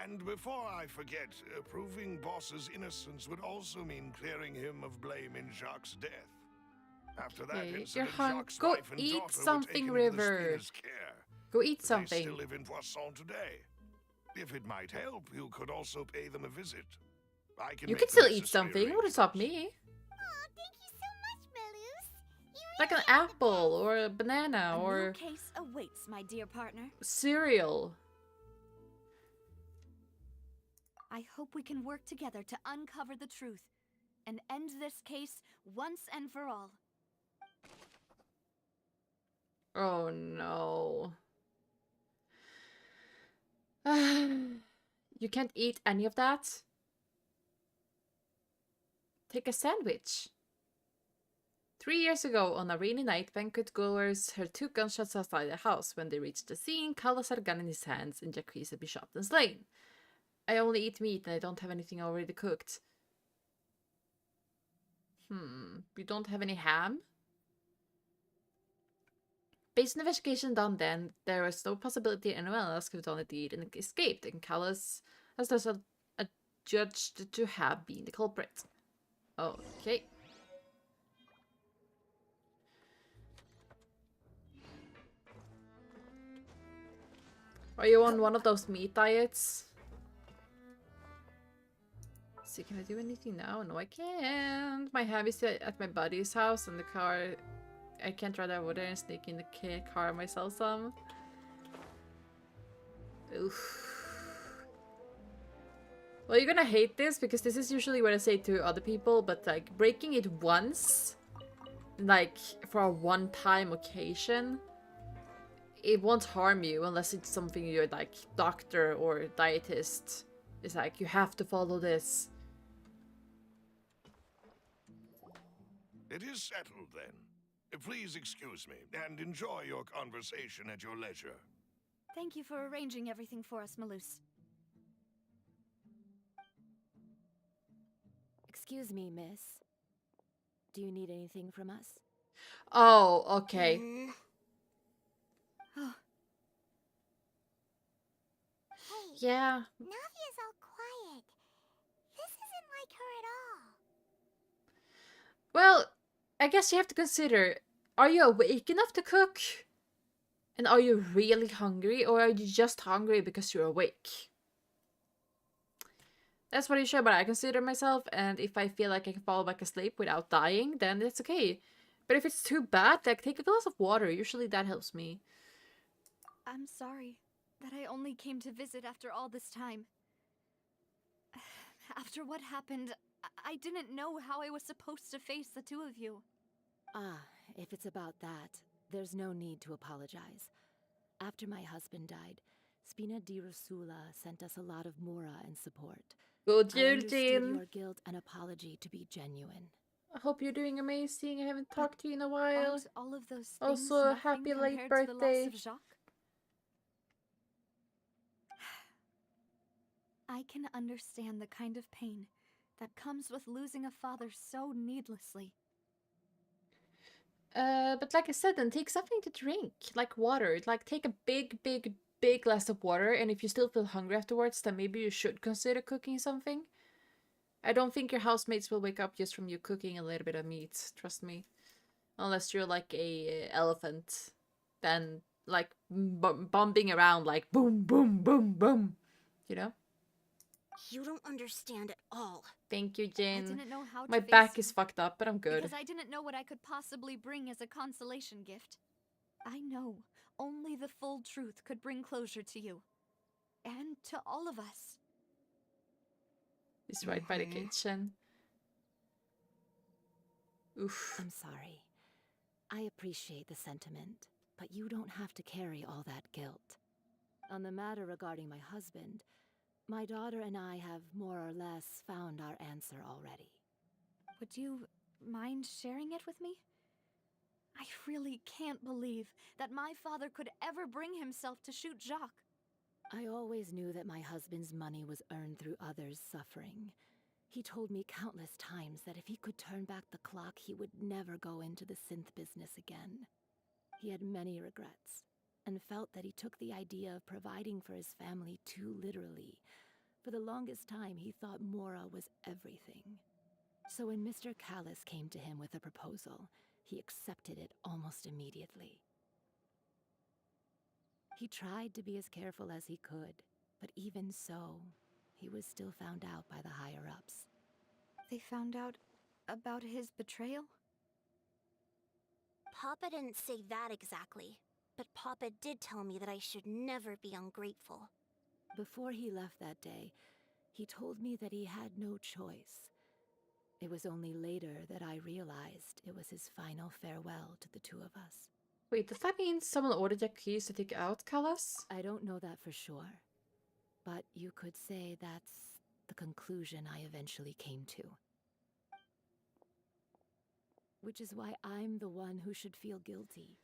Speaker 7: And before I forget, proving Boss's innocence would also mean clearing him of blame in Jacques' death. After that
Speaker 1: Okay, you're
Speaker 7: incident,
Speaker 1: hungry.
Speaker 7: Jacques'
Speaker 1: Go
Speaker 7: wife and
Speaker 1: eat
Speaker 7: daughter were
Speaker 1: something,
Speaker 7: taken into the
Speaker 1: River.
Speaker 7: Spina's care.
Speaker 1: Go eat
Speaker 7: They
Speaker 1: something.
Speaker 7: still live in Poisson today. If it might help, you could also pay them a visit. I can
Speaker 1: You
Speaker 7: make
Speaker 1: can
Speaker 7: the
Speaker 1: still eat
Speaker 7: necessary
Speaker 1: something. It wouldn't stop
Speaker 7: arrangements.
Speaker 1: me.
Speaker 3: Oh, thank you so much, Melus. You
Speaker 1: Like an
Speaker 3: really are the
Speaker 1: apple or a banana
Speaker 2: A
Speaker 1: or
Speaker 2: new case awaits, my dear partner.
Speaker 1: cereal.
Speaker 2: I hope we can work together to uncover the truth and end this case once and for all.
Speaker 1: Oh no. You can't eat any of that? Take a sandwich. 3 years ago, on a rainy night, banquet goers heard 2 gunshots outside the house. When they reached the scene, Carlos had a gun in his hands and Jacques had been shot and slain. I only eat meat and I don't have anything already cooked. You don't have any ham? Based on the investigation done then, there was no possibility anyone else could have done the deed and escaped, and Carlos has thus adjudged to have been the culprit. Okay. Are you on one of those meat diets? See, can I do anything now? No, I can't. My ham is at my buddy's house and the car. I can't ride over there and sneak in the car myself some. Oof. Well, you're gonna hate this because this is usually what I say to other people, but like breaking it once, like for a one-time occasion, it won't harm you unless it's something your like doctor or dietist is like, you have to follow this.
Speaker 7: It is settled then. Please excuse me and enjoy your conversation at your leisure.
Speaker 2: Thank you for arranging everything for us, Melus.
Speaker 10: Excuse me, miss. Do you need anything from us?
Speaker 1: Oh, okay.
Speaker 2: Oh,
Speaker 3: Hey,
Speaker 1: Yeah.
Speaker 3: Navia's all quiet. This isn't like her at all.
Speaker 1: Well, I guess you have to consider, are you awake enough to cook? And are you really hungry, or are you just hungry because you're awake? That's what you should, but I consider myself, and if I feel like I can fall back asleep without dying, then that's okay. But if it's too bad, like, take a glass of water. Usually that helps me.
Speaker 2: I'm sorry that I only came to visit after all this time. After what happened, I didn't know how I was supposed to face the two of you.
Speaker 10: Ah, if it's about that, there's no need to apologize. After my husband died, Spina di Rosula sent us a lot of mora and support.
Speaker 1: Good
Speaker 10: I
Speaker 1: jul,
Speaker 10: understood
Speaker 1: Jin.
Speaker 10: your guilt and apology to be genuine.
Speaker 1: I hope you're doing amazing. I haven't talked to you in a while.
Speaker 2: Aren't all of those things
Speaker 1: Also,
Speaker 2: nothing
Speaker 1: happy late
Speaker 2: compared to the
Speaker 1: birthday.
Speaker 2: loss of Jacques? I can understand the kind of pain that comes with losing a father so needlessly.
Speaker 1: But like I said, then take something to drink, like water. Like, take a big glass of water, and if you still feel hungry afterwards, then maybe you should consider cooking something. I don't think your housemates will wake up just from you cooking a little bit of meat, trust me. Unless you're like a elephant, then like bombing around like boom, boom, boom, boom, you know?
Speaker 3: You don't understand at all.
Speaker 1: Thank you,
Speaker 2: I
Speaker 1: Jin.
Speaker 2: didn't know how
Speaker 1: My
Speaker 2: to face
Speaker 1: back
Speaker 2: you,
Speaker 1: is fucked up, but I'm good.
Speaker 2: because I didn't know what I could possibly bring as a consolation gift. I know only the full truth could bring closure to you. And to all of us.
Speaker 1: He's right by the kitchen. Oof.
Speaker 10: I'm sorry. I appreciate the sentiment, but you don't have to carry all that guilt. On the matter regarding my husband, my daughter and I have more or less found our answer already.
Speaker 2: Would you mind sharing it with me? I really can't believe that my father could ever bring himself to shoot Jacques.
Speaker 10: I always knew that my husband's money was earned through others' suffering. He told me countless times that if he could turn back the clock, he would never go into the synth business again. He had many regrets, and felt that he took the idea of providing for his family too literally. For the longest time, he thought Mora was everything. So when Mr. Callis came to him with a proposal, he accepted it almost immediately. He tried to be as careful as he could, but even so, he was still found out by the higher-ups.
Speaker 2: They found out about his betrayal?
Speaker 3: Papa didn't say that exactly, but Papa did tell me that I should never be ungrateful.
Speaker 10: Before he left that day, he told me that he had no choice. It was only later that I realized it was his final farewell to the two of us.
Speaker 1: Wait, does that mean someone ordered Yaquis to take out Callas?
Speaker 10: I don't know that for sure, but you could say that's the conclusion I eventually came to. Which is why I'm the one who should feel guilty.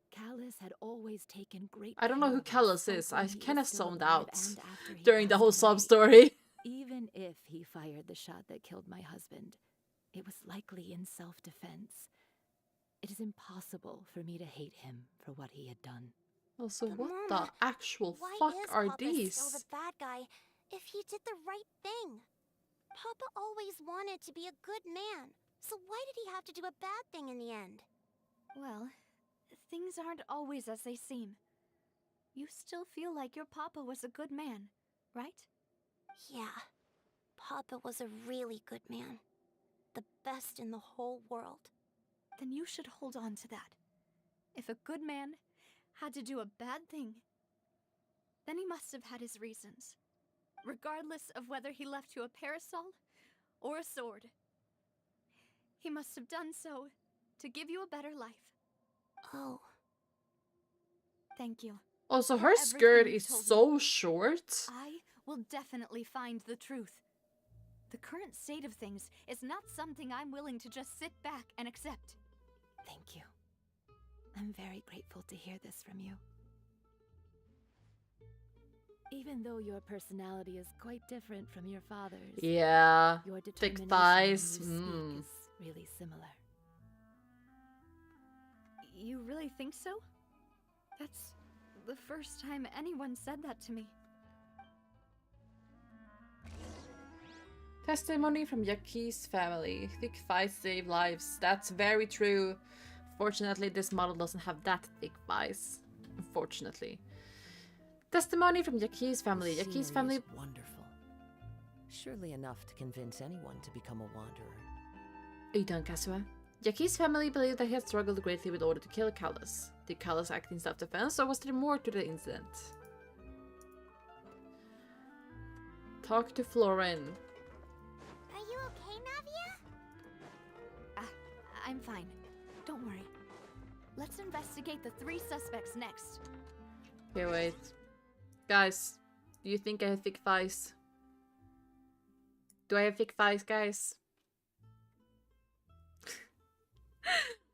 Speaker 10: Callis had always taken great
Speaker 1: I don't know who
Speaker 10: care of us,
Speaker 1: Callis is.
Speaker 10: both
Speaker 1: I
Speaker 10: when he
Speaker 1: kind of
Speaker 10: was still
Speaker 1: zoned
Speaker 10: alive
Speaker 1: out
Speaker 10: and after he
Speaker 1: during the
Speaker 10: passed
Speaker 1: whole
Speaker 10: away.
Speaker 1: sub story.
Speaker 10: Even if he fired the shot that killed my husband, it was likely in self-defense. It is impossible for me to hate him for what he had done.
Speaker 1: Also,
Speaker 3: But
Speaker 1: what
Speaker 3: Mama,
Speaker 1: the actual
Speaker 3: why
Speaker 1: fuck
Speaker 3: is
Speaker 1: are
Speaker 3: Papa still
Speaker 1: these?
Speaker 3: the bad guy if he did the right thing? Papa always wanted to be a good man, so why did he have to do a bad thing in the end?
Speaker 2: Well, things aren't always as they seem. You still feel like your papa was a good man, right?
Speaker 3: Yeah, Papa was a really good man. The best in the whole world.
Speaker 2: Then you should hold on to that. If a good man had to do a bad thing, then he must have had his reasons, regardless of whether he left you a parasol or a sword. He must have done so to give you a better life.
Speaker 3: Oh.
Speaker 2: Thank you.
Speaker 1: Also,
Speaker 2: for
Speaker 1: her
Speaker 2: everything
Speaker 1: skirt
Speaker 2: you
Speaker 1: is
Speaker 2: told me.
Speaker 1: so short.
Speaker 2: I will definitely find the truth. The current state of things is not something I'm willing to just sit back and accept.
Speaker 10: Thank you. I'm very grateful to hear this from you. Even though your personality is quite different from your father's,
Speaker 1: Yeah.
Speaker 10: your
Speaker 1: Thick
Speaker 10: determination
Speaker 1: thighs.
Speaker 10: when you speak is really similar.
Speaker 2: You really think so? That's the first time anyone said that to me.
Speaker 1: Testimony from Yaquis family. Thick thighs save lives. That's very true. Fortunately, this model doesn't have that thick thighs. Unfortunately. Testimony from Yaquis family.
Speaker 8: The
Speaker 1: Yaquis
Speaker 8: scenery
Speaker 1: family.
Speaker 8: is wonderful. Surely enough to convince anyone to become a wanderer.
Speaker 1: Are you done, Kasua? Yaquis family believed that he had struggled greatly with order to kill Callas. Did Callas act in self-defense, or was there more to the incident? Talk to Florin.
Speaker 3: Are you okay, Navia?
Speaker 2: I'm fine. Don't worry. Let's investigate the 3 suspects next.
Speaker 1: Okay, wait. Guys, do you think I have thick thighs? Do I have thick thighs, guys?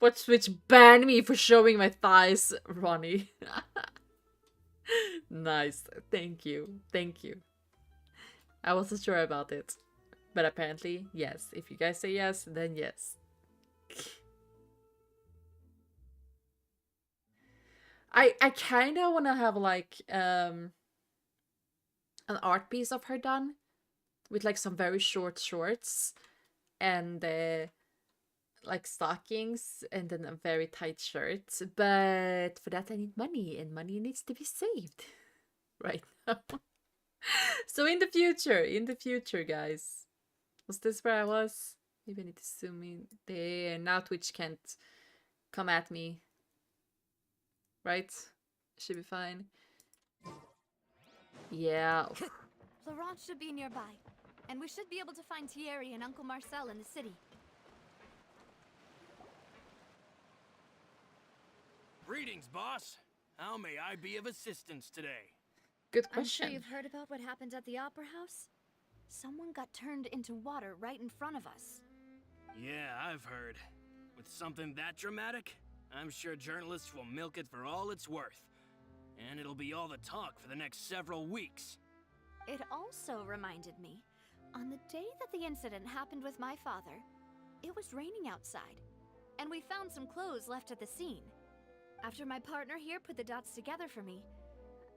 Speaker 1: Watch Switch ban me for showing my thighs, Ronnie. Nice. Thank you. Thank you. I wasn't sure about it. But apparently, yes. If you guys say yes, then yes. I kind of want to have like an art piece of her done with like some very short shorts and like stockings and then a very tight shirt. But for that I need money, and money needs to be saved right now. So in the future, guys. Was this where I was? Maybe I need to zoom in there. Now Twitch can't come at me. Right? Should be fine. Yeah.
Speaker 2: Laurent should be nearby, and we should be able to find Thierry and Uncle Marcel in the city.
Speaker 11: Greetings, boss. How may I be of assistance today?
Speaker 1: Good
Speaker 2: I'm sure
Speaker 1: question.
Speaker 2: you've heard about what happened at the Opera House? Someone got turned into water right in front of us.
Speaker 11: Yeah, I've heard. With something that dramatic, I'm sure journalists will milk it for all it's worth. And it'll be all the talk for the next several weeks.
Speaker 2: It also reminded me, on the day that the incident happened with my father, it was raining outside, and we found some clothes left at the scene. After my partner here put the dots together for me,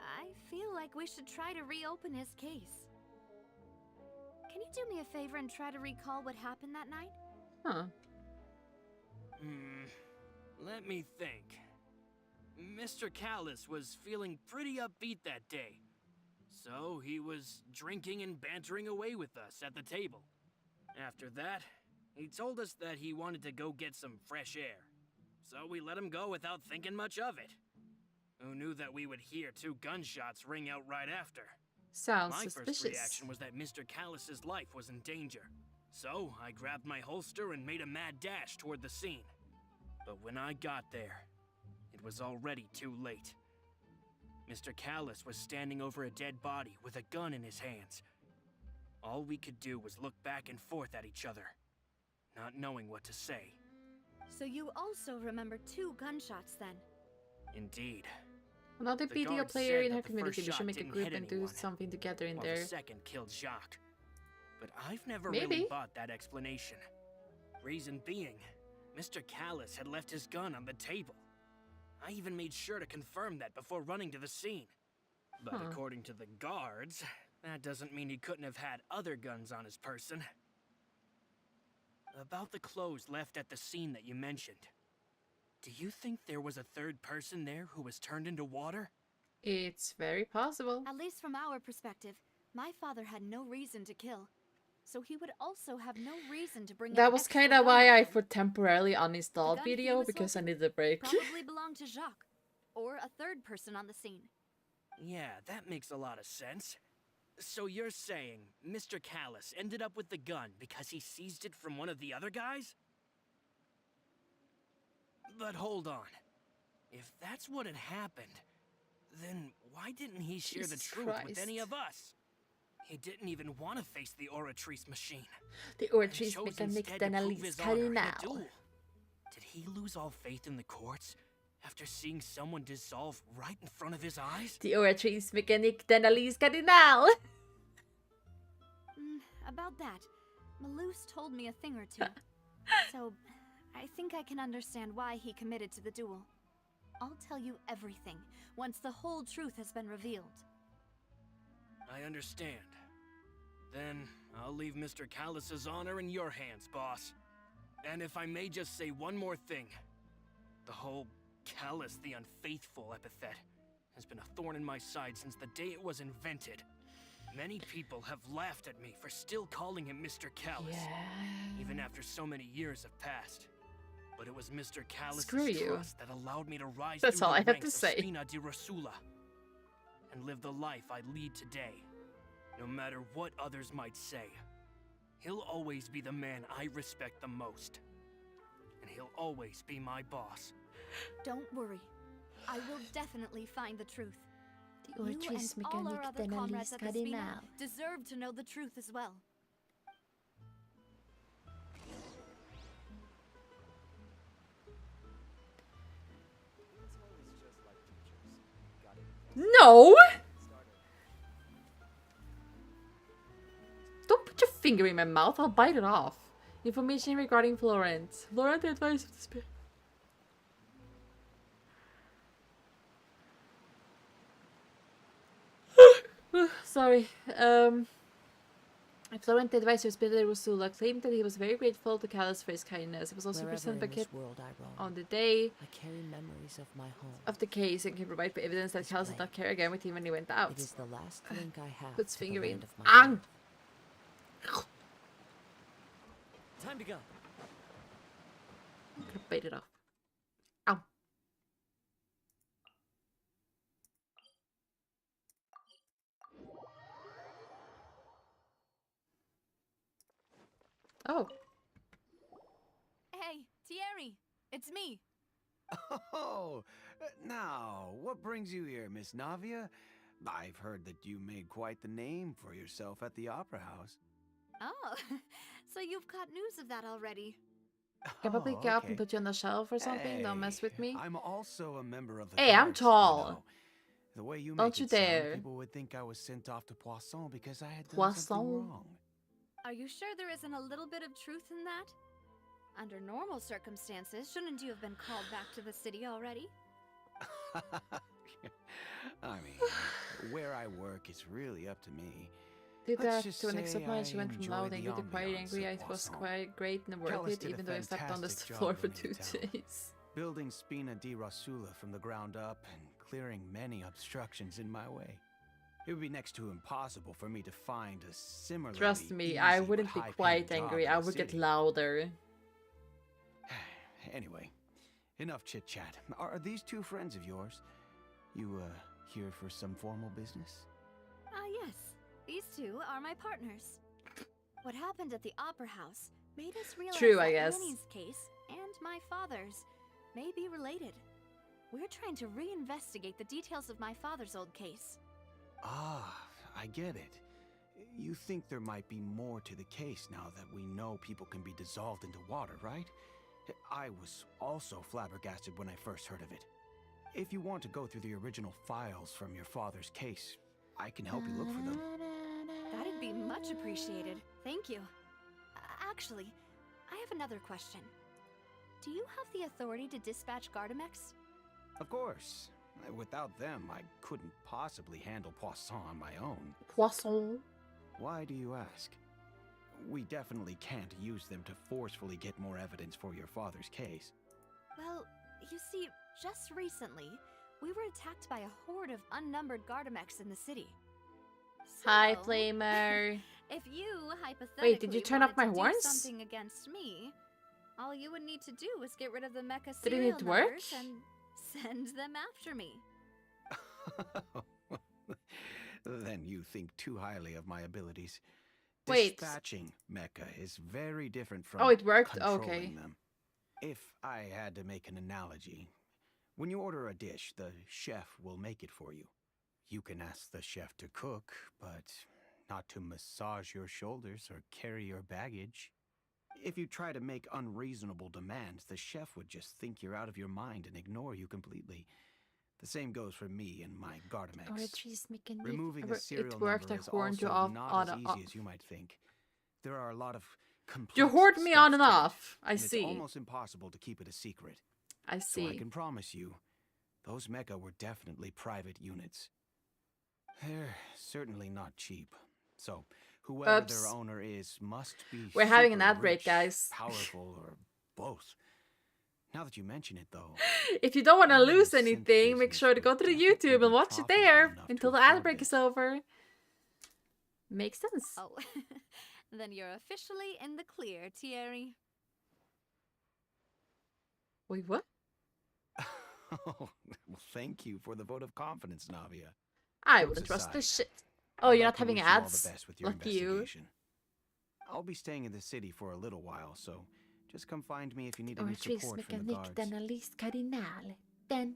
Speaker 2: I feel like we should try to reopen his case. Can you do me a favor and try to recall what happened that night?
Speaker 1: Huh.
Speaker 11: Let me think. Mr. Callus was feeling pretty upbeat that day. So he was drinking and bantering away with us at the table. After that, he told us that he wanted to go get some fresh air. So we let him go without thinking much of it. Who knew that we would hear 2 gunshots ring out right after?
Speaker 1: Sounds
Speaker 11: My
Speaker 1: suspicious.
Speaker 11: first reaction was that Mr. Callus's life was in danger. So I grabbed my holster and made a mad dash toward the scene. But when I got there, it was already too late. Mr. Callus was standing over a dead body with a gun in his hands. All we could do was look back and forth at each other, not knowing what to say.
Speaker 2: So you also remember 2 gunshots then?
Speaker 11: Indeed.
Speaker 1: Another
Speaker 11: The
Speaker 1: video
Speaker 11: guard
Speaker 1: player
Speaker 11: said
Speaker 1: in her
Speaker 11: that the
Speaker 1: community.
Speaker 11: first
Speaker 1: We should
Speaker 11: shot
Speaker 1: make a
Speaker 11: didn't
Speaker 1: group
Speaker 11: hit
Speaker 1: and do
Speaker 11: anyone,
Speaker 1: something together in
Speaker 11: while
Speaker 1: there.
Speaker 11: the second killed Jacques. But I've never
Speaker 1: Maybe.
Speaker 11: really bought that explanation. Reason being, Mr. Callus had left his gun on the table. I even made sure to confirm that before running to the scene. But according to the guards, that doesn't mean he couldn't have had other guns on his person. About the clothes left at the scene that you mentioned. Do you think there was a third person there who was turned into water?
Speaker 1: It's very possible.
Speaker 2: At least from our perspective, my father had no reason to kill. So he would also have no reason to bring
Speaker 1: That
Speaker 2: an
Speaker 1: was
Speaker 2: extra
Speaker 1: kind of
Speaker 2: gun
Speaker 1: why
Speaker 2: with
Speaker 1: I
Speaker 2: him.
Speaker 1: for temporarily uninstalled
Speaker 2: The gun he
Speaker 1: video
Speaker 2: was
Speaker 1: because I
Speaker 2: holding
Speaker 1: needed a break.
Speaker 2: Probably belonged to Jacques, or a third person on the scene.
Speaker 11: Yeah, that makes a lot of sense. So you're saying Mr. Callus ended up with the gun because he seized it from one of the other guys? But hold on. If that's what had happened, then why didn't he share the
Speaker 1: Jesus
Speaker 11: truth with any
Speaker 1: Christ.
Speaker 11: of us? He didn't even want to face the Oratrice machine.
Speaker 1: The
Speaker 11: and
Speaker 1: Oratrice
Speaker 11: chose
Speaker 1: Mechanic
Speaker 11: instead to prove
Speaker 1: d'Analyse
Speaker 11: his honor in a
Speaker 1: Cardinal.
Speaker 11: duel. Did he lose all faith in the courts after seeing someone dissolve right in front of his eyes?
Speaker 1: The Oratrice Mechanic d'Analyse Cardinal.
Speaker 2: About that, Malus told me a thing or two. So, I think I can understand why he committed to the duel. I'll tell you everything once the whole truth has been revealed.
Speaker 11: I understand. Then I'll leave Mr. Callus's honor in your hands, boss. And if I may just say one more thing. The whole Callus the Unfaithful epithet has been a thorn in my side since the day it was invented. Many people have laughed at me for still calling him Mr. Callus, even after so many years have passed. But it was Mr.
Speaker 1: Screw
Speaker 11: Callus's
Speaker 1: you.
Speaker 11: trust that allowed me to rise
Speaker 1: That's
Speaker 11: through
Speaker 1: all
Speaker 11: the
Speaker 1: I have to
Speaker 11: ranks
Speaker 1: say.
Speaker 11: of Spina di Rosula and live the life I lead today. No matter what others might say, he'll always be the man I respect the most. And he'll always be my boss.
Speaker 2: Don't worry. I will definitely find the truth.
Speaker 1: The
Speaker 2: You
Speaker 1: Oratrice
Speaker 2: and all our
Speaker 1: Mechanic
Speaker 2: other comrades
Speaker 1: d'Analyse
Speaker 2: at the Spina
Speaker 1: Cardinal.
Speaker 2: deserve to know the truth as well.
Speaker 1: No! Don't put your finger in my mouth, I'll bite it off. Information regarding Florent. Florent advice of the spirit. Sorry. Florent advisor Spina Rosula claimed that he was very grateful to Callus for his kindness. He was also
Speaker 8: Wherever
Speaker 1: present
Speaker 8: in
Speaker 1: back
Speaker 8: this world I roam,
Speaker 1: on the day
Speaker 8: I carry memories of my home.
Speaker 1: of the case and can provide for evidence that Callus did not carry again with him when he went out.
Speaker 8: It is the last link I have
Speaker 1: Puts
Speaker 8: to the
Speaker 1: finger in.
Speaker 8: land of my
Speaker 1: Ang!
Speaker 8: birth. Time to go.
Speaker 1: I'm gonna bite it off. Ow. Oh.
Speaker 2: Hey, Thierry, it's me.
Speaker 12: Oh, now, what brings you here, Miss Navia? I've heard that you made quite the name for yourself at the Opera House.
Speaker 2: Oh, so you've got news of that already.
Speaker 1: Can probably
Speaker 12: Oh,
Speaker 1: get up and
Speaker 12: okay.
Speaker 1: put you on the shelf or something. Don't mess with
Speaker 12: Hey,
Speaker 1: me.
Speaker 12: I'm also a member of the
Speaker 1: Hey, I'm
Speaker 12: guards, you
Speaker 1: tall.
Speaker 12: know. The way you
Speaker 1: Don't
Speaker 12: make
Speaker 1: you
Speaker 12: it sound,
Speaker 1: dare.
Speaker 12: people would think I was sent off to Poisson because I had done
Speaker 1: Poisson?
Speaker 12: something wrong.
Speaker 2: Are you sure there isn't a little bit of truth in that? Under normal circumstances, shouldn't you have been called back to the city already?
Speaker 12: I mean, where I work is really up to me.
Speaker 1: Did
Speaker 12: Let's
Speaker 1: that
Speaker 12: just
Speaker 1: to an
Speaker 12: say
Speaker 1: extent
Speaker 12: I
Speaker 1: much. She went from
Speaker 12: enjoy
Speaker 1: loud
Speaker 12: the
Speaker 1: angry to quiet
Speaker 12: ambiance
Speaker 1: angry.
Speaker 12: at
Speaker 1: It was
Speaker 12: Poisson.
Speaker 1: quite great and worth
Speaker 12: Callus
Speaker 1: it,
Speaker 12: did a
Speaker 1: even though I slept on the
Speaker 12: fantastic
Speaker 1: floor
Speaker 12: job
Speaker 1: for
Speaker 12: bringing
Speaker 1: 2
Speaker 12: the town.
Speaker 1: days.
Speaker 12: Building Spina di Rosula from the ground up and clearing many obstructions in my way. It would be next to impossible for me to find a similarly
Speaker 1: Trust me,
Speaker 12: easy
Speaker 1: I
Speaker 12: but
Speaker 1: wouldn't be
Speaker 12: high-paying
Speaker 1: quite
Speaker 12: job
Speaker 1: angry.
Speaker 12: in
Speaker 1: I
Speaker 12: the
Speaker 1: would get
Speaker 12: city.
Speaker 1: louder.
Speaker 12: Anyway, enough chit-chat. Are these two friends of yours? You, here for some formal business?
Speaker 2: Yes. These two are my partners. What happened at the Opera House made us realize
Speaker 1: True, I
Speaker 2: that
Speaker 1: guess.
Speaker 2: Minnie's case and my father's may be related. We're trying to reinvestigate the details of my father's old case.
Speaker 12: Ah, I get it. You think there might be more to the case now that we know people can be dissolved into water, right? I was also flabbergasted when I first heard of it. If you want to go through the original files from your father's case, I can help you look for them.
Speaker 2: That'd be much appreciated. Thank you. Actually, I have another question. Do you have the authority to dispatch Gardamex?
Speaker 12: Of course. Without them, I couldn't possibly handle Poisson on my own.
Speaker 1: Poisson.
Speaker 12: Why do you ask? We definitely can't use them to forcefully get more evidence for your father's case.
Speaker 2: Well, you see, just recently, we were attacked by a horde of unnumbered Gardamex in the city.
Speaker 1: Hi,
Speaker 2: So,
Speaker 1: Flamer.
Speaker 2: If you hypothetically
Speaker 1: Wait, did you turn off
Speaker 2: wanted
Speaker 1: my
Speaker 2: to
Speaker 1: horns?
Speaker 2: do something against me, all you would need to do is get rid of the mecha
Speaker 1: Did it
Speaker 2: serial
Speaker 1: need work?
Speaker 2: numbers and send them after me.
Speaker 12: Then you think too highly of my abilities.
Speaker 1: Wait.
Speaker 12: Dispatching mecha is very different from
Speaker 1: Oh, it worked?
Speaker 12: controlling
Speaker 1: Okay.
Speaker 12: them. If I had to make an analogy, when you order a dish, the chef will make it for you. You can ask the chef to cook, but not to massage your shoulders or carry your baggage. If you try to make unreasonable demands, the chef would just think you're out of your mind and ignore you completely. The same goes for me and my Gardamex. Removing a serial
Speaker 1: It worked.
Speaker 12: number
Speaker 1: I
Speaker 12: is
Speaker 1: horned you
Speaker 12: also
Speaker 1: off
Speaker 12: not
Speaker 1: on
Speaker 12: as easy as you might think. There are a lot of complex
Speaker 1: You hoard me on and
Speaker 12: steps to it,
Speaker 1: off. I
Speaker 12: and
Speaker 1: see.
Speaker 12: It's almost impossible to keep it a secret.
Speaker 1: I
Speaker 12: So I
Speaker 1: see.
Speaker 12: can promise you, those mecha were definitely private units. They're certainly not cheap. So whoever
Speaker 1: Oops.
Speaker 12: their owner is must be
Speaker 1: We're having an
Speaker 12: super
Speaker 1: ad break,
Speaker 12: rich,
Speaker 1: guys.
Speaker 12: powerful, or both. Now that you mention it, though,
Speaker 1: If you don't want to
Speaker 12: maybe
Speaker 1: lose
Speaker 12: the synth
Speaker 1: anything, make
Speaker 12: business
Speaker 1: sure to go
Speaker 12: would
Speaker 1: to the
Speaker 12: definitely
Speaker 1: YouTube
Speaker 12: be
Speaker 1: and watch it
Speaker 12: profitable
Speaker 1: there
Speaker 12: enough to
Speaker 1: until the ad
Speaker 12: afford
Speaker 1: break
Speaker 12: this.
Speaker 1: is over. Makes sense.
Speaker 2: Oh, then you're officially in the clear, Thierry.
Speaker 1: Wait, what?
Speaker 12: Oh, well, thank you for the vote of confidence, Navia.
Speaker 1: I
Speaker 12: Jokes
Speaker 1: wouldn't trust this
Speaker 12: aside,
Speaker 1: shit. Oh,
Speaker 12: I'd
Speaker 1: you're
Speaker 12: like
Speaker 1: not
Speaker 12: to
Speaker 1: having
Speaker 12: wish you all the
Speaker 1: ads?
Speaker 12: best with your
Speaker 1: Lucky you.
Speaker 12: investigation. I'll be staying in the city for a little while, so just come find me if you need any support from the guards.
Speaker 1: analyse cardinale. Then.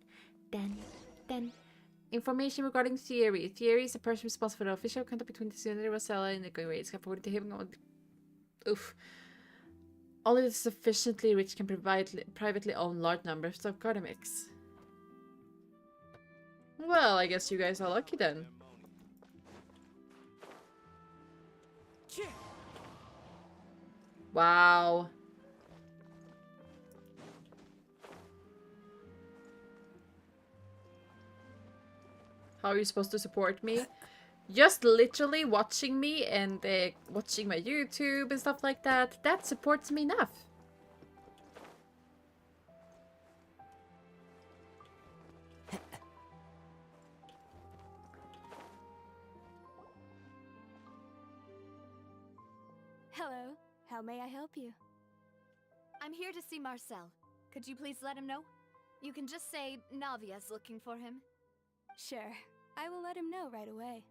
Speaker 1: Information regarding Theory. Theory is a person responsible for the official contact between the Senator Rosella and the going rates. According to him, oof. Only the sufficiently rich can privately own large numbers of Gardamex. Well, I guess you guys are lucky then. Wow. How are you supposed to support me? Just literally watching me and watching my YouTube and stuff like that. That supports me enough.
Speaker 2: Hello, how may I help you? I'm here to see Marcel. Could you please let him know? You can just say Navia's looking for him.
Speaker 13: Sure, I will let him know right away.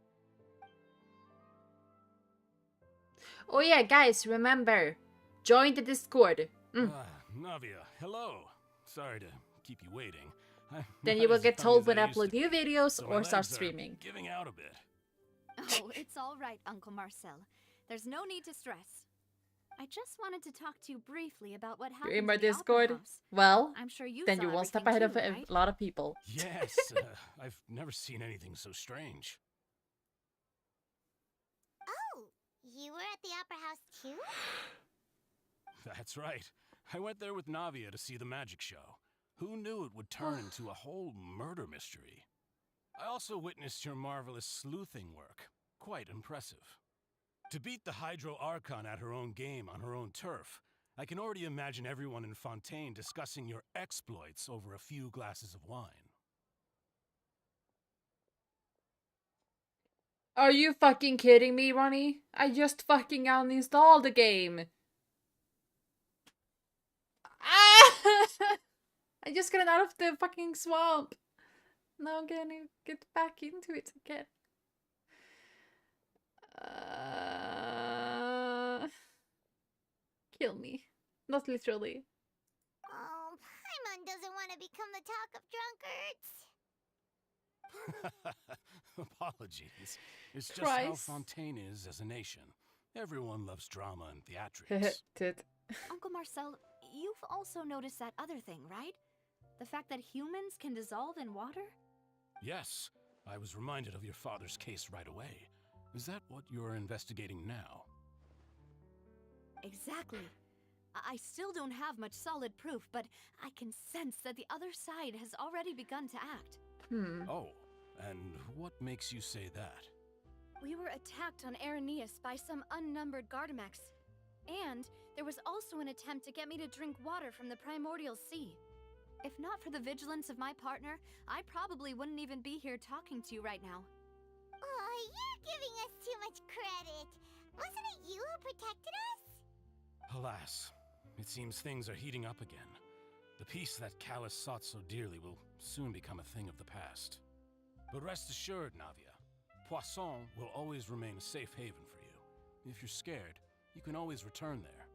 Speaker 1: Oh yeah, guys, remember, join the Discord.
Speaker 14: Navia, hello. Sorry to keep you waiting. I'm
Speaker 1: Then
Speaker 14: not
Speaker 1: you will
Speaker 14: as
Speaker 1: get
Speaker 14: tongue
Speaker 1: told
Speaker 14: as
Speaker 1: when I
Speaker 14: I used
Speaker 1: upload
Speaker 14: to
Speaker 1: new
Speaker 14: be,
Speaker 1: videos
Speaker 14: so my
Speaker 1: or start
Speaker 14: legs are
Speaker 1: streaming.
Speaker 14: giving out a bit.
Speaker 2: Oh, it's all right, Uncle Marcel. There's no need to stress. I just wanted to talk to you briefly about what happened
Speaker 1: You're in my
Speaker 2: to the Opera
Speaker 1: Discord?
Speaker 2: House.
Speaker 1: Well,
Speaker 2: I'm sure you
Speaker 1: then
Speaker 2: saw
Speaker 1: you will step
Speaker 2: everything
Speaker 1: ahead of
Speaker 2: too,
Speaker 1: a
Speaker 2: right?
Speaker 1: lot of people.
Speaker 14: Yes, I've never seen anything so strange.
Speaker 3: Oh, you were at the Opera House too?
Speaker 14: That's right. I went there with Navia to see the magic show. Who knew it would turn into a whole murder mystery? I also witnessed your marvelous sleuthing work. Quite impressive. To beat the Hydro Archon at her own game on her own turf, I can already imagine everyone in Fontaine discussing your exploits over a few glasses of wine.
Speaker 1: Are you fucking kidding me, Ronnie? I just fucking uninstalled the game. Ah! I just got out of the fucking swamp. Now I'm gonna get back into it again. Kill me. Not literally.
Speaker 3: Oh, Paimon doesn't want to become the talk of drunkards.
Speaker 14: Apologies. It's just how
Speaker 1: Christ.
Speaker 14: Fontaine is as a nation. Everyone loves drama and theatrics.
Speaker 1: Tit.
Speaker 2: Uncle Marcel, you've also noticed that other thing, right? The fact that humans can dissolve in water?
Speaker 14: Yes, I was reminded of your father's case right away. Is that what you're investigating now?
Speaker 2: Exactly. I still don't have much solid proof, but I can sense that the other side has already begun to act.
Speaker 14: Oh, and what makes you say that?
Speaker 13: We were attacked on Araneus by some unnumbered Gardamex. And there was also an attempt to get me to drink water from the primordial sea.
Speaker 2: If not for the vigilance of my partner, I probably wouldn't even be here talking to you right now.
Speaker 3: Oh, you're giving us too much credit. Wasn't it you who protected us?
Speaker 14: Alas, it seems things are heating up again. The peace that Callus sought so dearly will soon become a thing of the past. But rest assured, Navia, Poisson will always remain a safe haven for you. If you're scared, you can always return there.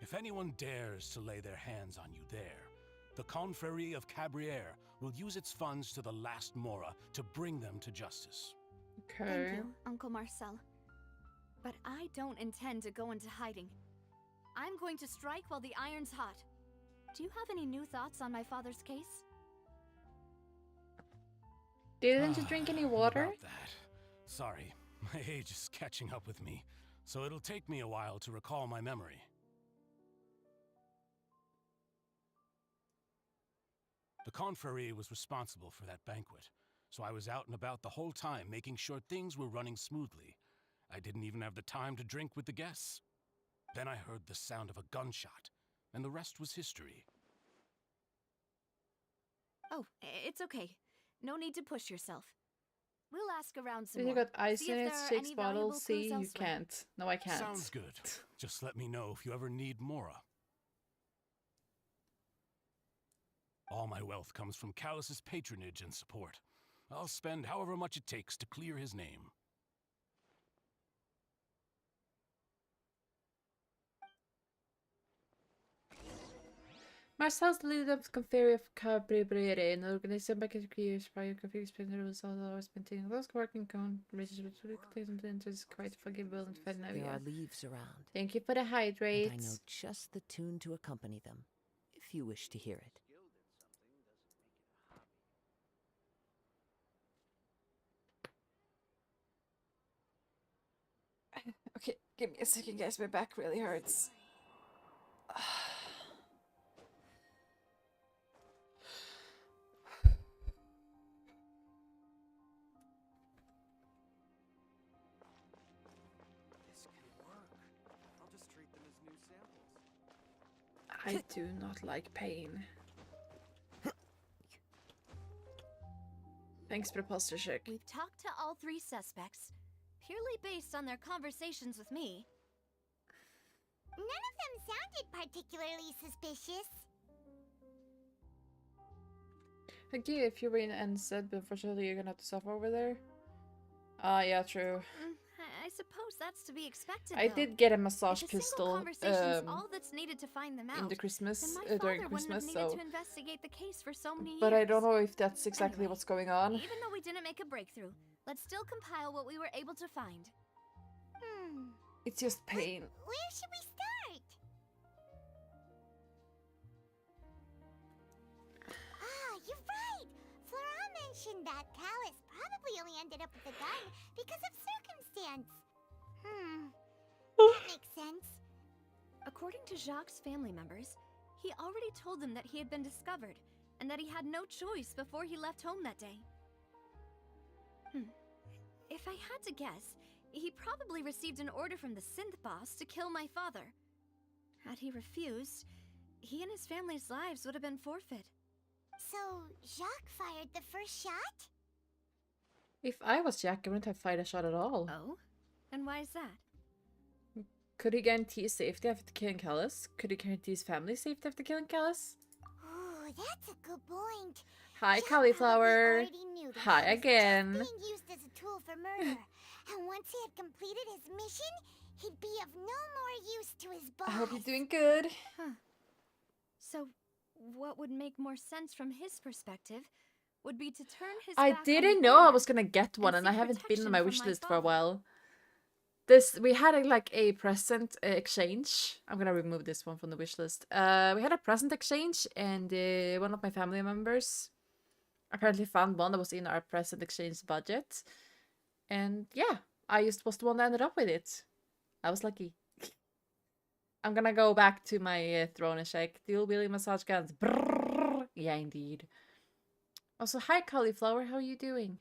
Speaker 14: If anyone dares to lay their hands on you there, the Confrérie of Cabrières will use its funds to the last Mora to bring them to justice.
Speaker 1: Okay.
Speaker 2: Thank you, Uncle Marcel. But I don't intend to go into hiding. I'm going to strike while the iron's hot. Do you have any new thoughts on my father's case?
Speaker 1: Didn't you drink any water?
Speaker 14: About that. Sorry, my age is catching up with me, so it'll take me a while to recall my memory. The Confrérie was responsible for that banquet, so I was out and about the whole time making sure things were running smoothly. I didn't even have the time to drink with the guests. Then I heard the sound of a gunshot, and the rest was history.
Speaker 2: Oh, it's okay. No need to push yourself. We'll ask around some
Speaker 1: If you
Speaker 2: more.
Speaker 1: got ice
Speaker 2: See
Speaker 1: in
Speaker 2: if
Speaker 1: it,
Speaker 2: there are
Speaker 1: 6
Speaker 2: any valuable
Speaker 1: bottles,
Speaker 2: clues
Speaker 1: see, you
Speaker 2: elsewhere.
Speaker 1: can't. No, I can't.
Speaker 14: Sounds good. Just let me know if you ever need Mora. All my wealth comes from Callus's patronage and support. I'll spend however much it takes to clear his name.
Speaker 1: Marcel's the leader of the Confrérie of Cabrières, an organization by categories prior confused spending rules, always maintaining those working count, reaches with is quite forgivable and fed
Speaker 8: There are leaves around.
Speaker 1: Thank you for the hydrates.
Speaker 8: And I know just the tune to accompany them, if you wish to hear it.
Speaker 1: Okay, give me a second, guys. My back really hurts.
Speaker 12: This can work. I'll just treat them as new samples.
Speaker 1: I do not like pain. Thanks for the posture check.
Speaker 2: We've talked to all 3 suspects, purely based on their conversations with me.
Speaker 3: None of them sounded particularly suspicious.
Speaker 1: Okay, if you were in NZ, but unfortunately you're gonna have to suffer over there. Yeah, true.
Speaker 2: I suppose that's to be expected.
Speaker 1: I
Speaker 2: though.
Speaker 1: did get a massage
Speaker 2: If a single
Speaker 1: pistol
Speaker 2: conversation's all that's needed to find them out,
Speaker 1: in the Christmas
Speaker 2: then my
Speaker 1: during
Speaker 2: father wouldn't
Speaker 1: Christmas,
Speaker 2: have needed
Speaker 1: so.
Speaker 2: to investigate the case for so many
Speaker 1: But
Speaker 2: years.
Speaker 1: I don't know if that's exactly
Speaker 2: Anyway,
Speaker 1: what's going on.
Speaker 2: Even though we didn't make a breakthrough, let's still compile what we were able to find.
Speaker 1: It's just pain.
Speaker 3: Where should we start? Ah, you're right! Flora mentioned that Callus probably only ended up with a gun because of circumstance. That makes sense.
Speaker 2: According to Jacques' family members, he already told them that he had been discovered,
Speaker 13: and that he had no choice before he left home that day. If I had to guess, he probably received an order from the synth boss to kill my father. Had he refused, he and his family's lives would have been forfeit.
Speaker 3: So, Jacques fired the first shot?
Speaker 1: If I was Jack, I wouldn't have fired a shot at all.
Speaker 13: Oh? And why is that?
Speaker 1: Could he guarantee safety after killing Callus? Could he guarantee his family safety after killing Callus?
Speaker 3: Ooh, that's a good point.
Speaker 1: Hi,
Speaker 3: Jack
Speaker 1: Cauliflower.
Speaker 3: probably already knew that
Speaker 1: Hi
Speaker 3: he was
Speaker 1: again.
Speaker 3: just being used as a tool for murder. And once he had completed his mission, he'd be of no more use to his boss.
Speaker 1: I hope you're doing good.
Speaker 13: Huh. So, what would make more sense from his perspective would be to turn his
Speaker 1: I
Speaker 13: back on
Speaker 1: didn't
Speaker 13: the
Speaker 1: know I
Speaker 13: order
Speaker 1: was gonna get one, and I
Speaker 13: seek
Speaker 1: haven't been on my
Speaker 13: protection
Speaker 1: wish
Speaker 13: from my
Speaker 1: list for a
Speaker 13: father.
Speaker 1: while. We had a present exchange. I'm gonna remove this one from the wish list. We had a present exchange, and one of my family members apparently found one that was in our present exchange budget. And yeah, I just was the one that ended up with it. I was lucky. I'm gonna go back to my throne and shake. Dual wheeling massage guns. Brrr. Yeah, indeed. Also, hi Cauliflower, how are you doing?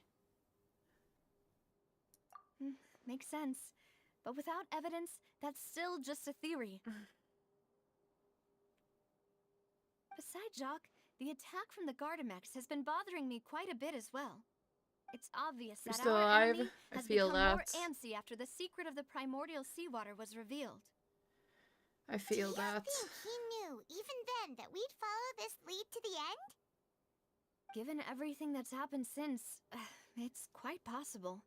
Speaker 13: Makes sense. But without evidence, that's still just a theory. Besides Jacques, the attack from the Gardamex has been bothering me quite a bit as well. It's obvious
Speaker 1: You're
Speaker 13: that
Speaker 1: still
Speaker 13: our
Speaker 1: alive?
Speaker 13: enemy
Speaker 1: I
Speaker 13: has
Speaker 1: feel
Speaker 13: become more
Speaker 1: that.
Speaker 13: antsy after the secret of the primordial seawater was revealed.
Speaker 1: I feel that.
Speaker 3: Do you think he knew, even then, that we'd follow this lead to the end?
Speaker 13: Given everything that's happened since, it's quite possible.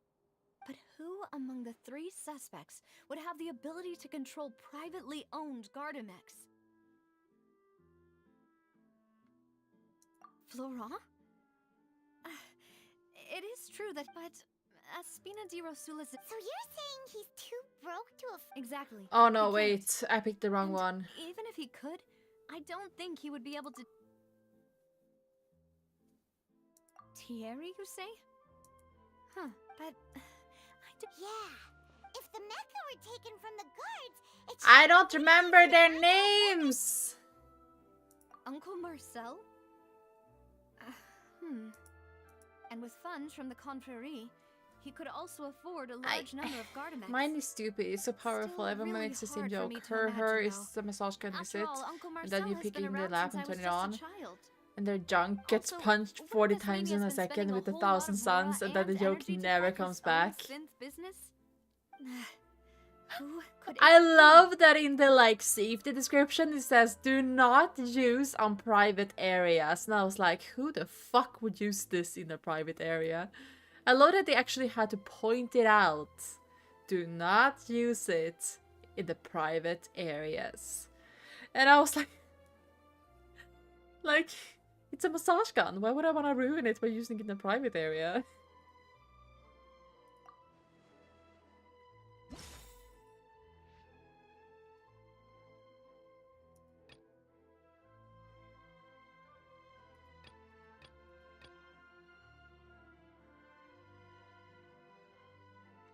Speaker 13: But who among the three suspects would have the ability to control privately owned Gardamex? Florent? It is true that, but Spina di Rosula's.
Speaker 3: So you're saying he's too broke to afford?
Speaker 13: Exactly.
Speaker 1: Oh no,
Speaker 13: He
Speaker 1: wait.
Speaker 13: can't.
Speaker 1: I picked the wrong
Speaker 13: And
Speaker 1: one.
Speaker 13: even if he could, I don't think he would be able to. Thierry, you say? Huh, but
Speaker 3: Yeah. If the mecha were taken from the guards, it
Speaker 1: I
Speaker 3: should
Speaker 1: don't
Speaker 3: be
Speaker 1: remember
Speaker 3: easy to
Speaker 1: their
Speaker 3: find out what
Speaker 1: names.
Speaker 13: Uncle Marcel? And with funds from the Confrérie, he could also afford a large number of Gardamex.
Speaker 1: Mine is stupid. It's so powerful.
Speaker 13: Still
Speaker 1: Everyone
Speaker 13: really
Speaker 1: makes the same
Speaker 13: hard for
Speaker 1: joke.
Speaker 13: me to
Speaker 1: Her
Speaker 13: imagine,
Speaker 1: is the massage gun, is
Speaker 13: After
Speaker 1: it?
Speaker 13: all, Uncle
Speaker 1: And
Speaker 13: Marcel
Speaker 1: then you
Speaker 13: has
Speaker 1: pick
Speaker 13: been
Speaker 1: it in the
Speaker 13: around
Speaker 1: lap
Speaker 13: since
Speaker 1: and
Speaker 13: I
Speaker 1: turn
Speaker 13: was
Speaker 1: it
Speaker 13: just
Speaker 1: on.
Speaker 13: a child.
Speaker 1: And their junk gets
Speaker 13: Also,
Speaker 1: punched
Speaker 13: wouldn't
Speaker 1: 40
Speaker 13: this
Speaker 1: times
Speaker 13: mean
Speaker 1: in
Speaker 13: he
Speaker 1: a
Speaker 13: has been
Speaker 1: second
Speaker 13: spending
Speaker 1: with
Speaker 13: a
Speaker 1: a
Speaker 13: whole lot
Speaker 1: thousand
Speaker 13: of
Speaker 1: suns,
Speaker 13: Mora
Speaker 1: and then the
Speaker 13: and
Speaker 1: joke
Speaker 13: energy to
Speaker 1: never
Speaker 13: fund
Speaker 1: comes
Speaker 13: his own
Speaker 1: back.
Speaker 13: synth business? Who could
Speaker 1: I
Speaker 13: it be?
Speaker 1: love that in the safety description it says do not use on private areas. And I was like, who the fuck would use this in a private area? I love that they actually had to point it out. Do not use it in the private areas. And I was like, it's a massage gun. Why would I want to ruin it by using it in a private area?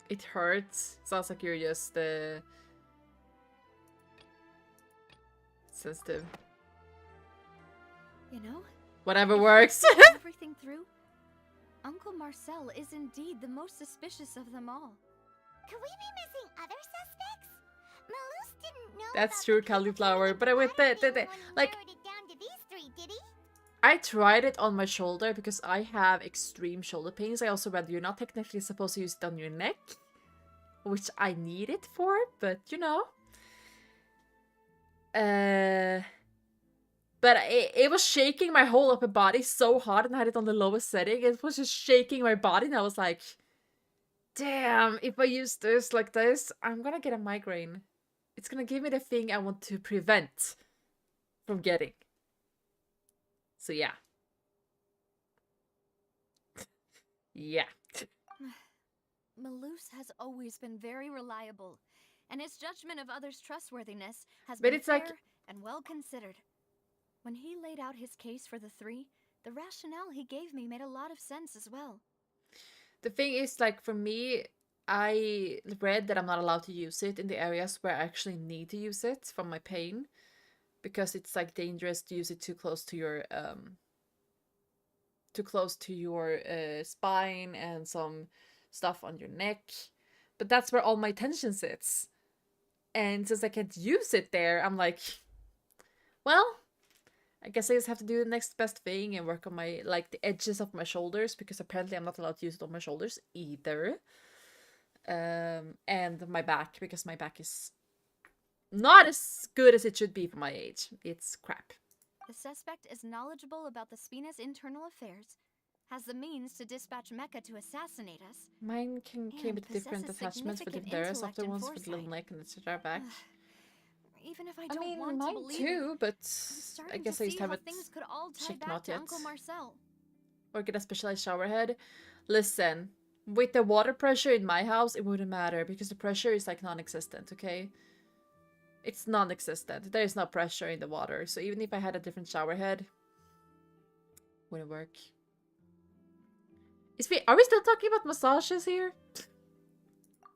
Speaker 1: It hurts. Sounds like you're just sensitive.
Speaker 13: You know?
Speaker 1: Whatever
Speaker 13: if
Speaker 1: works.
Speaker 13: I think everything through, Uncle Marcel is indeed the most suspicious of them all.
Speaker 3: Could we be missing other suspects? Malus didn't know
Speaker 1: That's
Speaker 3: about
Speaker 1: true,
Speaker 3: the capability
Speaker 1: Cauliflower.
Speaker 3: of
Speaker 1: But with the
Speaker 3: water being
Speaker 1: like,
Speaker 3: one who narrowed it down to these three, did he?
Speaker 1: I tried it on my shoulder because I have extreme shoulder pains. I also read you're not technically supposed to use it on your neck, which I need it for, but you know. But it was shaking my whole upper body so hard, and I had it on the lowest setting. It was just shaking my body, and I was like, damn, if I use this like this, I'm gonna get a migraine. It's gonna give me the thing I want to prevent from getting. So yeah. Yeah.
Speaker 13: Malus has always been very reliable, and his judgment of others' trustworthiness has
Speaker 1: But
Speaker 13: been
Speaker 1: it's
Speaker 13: fair
Speaker 1: like-
Speaker 13: and well considered. When he laid out his case for the three, the rationale he gave me made a lot of sense as well.
Speaker 1: The thing is, like, for me, I read that I'm not allowed to use it in the areas where I actually need to use it from my pain. Because it's, like, dangerous to use it too close to your too close to your spine and some stuff on your neck. But that's where all my tension sits. And since I can't use it there, I'm like, well, I guess I just have to do the next best thing and work on my, like, the edges of my shoulders, because apparently I'm not allowed to use it on my shoulders either. And my back, because my back is not as good as it should be for my age. It's crap.
Speaker 13: The suspect is knowledgeable about the Spina's internal affairs, has the means to dispatch Mecha to assassinate us.
Speaker 1: Mine came with different
Speaker 13: possesses
Speaker 1: attachments for
Speaker 13: significant
Speaker 1: different softer
Speaker 13: intellect and
Speaker 1: ones with little
Speaker 13: foresight.
Speaker 1: neck and etc. back.
Speaker 13: Even if I
Speaker 1: I
Speaker 13: don't
Speaker 1: mean,
Speaker 13: want to
Speaker 1: mine
Speaker 13: believe
Speaker 1: too,
Speaker 13: it,
Speaker 1: but
Speaker 13: I'm
Speaker 1: I
Speaker 13: starting
Speaker 1: guess
Speaker 13: to
Speaker 1: I used
Speaker 13: see
Speaker 1: to have
Speaker 13: how
Speaker 1: it
Speaker 13: things could all tie
Speaker 1: checked
Speaker 13: back
Speaker 1: not
Speaker 13: to
Speaker 1: yet.
Speaker 13: Uncle Marcel.
Speaker 1: Or get a specialized shower head. Listen, with the water pressure in my house, it wouldn't matter because the pressure is like non-existent, okay? It's non-existent. There is no pressure in the water, so even if I had a different shower head, wouldn't work. Are we still talking about massages here?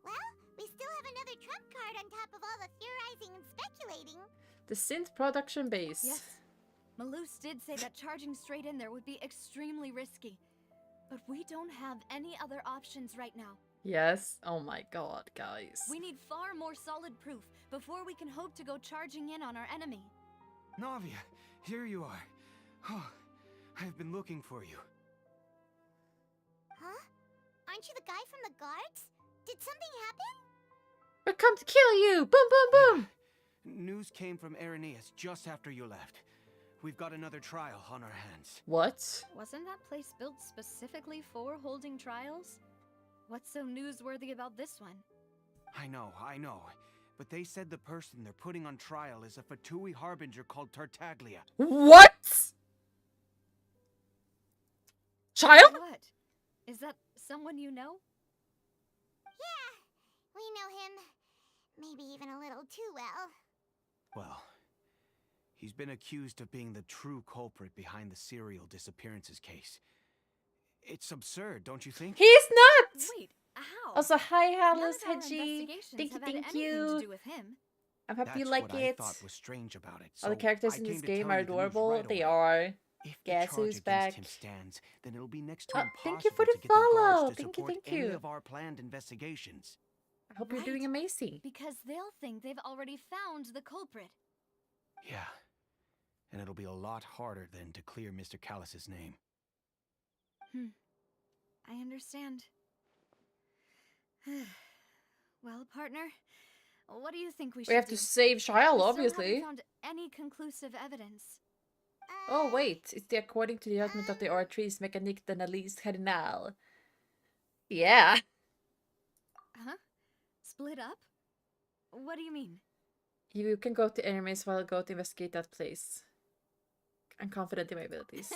Speaker 3: Well, we still have another trump card on top of all the theorizing and speculating.
Speaker 1: The synth production base.
Speaker 13: Yes, Malus did say that charging straight in there would be extremely risky. But we don't have any other options right now.
Speaker 1: Yes. Oh my god, guys.
Speaker 13: We need far more solid proof before we can hope to go charging in on our enemy.
Speaker 12: Navia, here you are. Oh, I've been looking for you.
Speaker 3: Huh? Aren't you the guy from the guards? Did something happen?
Speaker 1: We're come to kill you! Boom, boom, boom!
Speaker 12: News came from Irenaeus just after you left. We've got another trial on our hands.
Speaker 1: What?
Speaker 13: Wasn't that place built specifically for holding trials? What's so newsworthy about this one?
Speaker 12: I know. But they said the person they're putting on trial is a Fatui harbinger called Tartaglia.
Speaker 1: What? Child?
Speaker 13: What? Is that someone you know?
Speaker 3: Yeah, we know him. Maybe even a little too well.
Speaker 12: Well, he's been accused of being the true culprit behind the serial disappearances case. It's absurd, don't you think?
Speaker 1: He's not!
Speaker 13: Wait, how?
Speaker 1: Also, hi,
Speaker 13: None
Speaker 1: Alice,
Speaker 13: of our
Speaker 1: Hedgie.
Speaker 13: investigations
Speaker 1: Thank you,
Speaker 13: have had
Speaker 1: thank
Speaker 13: anything
Speaker 1: you.
Speaker 13: to do with him.
Speaker 1: I'm happy you
Speaker 12: That's
Speaker 1: like
Speaker 12: what
Speaker 1: it.
Speaker 12: I thought was strange about it.
Speaker 1: All the
Speaker 12: So
Speaker 1: characters
Speaker 12: I
Speaker 1: in
Speaker 12: came
Speaker 1: this
Speaker 12: to
Speaker 1: game
Speaker 12: tell
Speaker 1: are
Speaker 12: you the news
Speaker 1: adorable.
Speaker 12: right
Speaker 1: They
Speaker 12: away.
Speaker 1: are.
Speaker 12: If
Speaker 1: Guess
Speaker 12: the charge
Speaker 1: who's
Speaker 12: against
Speaker 1: back?
Speaker 12: him stands, then it'll be next to
Speaker 1: Oh,
Speaker 12: impossible
Speaker 1: thank you for the
Speaker 12: to get the guards
Speaker 1: follow.
Speaker 12: to
Speaker 1: Thank you,
Speaker 12: support
Speaker 1: thank
Speaker 12: any
Speaker 1: you.
Speaker 12: of our planned investigations.
Speaker 1: I hope you're doing amazing.
Speaker 13: Because they'll think they've already found the culprit.
Speaker 12: Yeah. And it'll be a lot harder then to clear Mr. Callus's name.
Speaker 13: I understand. Well, partner, what do you think we should
Speaker 1: We have
Speaker 13: do?
Speaker 1: to save Shyle,
Speaker 13: We still
Speaker 1: obviously.
Speaker 13: haven't found any conclusive evidence.
Speaker 1: Oh, wait. It's the according to the judgment of the Oratrice Mécanique d'Analyse Cardinal. Yeah.
Speaker 13: Huh? Split up? What do you mean?
Speaker 1: You can go to enemies while I go to investigate that place. I'm confident in my abilities.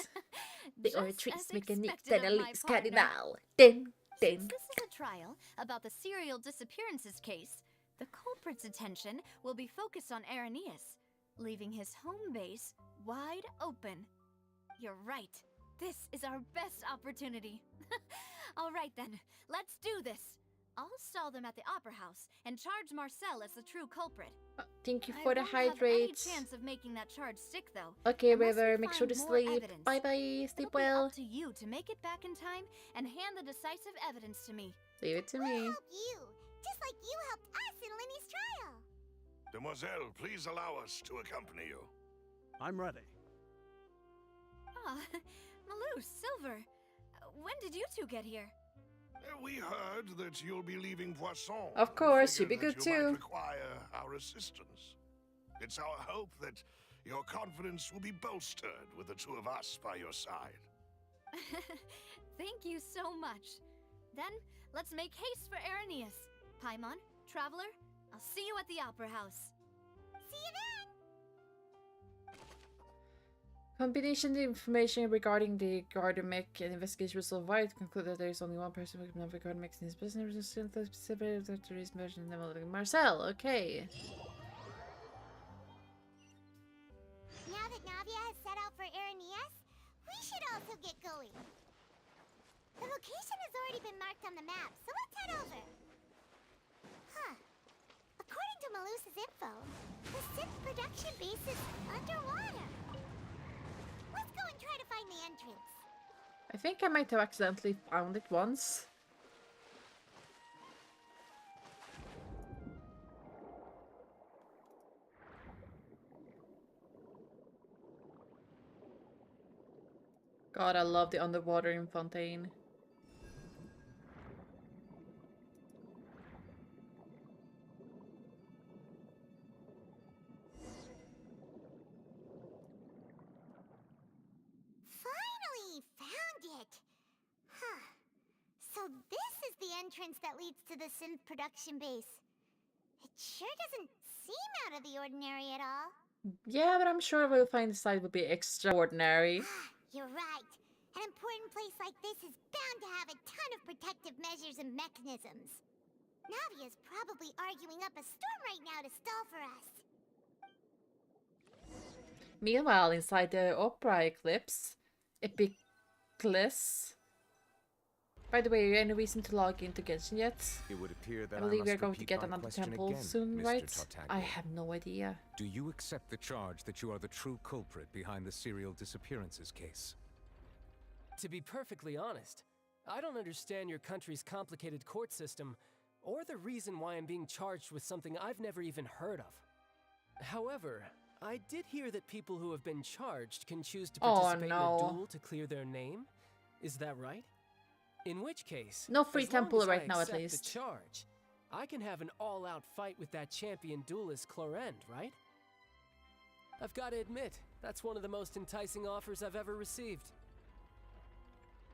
Speaker 1: The
Speaker 13: Just
Speaker 1: Oratrice
Speaker 13: as
Speaker 1: Mécanique
Speaker 13: expected of my
Speaker 1: d'Analyse
Speaker 13: partner.
Speaker 1: Cardinal. Ding,
Speaker 13: Since
Speaker 1: ding.
Speaker 13: this is a trial about the serial disappearances case, the culprit's attention will be focused on Irenaeus, leaving his home base wide open. You're right. This is our best opportunity. All right then, let's do this. I'll stall them at the Opera House and charge Marcel as the true culprit.
Speaker 1: Thank you for the
Speaker 13: I won't have any
Speaker 1: hydrates.
Speaker 13: chance of making that charge stick, though.
Speaker 1: Okay,
Speaker 13: unless we
Speaker 1: River, make sure
Speaker 13: find
Speaker 1: to
Speaker 13: more
Speaker 1: sleep.
Speaker 13: evidence.
Speaker 1: Bye bye, sleep
Speaker 13: It'll be
Speaker 1: well.
Speaker 13: up to you to make it back in time and hand the decisive evidence to me.
Speaker 1: Leave it to
Speaker 3: We'll
Speaker 1: me.
Speaker 3: help you, just like you helped us in Lenny's trial.
Speaker 7: Demoiselle, please allow us to accompany you.
Speaker 6: I'm ready.
Speaker 13: Ah, Malou, Silver, when did you two get here?
Speaker 7: We heard that you'll be leaving Poisson.
Speaker 1: Of course,
Speaker 7: Figured
Speaker 1: you'd be
Speaker 7: that
Speaker 1: good
Speaker 7: you might
Speaker 1: too.
Speaker 7: require our assistance. It's our hope that your confidence will be bolstered with the two of us by your side.
Speaker 13: Thank you so much. Then, let's make haste for Irenaeus. Paimon, Traveler, I'll see you at the Opera House.
Speaker 3: See you then.
Speaker 1: Combination of information regarding the Gardemic and investigation was so wide to conclude that there is only one person who can have Gardemic in his business. Specific that there is mention in Marcel. Okay.
Speaker 3: Now that Navia has set out for Irenaeus, we should also get going. The location has already been marked on the map, so let's head over. Huh. According to Malus's info, the synth production base is underwater. Let's go and try to find the entrance.
Speaker 1: I I think I might have accidentally found it once. God, I love the underwater in Fontaine.
Speaker 3: Finally found it! Huh. So this is the entrance that leads to the synth production base. It sure doesn't seem out of the ordinary at all.
Speaker 1: Yeah, but I'm sure we'll find the site will be extraordinary.
Speaker 3: You're right. An important place like this is bound to have a ton of protective measures and mechanisms. Navia's probably arguing up a storm right now to stall for us.
Speaker 1: Meanwhile, inside the opera eclipse, Epiclus. By the way, any reason to log into Genshin yet?
Speaker 9: It would appear that
Speaker 1: I believe
Speaker 9: must
Speaker 1: we're going to
Speaker 9: repeat
Speaker 1: get
Speaker 9: my
Speaker 1: another
Speaker 9: question
Speaker 1: temple
Speaker 9: again,
Speaker 1: soon,
Speaker 9: Mr.
Speaker 1: right?
Speaker 9: Tartaglia.
Speaker 1: I have no idea.
Speaker 9: Do you accept the charge that you are the true culprit behind the serial disappearances case?
Speaker 15: To be perfectly honest, I don't understand your country's complicated court system, or the reason why I'm being charged with something I've never even heard of. However, I did hear that people who have been charged can choose to participate in a duel to clear their name. Is that right? In which case,
Speaker 1: no free
Speaker 15: as long
Speaker 1: temple
Speaker 15: as
Speaker 1: right
Speaker 15: I
Speaker 1: now, at
Speaker 15: accept
Speaker 1: least.
Speaker 15: the charge, I can have an all-out fight with that champion duelist Clorend, right? I've got to admit, that's one of the most enticing offers I've ever received.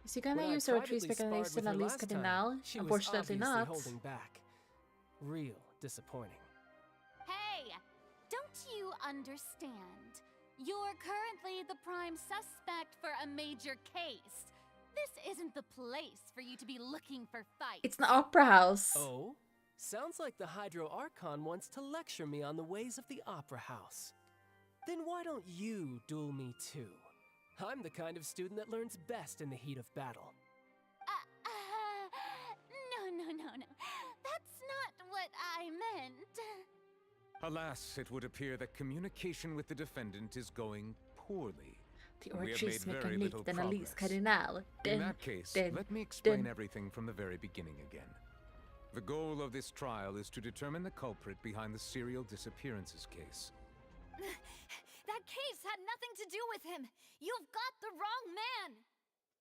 Speaker 1: Is he gonna use a retreat mechanism at least Cardinal? Unfortunately not.
Speaker 15: Holding back. Real disappointing.
Speaker 16: Hey! Don't you understand? You're currently the prime suspect for a major case. This isn't the place for you to be looking for fights.
Speaker 1: It's an opera house.
Speaker 15: Oh? Sounds like the Hydro Archon wants to lecture me on the ways of the opera house. Then why don't you duel me too? I'm the kind of student that learns best in the heat of battle.
Speaker 16: No. That's not what I meant.
Speaker 9: Alas, it would appear that communication with the defendant is going poorly.
Speaker 1: The
Speaker 9: We have
Speaker 1: retreat
Speaker 9: made very little
Speaker 1: mechanism at least
Speaker 9: progress.
Speaker 1: Cardinal.
Speaker 9: In that case, let me explain everything from the very beginning again. The goal of this trial is to determine the culprit behind the serial disappearances case.
Speaker 2: That case had nothing to do with him. You've got the wrong man.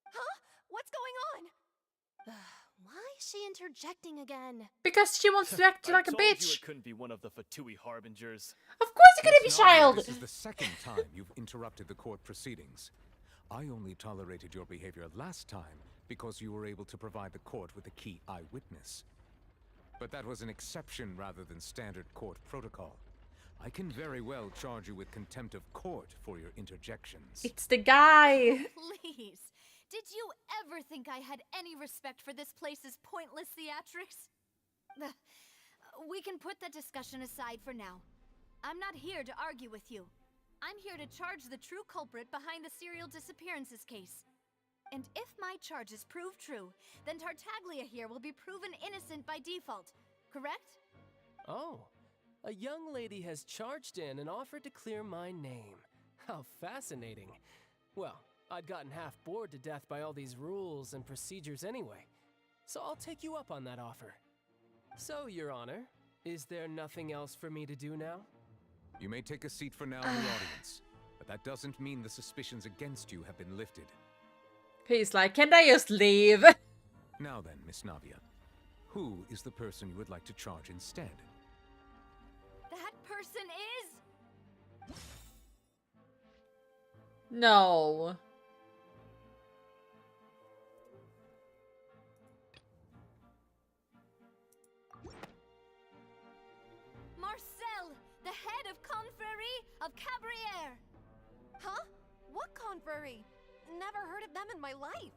Speaker 13: Huh? What's going on? Why is she interjecting again?
Speaker 1: Because she wants to act like a
Speaker 17: I told you
Speaker 1: bitch.
Speaker 17: it couldn't be one of the Fatui harbingers.
Speaker 1: Of course it couldn't be
Speaker 9: Miss Nadia,
Speaker 1: child.
Speaker 9: This is the second time you've interrupted the court proceedings. I only tolerated your behavior last time because you were able to provide the court with a key eyewitness. But that was an exception rather than standard court protocol. I can very well charge you with contempt of court for your interjections.
Speaker 1: It's the guy.
Speaker 2: Please. Did you ever think I had any respect for this place's pointless theatrics? We can put that discussion aside for now. I'm not here to argue with you. I'm here to charge the true culprit behind the serial disappearances case. And if my charges prove true, then Tartaglia here will be proven innocent by default, correct?
Speaker 15: Oh, a young lady has charged in and offered to clear my name. How fascinating. Well, I'd gotten half bored to death by all these rules and procedures anyway, so I'll take you up on that offer. So, Your Honor, is there nothing else for me to do now?
Speaker 9: You may take a seat for now in the audience, but that doesn't mean the suspicions against you have been lifted.
Speaker 1: He's like, can I just leave?
Speaker 9: Now then, Miss Navia, who is the person you would like to charge instead?
Speaker 2: That person is...
Speaker 1: No.
Speaker 2: Marcel, the head of Confrérie of Cabriere.
Speaker 13: Huh? What confrérie? Never heard of them in my life.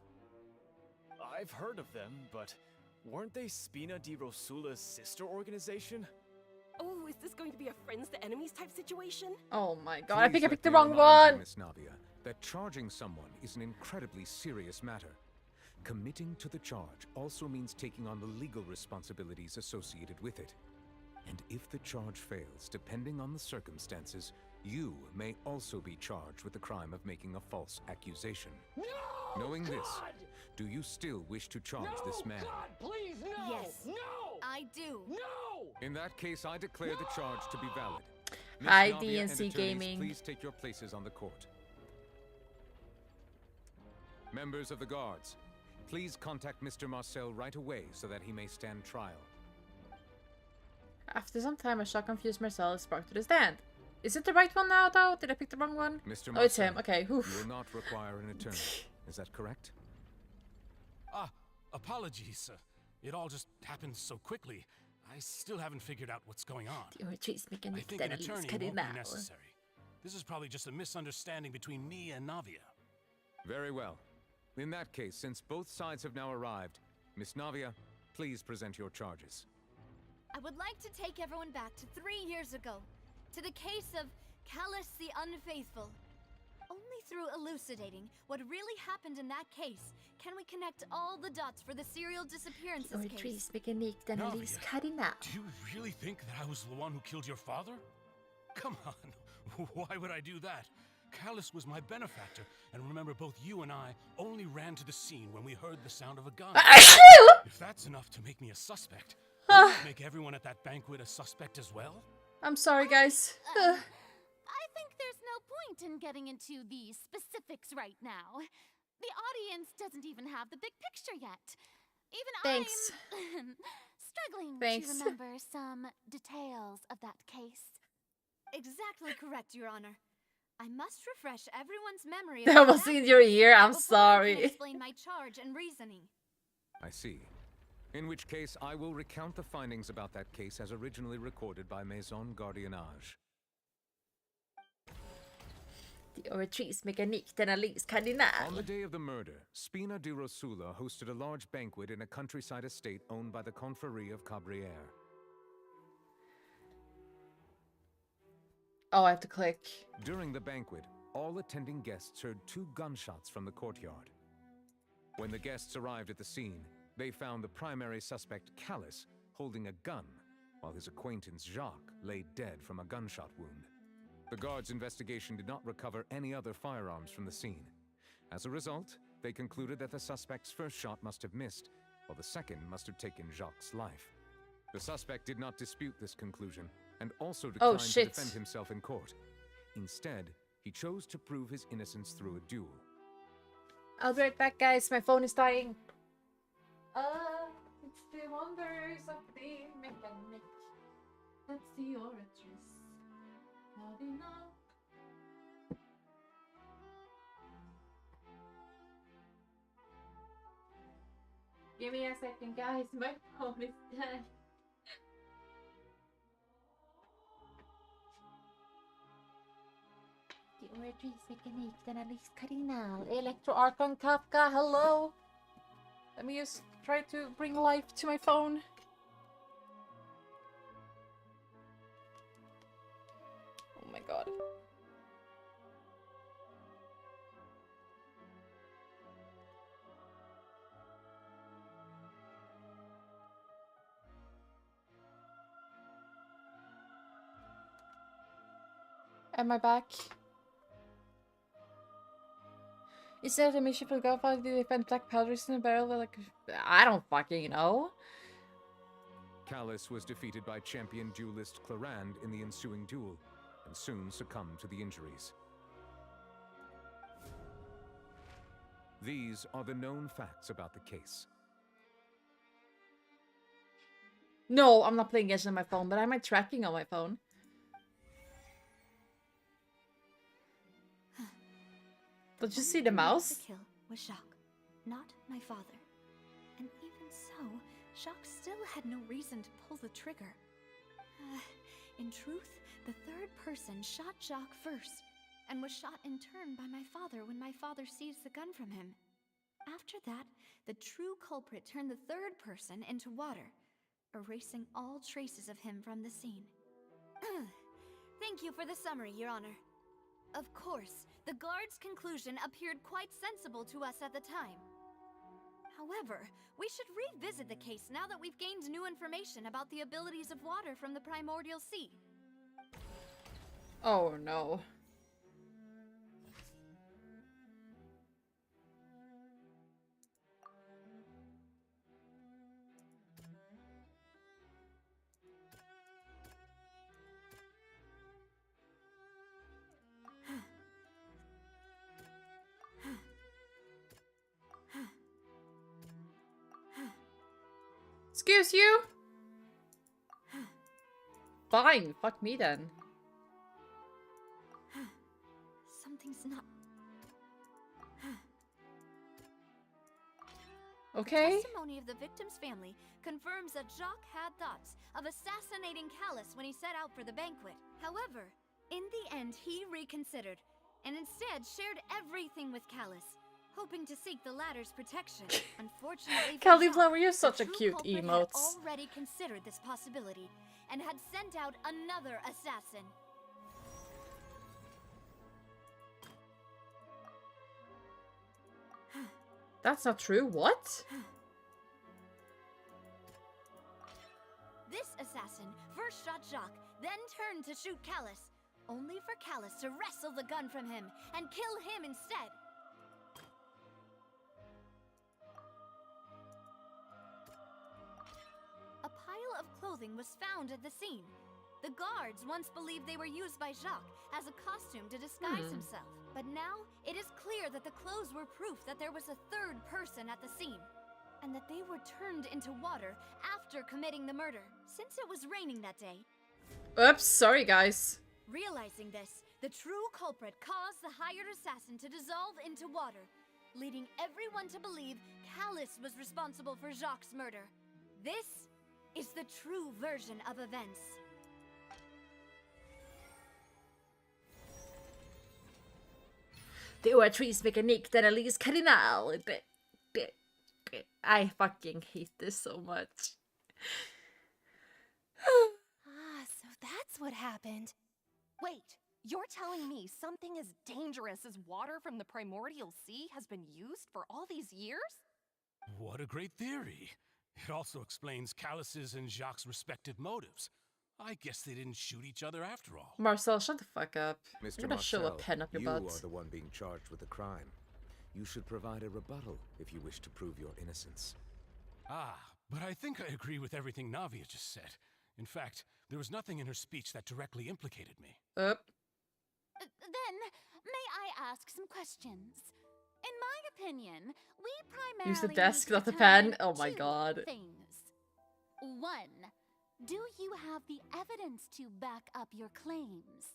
Speaker 17: I've heard of them, but weren't they Spina di Rosula's sister organization?
Speaker 13: Oh, is this going to be a friends to enemies type situation?
Speaker 1: Oh my god, I think I
Speaker 9: Please
Speaker 1: picked the
Speaker 9: let me
Speaker 1: wrong
Speaker 9: remind you,
Speaker 1: one.
Speaker 9: Miss Navia, that charging someone is an incredibly serious matter. Committing to the charge also means taking on the legal responsibilities associated with it. And if the charge fails, depending on the circumstances, you may also be charged with the crime of making a false accusation.
Speaker 15: No!
Speaker 9: Knowing this,
Speaker 15: God!
Speaker 9: do you still wish to charge this man?
Speaker 15: God, please, no!
Speaker 2: Yes.
Speaker 15: No!
Speaker 2: I do.
Speaker 15: No!
Speaker 9: In that case, I declare the charge to be valid. Miss
Speaker 1: Hi,
Speaker 9: Navia and
Speaker 1: DNC
Speaker 9: attorneys,
Speaker 1: Gaming.
Speaker 9: please take your places on the court. Members of the guards, please contact Mr. Marcel right away so that he may stand trial.
Speaker 1: After some time, a shock confused Marcel is brought to the stand. Is it the right one now, though? Did I pick the wrong one?
Speaker 9: Mr.
Speaker 1: Oh, it's him.
Speaker 9: Marcel,
Speaker 1: Okay.
Speaker 9: you
Speaker 1: Oof.
Speaker 9: will not require an attorney. Is that correct?
Speaker 14: Apologies. It all just happened so quickly. I still haven't figured out what's going on. I think an attorney won't be necessary. This is probably just a misunderstanding between me and Navia.
Speaker 9: Very well. In that case, since both sides have now arrived, Miss Navia, please present your charges.
Speaker 2: I would like to take everyone back to 3 years ago, to the case of Callus the Unfaithful. Only through elucidating what really happened in that case can we connect all the dots for the serial disappearances case.
Speaker 14: Navia, do you really think that I was the one who killed your father? Come on, why would I do that? Callus was my benefactor, and remember both you and I only ran to the scene when we heard the sound of a gun. If that's enough to make me a suspect, would that make everyone at that banquet a suspect as well?
Speaker 1: I'm sorry, guys.
Speaker 16: I think there's no point in getting into the specifics right now. The audience doesn't even have the big picture yet. Even
Speaker 1: Thanks.
Speaker 16: I'm struggling
Speaker 1: Thanks.
Speaker 16: to remember some details of that case.
Speaker 2: Exactly correct, Your Honor. I must refresh everyone's memory.
Speaker 1: That was in your ear. I'm
Speaker 2: before I can
Speaker 1: sorry.
Speaker 2: explain my charge and reasoning.
Speaker 9: I see. In which case, I will recount the findings about that case as originally recorded by Maison Gardiennage. On the day of the murder, Spina di Rosula hosted a large banquet in a countryside estate owned by the Confrérie of Cabrières.
Speaker 1: Oh, I have to click.
Speaker 9: During the banquet, all attending guests heard 2 gunshots from the courtyard. When the guests arrived at the scene, they found the primary suspect, Callus, holding a gun, while his acquaintance, Jacques, lay dead from a gunshot wound. The guards' investigation did not recover any other firearms from the scene. As a result, they concluded that the suspect's first shot must have missed, while the second must have taken Jacques' life. The suspect did not dispute this conclusion, and also declined to defend himself in court. Instead, he chose to prove his innocence through a duel.
Speaker 1: I'll be right back, guys. My phone is dying. It's the wonders of the mechanic. That's the oratress. Not enough. Give me a second, guys. My phone is dying. The oratress mechanic, den Alice Cardinal. Electro Archon Kafka, hello. Let me just try to bring life to my phone. Oh my god. Am I back? Is there a mission for the Godfather to defend black powders in a barrel? Like, I don't fucking know.
Speaker 9: Callus was defeated by champion duelist Clarand in the ensuing duel, and soon succumbed to the injuries. These are the known facts about the case.
Speaker 1: No, I'm not playing Genshin on my phone, but I'm tracking on my phone. Did you see the mouse?
Speaker 2: The kill was Jacques, not my father. And even so, Jacques still had no reason to pull the trigger. In truth, the third person shot Jacques first, and was shot in turn by my father when my father seized the gun from him. After that, the true culprit turned the third person into water, erasing all traces of him from the scene. Thank you for the summary, Your Honor. Of course, the guard's conclusion appeared quite sensible to us at the time. However, we should revisit the case now that we've gained new information about the abilities of water from the primordial sea.
Speaker 1: Oh no. Excuse you? Fine, fuck me then.
Speaker 2: Something's not...
Speaker 1: Okay.
Speaker 2: Testimony of the victim's family confirms that Jacques had thoughts of assassinating Callus when he set out for the banquet. However, in the end, he reconsidered and instead shared everything with Callus, hoping to seek the latter's protection. Unfortunately, for
Speaker 1: Cauliflower,
Speaker 2: Jacques,
Speaker 1: you're such
Speaker 2: the
Speaker 1: a
Speaker 2: true
Speaker 1: cute
Speaker 2: culprit
Speaker 1: emote.
Speaker 2: had already considered this possibility and had sent out another assassin.
Speaker 1: That's not true. What?
Speaker 2: This assassin first shot Jacques, then turned to shoot Callus, only for Callus to wrestle the gun from him and kill him instead. A pile of clothing was found at the scene. The guards once believed they were used by Jacques as a costume to disguise himself. But now, it is clear that the clothes were proof that there was a third person at the scene, and that they were turned into water after committing the murder, since it was raining that day.
Speaker 1: Oops, sorry guys.
Speaker 2: Realizing this, the true culprit caused the hired assassin to dissolve into water, leading everyone to believe Callus was responsible for Jacques' murder. This is the true version of events.
Speaker 1: The orättvis-mekanik den Elise Cardinal. I fucking hate this so much.
Speaker 18: So that's what happened. Wait, you're telling me something as dangerous as water from the primordial sea has been used for all these years?
Speaker 14: What a great theory. It also explains Callus's and Jacques' respective motives. I guess they didn't shoot each other after all.
Speaker 1: Marcel, shut the fuck up.
Speaker 9: Mr.
Speaker 1: I'm gonna show a
Speaker 9: Marcel,
Speaker 1: pen up your
Speaker 9: you
Speaker 1: butt.
Speaker 9: are the one being charged with the crime. You should provide a rebuttal if you wish to prove your innocence.
Speaker 14: Ah, but I think I agree with everything Navia just said. In fact, there was nothing in her speech that directly implicated me.
Speaker 16: Then, may I ask some questions? In my opinion, we primarily
Speaker 1: Use the desk,
Speaker 16: need
Speaker 1: not
Speaker 16: to
Speaker 1: the pen.
Speaker 16: determine
Speaker 1: Oh my
Speaker 16: two
Speaker 1: god.
Speaker 16: things. One, do you have the evidence to back up your claims?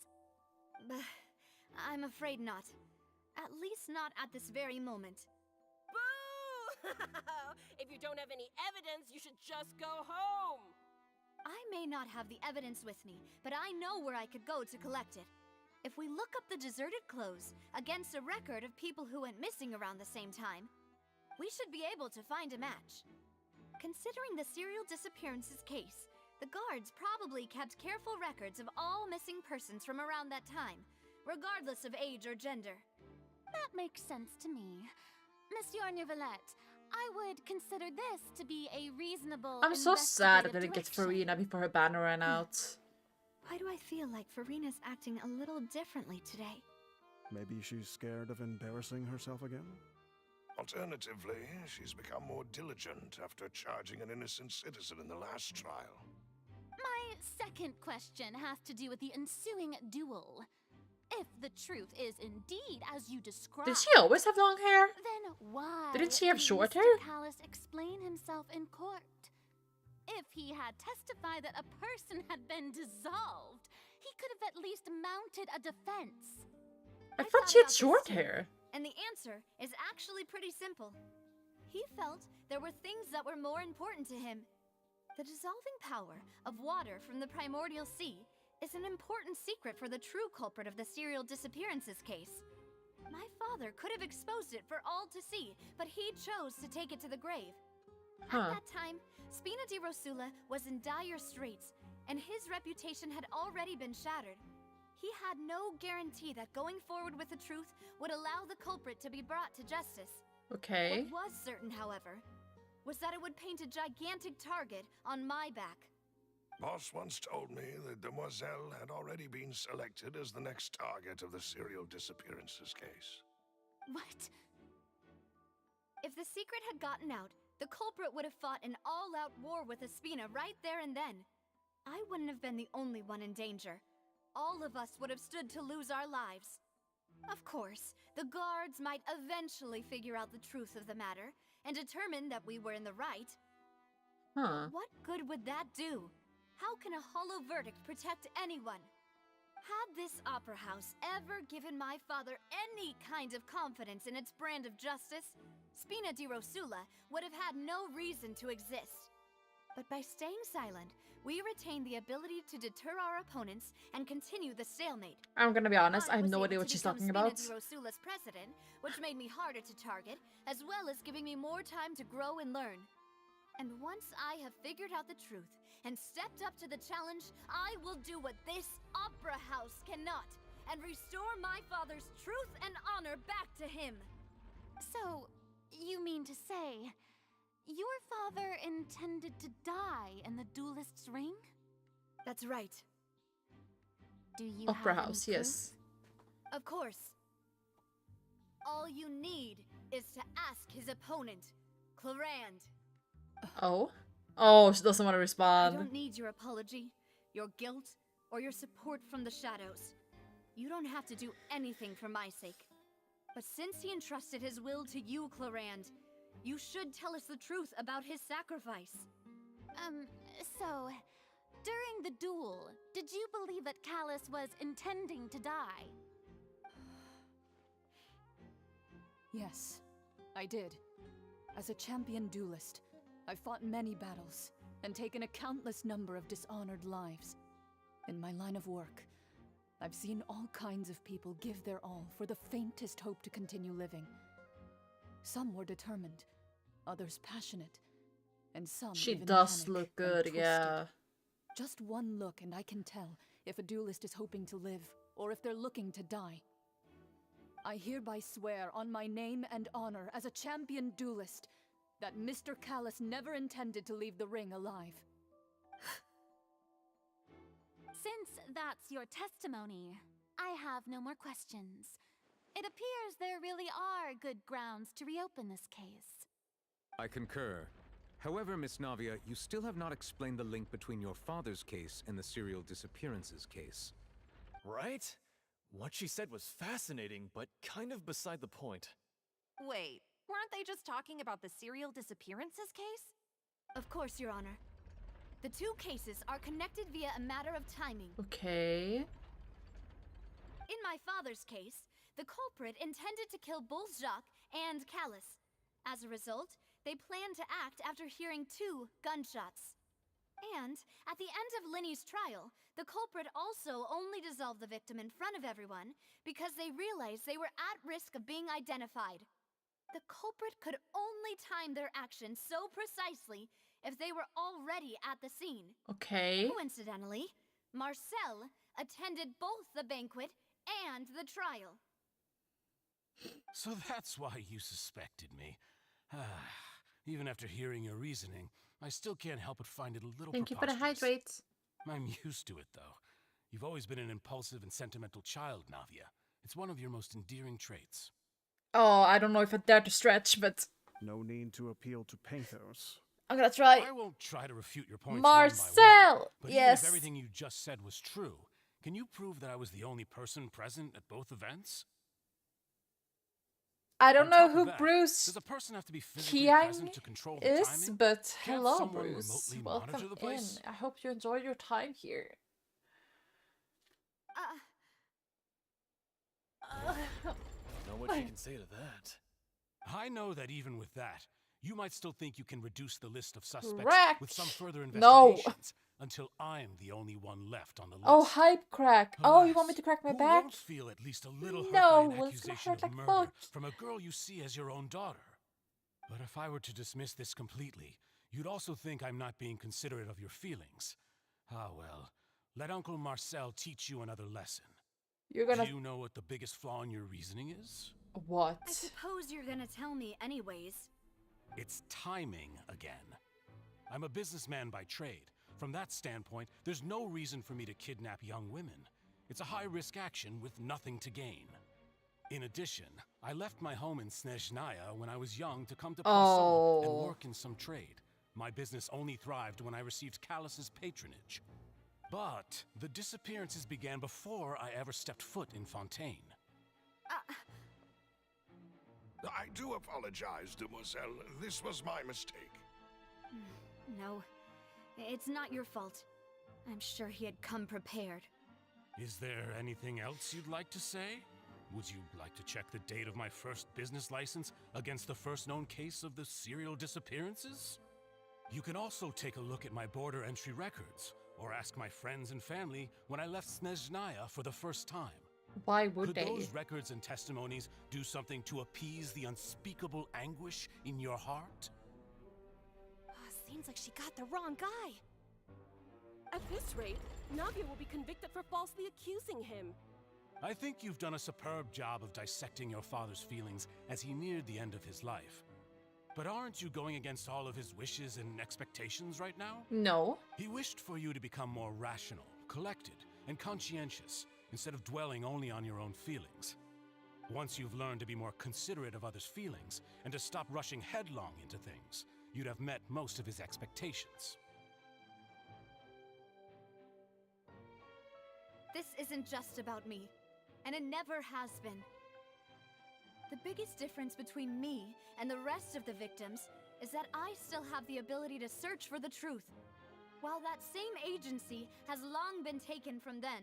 Speaker 2: I'm afraid not. At least not at this very moment.
Speaker 18: Boo! If you don't have any evidence, you should just go home!
Speaker 2: I may not have the evidence with me, but I know where I could go to collect it. If we look up the deserted clothes against a record of people who went missing around the same time, we should be able to find a match. Considering the serial disappearances case, the guards probably kept careful records of all missing persons from around that time, regardless of age or gender.
Speaker 16: That makes sense to me. Monsieur Neuvillette, I would consider this to be a reasonable
Speaker 1: I'm so sad I
Speaker 16: investigative
Speaker 1: didn't get
Speaker 16: direction.
Speaker 1: Farina before her banner ran out.
Speaker 2: Why do I feel like Farina's acting a little differently today?
Speaker 6: Maybe she's scared of embarrassing herself again?
Speaker 7: Alternatively, she's become more diligent after charging an innocent citizen in the last trial.
Speaker 16: My second question has to do with the ensuing duel. If the truth is indeed as you described,
Speaker 1: Did she always have long hair?
Speaker 16: then why
Speaker 1: Didn't she have
Speaker 16: did
Speaker 1: short
Speaker 16: Mr.
Speaker 1: hair?
Speaker 16: Callus explain himself in court? If he had testified that a person had been dissolved, he could have at least mounted a defense.
Speaker 1: I thought she had short hair.
Speaker 2: And the answer is actually pretty simple. He felt there were things that were more important to him. The dissolving power of water from the primordial sea is an important secret for the true culprit of the serial disappearances case. My father could have exposed it for all to see, but he chose to take it to the grave. At that time, Spina di Rosula was in dire straits, and his reputation had already been shattered. He had no guarantee that going forward with the truth would allow the culprit to be brought to justice.
Speaker 1: Okay.
Speaker 2: What was certain, however, was that it would paint a gigantic target on my back.
Speaker 7: Boss once told me that Demoiselle had already been selected as the next target of the serial disappearances case.
Speaker 16: What?
Speaker 2: If the secret had gotten out, the culprit would have fought an all-out war with Espina right there and then. I wouldn't have been the only one in danger. All of us would have stood to lose our lives. Of course, the guards might eventually figure out the truth of the matter and determine that we were in the right.
Speaker 1: Huh.
Speaker 2: But what good would that do? How can a hollow verdict protect anyone? Had this opera house ever given my father any kind of confidence in its brand of justice, Spina di Rosula would have had no reason to exist. But by staying silent, we retain the ability to deter our opponents and continue the stalemate.
Speaker 1: I'm gonna be honest, I have no idea what she's talking about.
Speaker 2: Spina di Rosula's president, which made me harder to target, as well as giving me more time to grow and learn. And once I have figured out the truth and stepped up to the challenge, I will do what this opera house cannot, and restore my father's truth and honor back to him.
Speaker 16: So, you mean to say, your father intended to die in the duelist's ring?
Speaker 2: That's right.
Speaker 16: Do you
Speaker 1: Opera
Speaker 16: have
Speaker 1: house,
Speaker 16: any
Speaker 1: yes.
Speaker 2: Of course. All you need is to ask his opponent, Clarand.
Speaker 1: Oh? Oh, she doesn't want to
Speaker 2: I
Speaker 1: respond.
Speaker 2: don't need your apology, your guilt, or your support from the shadows. You don't have to do anything for my sake. But since he entrusted his will to you, Clarand, you should tell us the truth about his sacrifice.
Speaker 16: So, during the duel, did you believe that Callus was intending to die?
Speaker 5: Yes, I did. As a champion duelist, I've fought many battles and taken a countless number of dishonored lives. In my line of work, I've seen all kinds of people give their all for the faintest hope to continue living. Some were determined, others passionate, and some
Speaker 1: She
Speaker 5: even
Speaker 1: does
Speaker 5: manic
Speaker 1: look
Speaker 5: and
Speaker 1: good,
Speaker 5: twisted.
Speaker 1: yeah.
Speaker 5: Just one look and I can tell if a duelist is hoping to live or if they're looking to die. I hereby swear on my name and honor as a champion duelist that Mr. Callus never intended to leave the ring alive.
Speaker 16: Since that's your testimony, I have no more questions. It appears there really are good grounds to reopen this case.
Speaker 9: I concur. However, Miss Navia, you still have not explained the link between your father's case and the serial disappearances case.
Speaker 17: Right? What she said was fascinating, but kind of beside the point.
Speaker 18: Wait, weren't they just talking about the serial disappearances case?
Speaker 2: Of course, Your Honor. The two cases are connected via a matter of timing.
Speaker 1: Okay.
Speaker 2: In my father's case, the culprit intended to kill Bolzjak and Callus. As a result, they planned to act after hearing 2 gunshots. And at the end of Linny's trial, the culprit also only dissolved the victim in front of everyone because they realized they were at risk of being identified. The culprit could only time their actions so precisely if they were already at the scene.
Speaker 1: Okay.
Speaker 2: Coincidentally, Marcel attended both the banquet and the trial.
Speaker 14: So that's why you suspected me. Even after hearing your reasoning, I still can't help but find it a little
Speaker 1: Thank you for the
Speaker 14: preposterous.
Speaker 1: hydrate.
Speaker 14: I'm used to it, though. You've always been an impulsive and sentimental child, Navia. It's one of your most endearing traits.
Speaker 1: Oh, I don't know if I dare to stretch, but
Speaker 6: No need to appeal to pathos.
Speaker 1: I'm gonna try.
Speaker 14: I won't try to refute your points
Speaker 1: Marcel!
Speaker 14: one by one, but even
Speaker 1: Yes.
Speaker 14: if everything you just said was true, can you prove that I was the only person present at both events?
Speaker 1: I don't
Speaker 14: On
Speaker 1: know
Speaker 14: top of
Speaker 1: who
Speaker 14: that,
Speaker 1: Bruce
Speaker 14: does a person have to be physically
Speaker 1: Kiang
Speaker 14: present to control the
Speaker 1: is,
Speaker 14: timing?
Speaker 1: but
Speaker 14: Can't
Speaker 1: hello,
Speaker 14: someone
Speaker 1: Bruce.
Speaker 14: remotely
Speaker 1: Welcome
Speaker 14: monitor the
Speaker 1: in.
Speaker 14: place?
Speaker 1: I hope you enjoy your time here.
Speaker 17: Know what you can say to that?
Speaker 14: I know that even with that, you might still think you can reduce the list of suspects
Speaker 1: Crack.
Speaker 14: with some further
Speaker 1: No.
Speaker 14: investigations until I'm the only one left on the list.
Speaker 1: Oh, hype crack. Oh, you want me to crack my
Speaker 14: Who
Speaker 1: back?
Speaker 14: won't feel at least a little hurt
Speaker 1: No,
Speaker 14: by an
Speaker 1: it's gonna
Speaker 14: accusation
Speaker 1: hurt
Speaker 14: of
Speaker 1: like
Speaker 14: murder
Speaker 1: fuck.
Speaker 14: from a girl you see as your own daughter? But if I were to dismiss this completely, you'd also think I'm not being considerate of your feelings. Ah well, let Uncle Marcel teach you another lesson.
Speaker 1: You're gonna...
Speaker 14: Do you know what the biggest flaw in your reasoning is?
Speaker 1: What?
Speaker 2: I suppose you're gonna tell me anyways.
Speaker 14: It's timing again. I'm a businessman by trade. From that standpoint, there's no reason for me to kidnap young women. It's a high-risk action with nothing to gain. In addition, I left my home in Snezhnaya when I was young to come to Poisson and work in some trade. My business only thrived when I received Callus's patronage. But the disappearances began before I ever stepped foot in Fontaine.
Speaker 7: I do apologize, demoiselle. This was my mistake.
Speaker 2: No, it's not your fault. I'm sure he had come prepared.
Speaker 14: Is there anything else you'd like to say? Would you like to check the date of my first business license against the first known case of the serial disappearances? You can also take a look at my border entry records, or ask my friends and family when I left Snezhnaya for the first time.
Speaker 1: Why would they?
Speaker 14: Could those records and testimonies do something to appease the unspeakable anguish in your heart?
Speaker 18: Seems like she got the wrong guy. At this rate, Navia will be convicted for falsely accusing him.
Speaker 14: I think you've done a superb job of dissecting your father's feelings as he neared the end of his life. But aren't you going against all of his wishes and expectations right now?
Speaker 1: No.
Speaker 14: He wished for you to become more rational, collected, and conscientious, instead of dwelling only on your own feelings. Once you've learned to be more considerate of others' feelings, and to stop rushing headlong into things, you'd have met most of his expectations.
Speaker 2: This isn't just about me, and it never has been. The biggest difference between me and the rest of the victims is that I still have the ability to search for the truth, while that same agency has long been taken from them.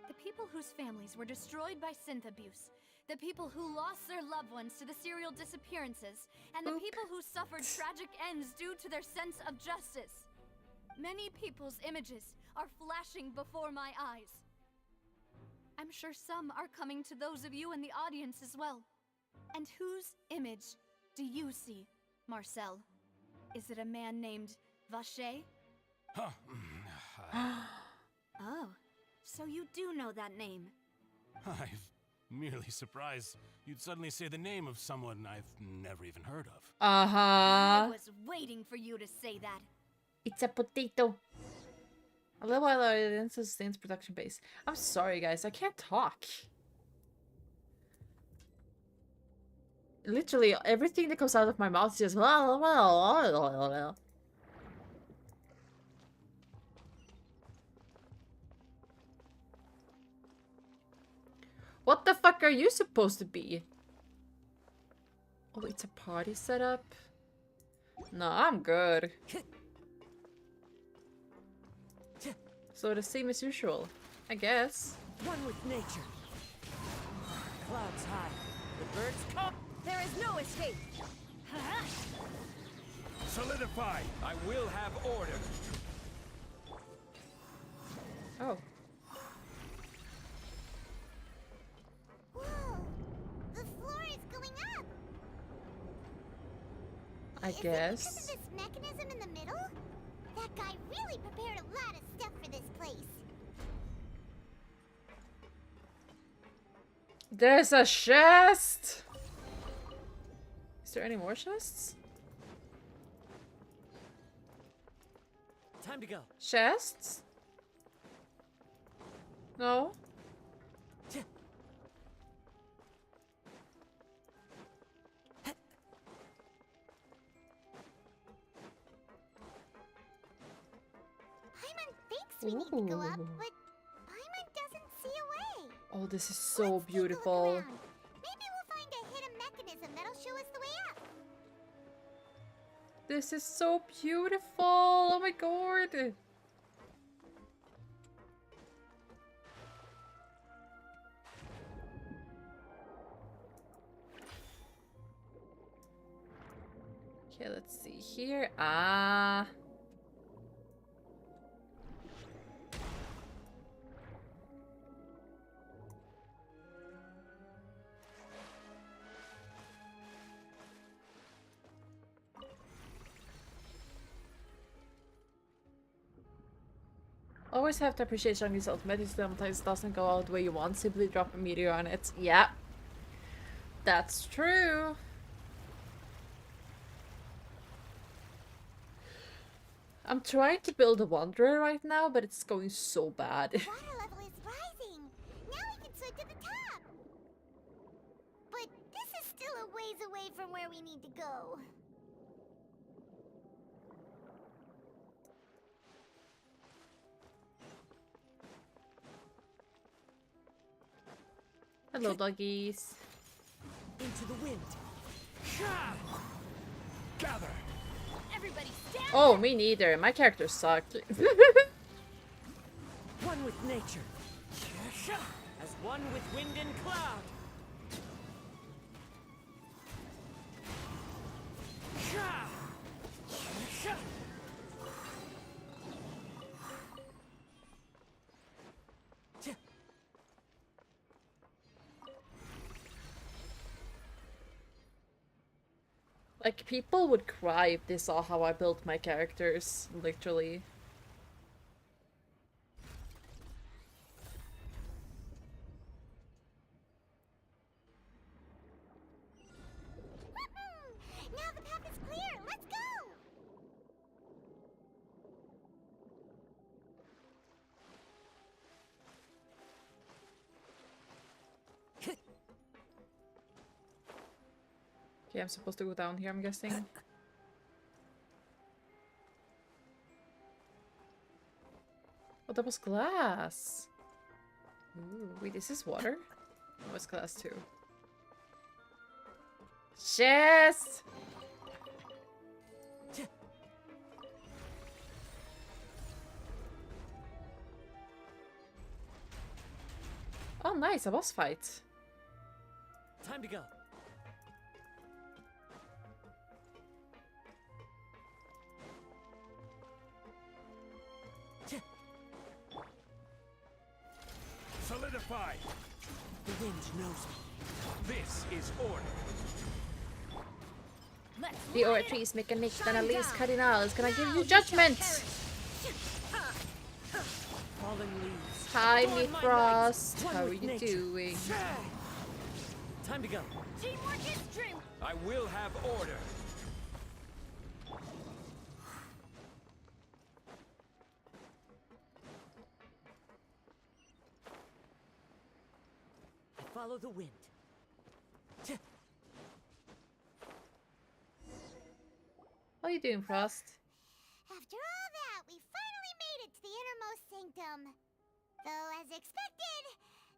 Speaker 2: The people whose families were destroyed by synth abuse, the people who lost their loved ones to the serial disappearances, and the people who suffered tragic ends due to their sense of justice. Many people's images are flashing before my eyes. I'm sure some are coming to those of you in the audience as well. And whose image do you see, Marcel? Is it a man named Vacher? Oh, so you do know that name.
Speaker 14: I'm merely surprised you'd suddenly say the name of someone I've never even heard of.
Speaker 2: I was waiting for you to say that.
Speaker 1: It's a potato. A little while then sustains production base. I'm sorry, guys. I can't talk. Literally, everything that comes out of my mouth is just... What the fuck are you supposed to be? Oh, it's a party setup? No, I'm good. So the same as usual, I guess.
Speaker 19: One with nature. Clouds high. The birds come.
Speaker 18: There is no escape.
Speaker 17: Solidify. I will have order.
Speaker 1: Oh.
Speaker 3: Whoa! The floor is going up!
Speaker 1: I
Speaker 3: Is
Speaker 1: guess.
Speaker 3: it because of this mechanism in the middle? That guy really prepared a lot of stuff for this place.
Speaker 1: There's a chest! Is there any more chests?
Speaker 19: Time to go.
Speaker 1: Chests? No?
Speaker 3: Paimon thinks we need to go up, but Paimon doesn't see a way.
Speaker 1: Oh, this is so beautiful.
Speaker 3: Maybe we'll find a hidden mechanism that'll show us the way up.
Speaker 1: This is so beautiful. Oh my god. Okay, let's see here. Ah. Always have to appreciate Shang-Chi's ultimate. Sometimes it doesn't go out the way you want. Simply drop a meteor on it. Yeah. That's true. I'm trying to build a wanderer right now, but it's going so bad.
Speaker 3: Water level is rising. Now we can swim to the top. But this is still a ways away from where we need to go.
Speaker 1: Hello, doggies.
Speaker 19: Into the wind.
Speaker 17: Gather.
Speaker 2: Everybody stand.
Speaker 1: Oh, me neither. My character sucked.
Speaker 19: One with nature. As one with wind and cloud.
Speaker 1: Like, people would cry if they saw how I built my characters, literally.
Speaker 3: Now the path is clear. Let's go.
Speaker 1: Okay, I'm supposed to go down here, I'm guessing. Oh, that was glass. Ooh, wait, is this water? Oh, it's glass too. Yes! Oh, nice, a boss fight.
Speaker 19: Time to go.
Speaker 17: Solidify.
Speaker 19: The wind knows me.
Speaker 17: This is order.
Speaker 1: The oratories make a nick, then at least Cardinal is gonna give you judgment!
Speaker 19: Fallen leaves.
Speaker 1: Hi,
Speaker 19: Adorn
Speaker 1: Meat
Speaker 19: my
Speaker 1: Frost.
Speaker 19: nights.
Speaker 1: How
Speaker 19: One
Speaker 1: are
Speaker 19: with
Speaker 1: you
Speaker 19: nature.
Speaker 1: doing?
Speaker 19: Time to go.
Speaker 2: Teamwork is strength.
Speaker 17: I will have order.
Speaker 19: I follow the wind.
Speaker 1: How are you doing, Frost?
Speaker 3: After all that, we finally made it to the innermost sanctum. Though, as expected,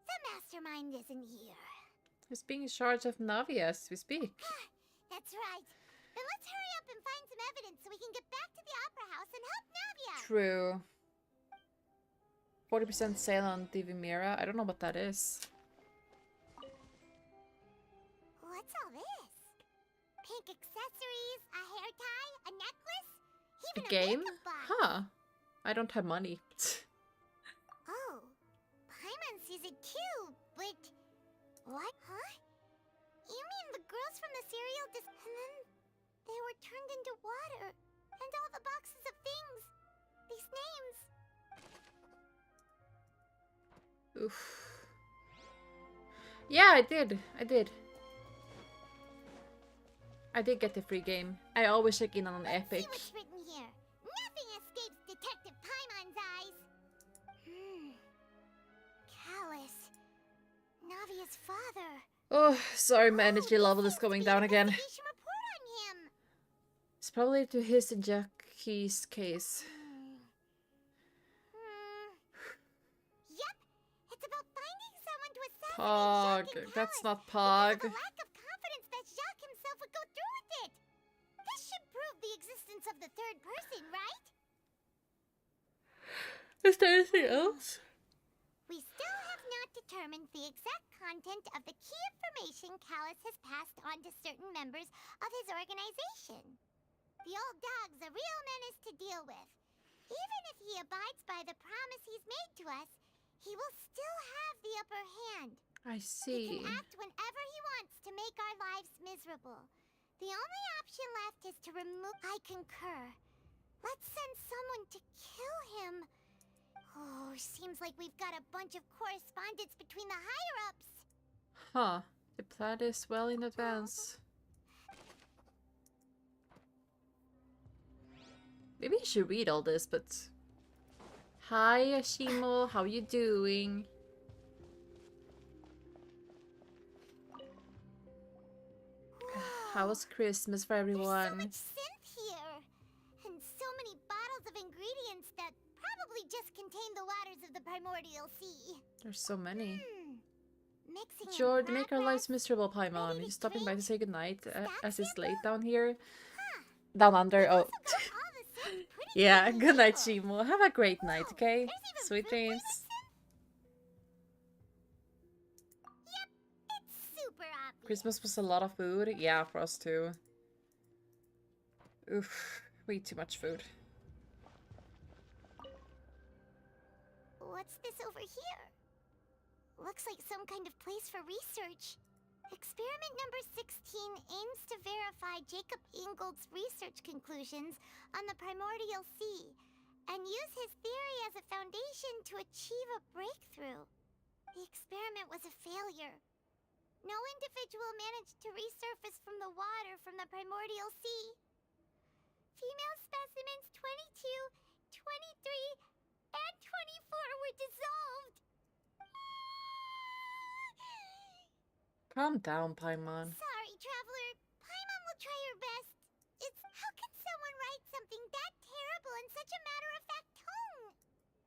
Speaker 3: the mastermind isn't here.
Speaker 1: He's being in charge of Navia as we speak.
Speaker 3: That's right. Then let's hurry up and find some evidence so we can get back to the Opera House and help Navia.
Speaker 1: True. 40% sale on Divimira. I don't know what that is.
Speaker 3: What's all this? Pink accessories, a hair tie, a necklace,
Speaker 1: A
Speaker 3: even a
Speaker 1: game?
Speaker 3: makeup box.
Speaker 1: Huh. I don't have money.
Speaker 3: Oh, Paimon sees it too, but... What? Huh? You mean the girls from the cereal and then they were turned into water. And all the boxes of things. These names.
Speaker 1: Oof. Yeah, I did. I did get the free game. I always check in on an Epic.
Speaker 3: See what's written here. Nothing escapes Detective Paimon's eyes. Callus. Navia's father.
Speaker 1: Oh, sorry, my energy level is going down again.
Speaker 3: Investigation report on him.
Speaker 1: It's probably to his and Jackie's case.
Speaker 3: Yep. It's about finding someone to assassinate
Speaker 1: Pog.
Speaker 3: Jacques and
Speaker 1: That's
Speaker 3: Callus.
Speaker 1: not
Speaker 3: Because
Speaker 1: Pog.
Speaker 3: of a lack of confidence that Jacques himself would go through with it. This should prove the existence of the third person, right?
Speaker 1: Is there anything else?
Speaker 3: We still have not determined the exact content of the key information Callus has passed on to certain members of his organization. The old dog's a real menace to deal with. Even if he abides by the promise he's made to us, he will still have the upper hand.
Speaker 1: I
Speaker 3: He
Speaker 1: see.
Speaker 3: can act whenever he wants to make our lives miserable. The only option left is to remove... I concur. Let's send someone to kill him. Oh, seems like we've got a bunch of correspondence between the higher-ups.
Speaker 1: Huh. They planned this well in advance. Maybe I should read all this, but... Hi, Ashimo. How you doing? How was Christmas for everyone?
Speaker 3: There's so much synth here! And so many bottles of ingredients that probably just contain the waters of the primordial sea.
Speaker 1: There's so many.
Speaker 3: Mixing
Speaker 1: Sure, to make our lives miserable, Paimon. You stopping by to say goodnight as it's late down here? Down under, oh. Yeah, good night, Shimo. Have a great night, okay? Sweet dreams.
Speaker 3: Yep, it's super obvious.
Speaker 1: Christmas was a lot of food. Yeah, for us too. Oof, way too much food.
Speaker 3: What's this over here? Looks like some kind of place for research. Experiment number 16 aims to verify Jacob Ingold's research conclusions on the primordial sea and use his theory as a foundation to achieve a breakthrough. The experiment was a failure. No individual managed to resurface from the water from the primordial sea. Female specimens 22, 23, and 24 were dissolved.
Speaker 1: Calm down, Paimon.
Speaker 3: Sorry, Traveler. Paimon will try her best. It's how can someone write something that terrible in such a matter-of-fact tone?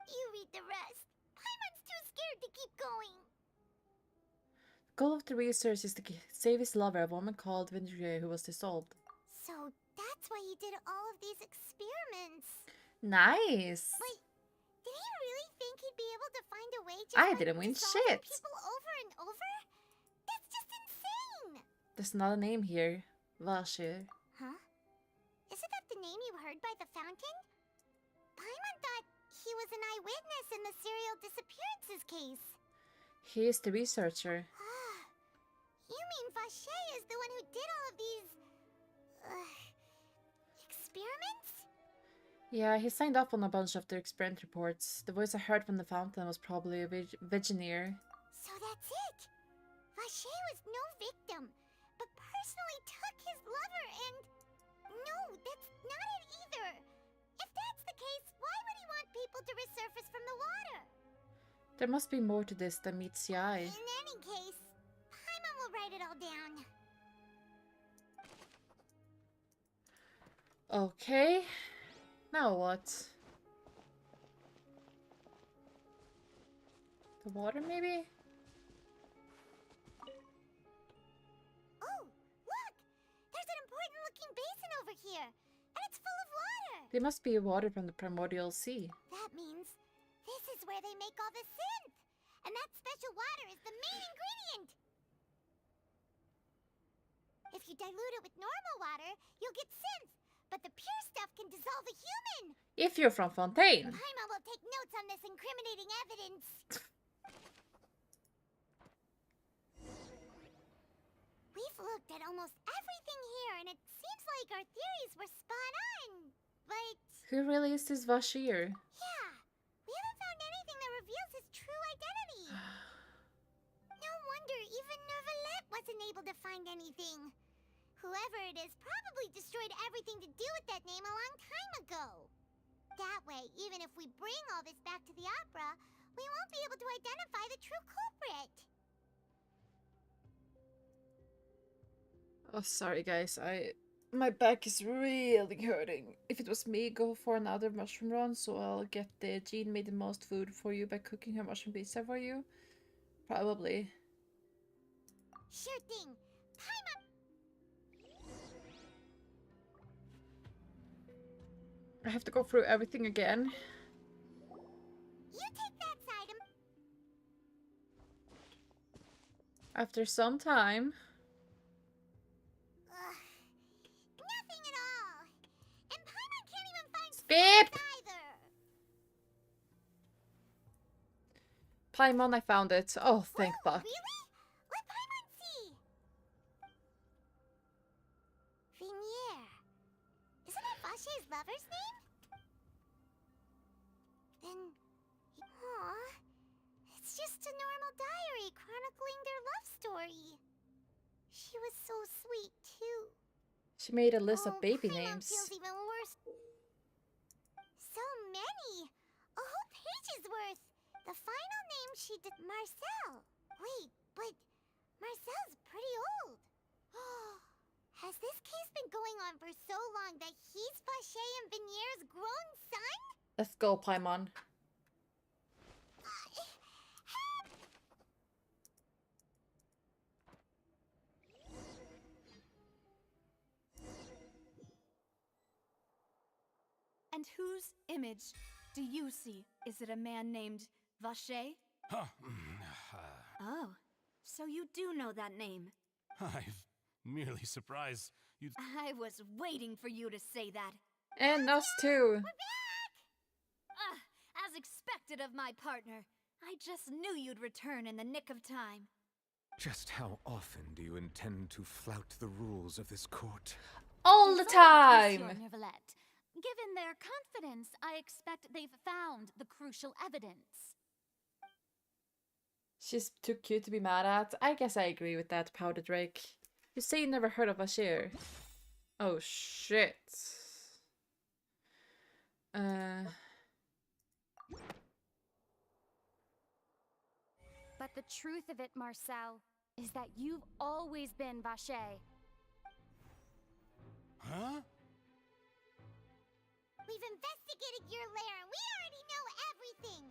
Speaker 3: You read the rest. Paimon's too scared to keep going.
Speaker 1: The goal of the research is to save his lover, a woman called Vindrier, who was dissolved.
Speaker 3: So that's why he did all of these experiments.
Speaker 1: Nice.
Speaker 3: But did he really think he'd be able to find a way just
Speaker 1: I
Speaker 3: by
Speaker 1: didn't win
Speaker 3: dissolving
Speaker 1: shit.
Speaker 3: people over and over? That's just insane.
Speaker 1: There's not a name here. Vashir.
Speaker 3: Huh? Isn't that the name you heard by the fountain? Paimon thought he was an eyewitness in the serial disappearances case.
Speaker 1: He is the researcher.
Speaker 3: You mean Vache is the one who did all of these... experiments?
Speaker 1: Yeah, he signed up on a bunch of their experiment reports. The voice I heard from the fountain was probably a Vigineer.
Speaker 3: So that's it! Vache was no victim, but personally took his lover and... No, that's not it either! If that's the case, why would he want people to resurface from the water?
Speaker 1: There must be more to this than meets the eye.
Speaker 3: In any case, Paimon will write it all down.
Speaker 1: Okay. Now what? The water, maybe?
Speaker 3: Oh, look! There's an important-looking basin over here, and it's full of water!
Speaker 1: There must be water from the primordial sea.
Speaker 3: That means this is where they make all the synth! And that special water is the main ingredient! If you dilute it with normal water, you'll get synth, but the pure stuff can dissolve a human!
Speaker 1: If you're from Fontaine.
Speaker 3: Paimon will take notes on this incriminating evidence. We've looked at almost everything here, and it seems like our theories were spot on. But...
Speaker 1: Who really is this Vashir?
Speaker 3: Yeah, we haven't found anything that reveals his true identity. No wonder even Nervalette wasn't able to find anything. Whoever it is probably destroyed everything to do with that name a long time ago. That way, even if we bring all this back to the opera, we won't be able to identify the true culprit.
Speaker 1: Oh, sorry guys, my back is really hurting. If it was me, go for another mushroom run, so I'll get the Jean made the most food for you by cooking her mushroom pizza for you. Probably.
Speaker 3: Sure thing. Paimon!
Speaker 1: I have to go through everything again.
Speaker 3: You take that side.
Speaker 1: After some time.
Speaker 3: Nothing at all. And Paimon can't even find
Speaker 1: Skip!
Speaker 3: either.
Speaker 1: Paimon, I found it. Oh, thank fuck.
Speaker 3: Really? Let Paimon see. Vinier. Isn't that Vache's lover's name? Then... Aw. It's just a normal diary chronicling their love story. She was so sweet, too.
Speaker 1: She made a list
Speaker 3: Oh,
Speaker 1: of baby
Speaker 3: Paimon
Speaker 1: names.
Speaker 3: feels even worse. she did. Marcel! Wait, but Marcel's pretty old. Has this case been going on for so long that he's Vacher and Vinier's grown son?
Speaker 1: Let's go, Paimon.
Speaker 13: And whose image do you see? Is it a man named Vacher?
Speaker 14: Huh.
Speaker 13: Oh, so you do know that name.
Speaker 14: I'm merely surprised you.
Speaker 13: I was waiting for you to say that.
Speaker 1: And us too.
Speaker 13: As expected of my partner. I just knew you'd return in the nick of time.
Speaker 9: Just how often do you intend to flout the rules of this court?
Speaker 1: All the time!
Speaker 16: Neuvillette. Given their confidence, I expect they've found the crucial evidence.
Speaker 1: She's too cute to be mad at. I guess I agree with that, Powder Drake. You say you never heard of Vacher. Oh shit.
Speaker 16: But the truth of it, Marcel, is that you've always been Vacher.
Speaker 14: Huh?
Speaker 3: We've investigated your lair and we already know everything.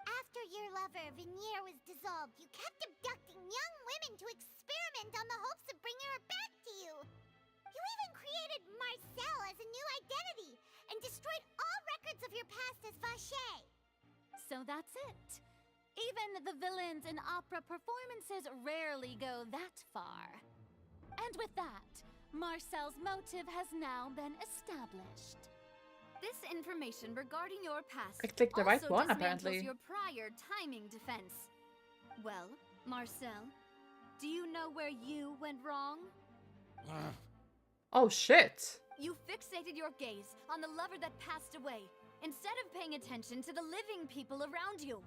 Speaker 3: After your lover, Vinier, was dissolved, you kept abducting young women to experiment on the hopes of bringing her back to you. You even created Marcel as a new identity and destroyed all records of your past as Vacher.
Speaker 16: So that's it. Even the villains in opera performances rarely go that far. And with that, Marcel's motive has now been established.
Speaker 13: This information regarding your past
Speaker 1: I clicked the right
Speaker 13: also
Speaker 1: one,
Speaker 13: dismantles
Speaker 1: apparently.
Speaker 13: your prior timing defense. Well, Marcel, do you know where you went wrong?
Speaker 1: Oh shit.
Speaker 13: You fixated your gaze on the lover that passed away, instead of paying attention to the living people around you.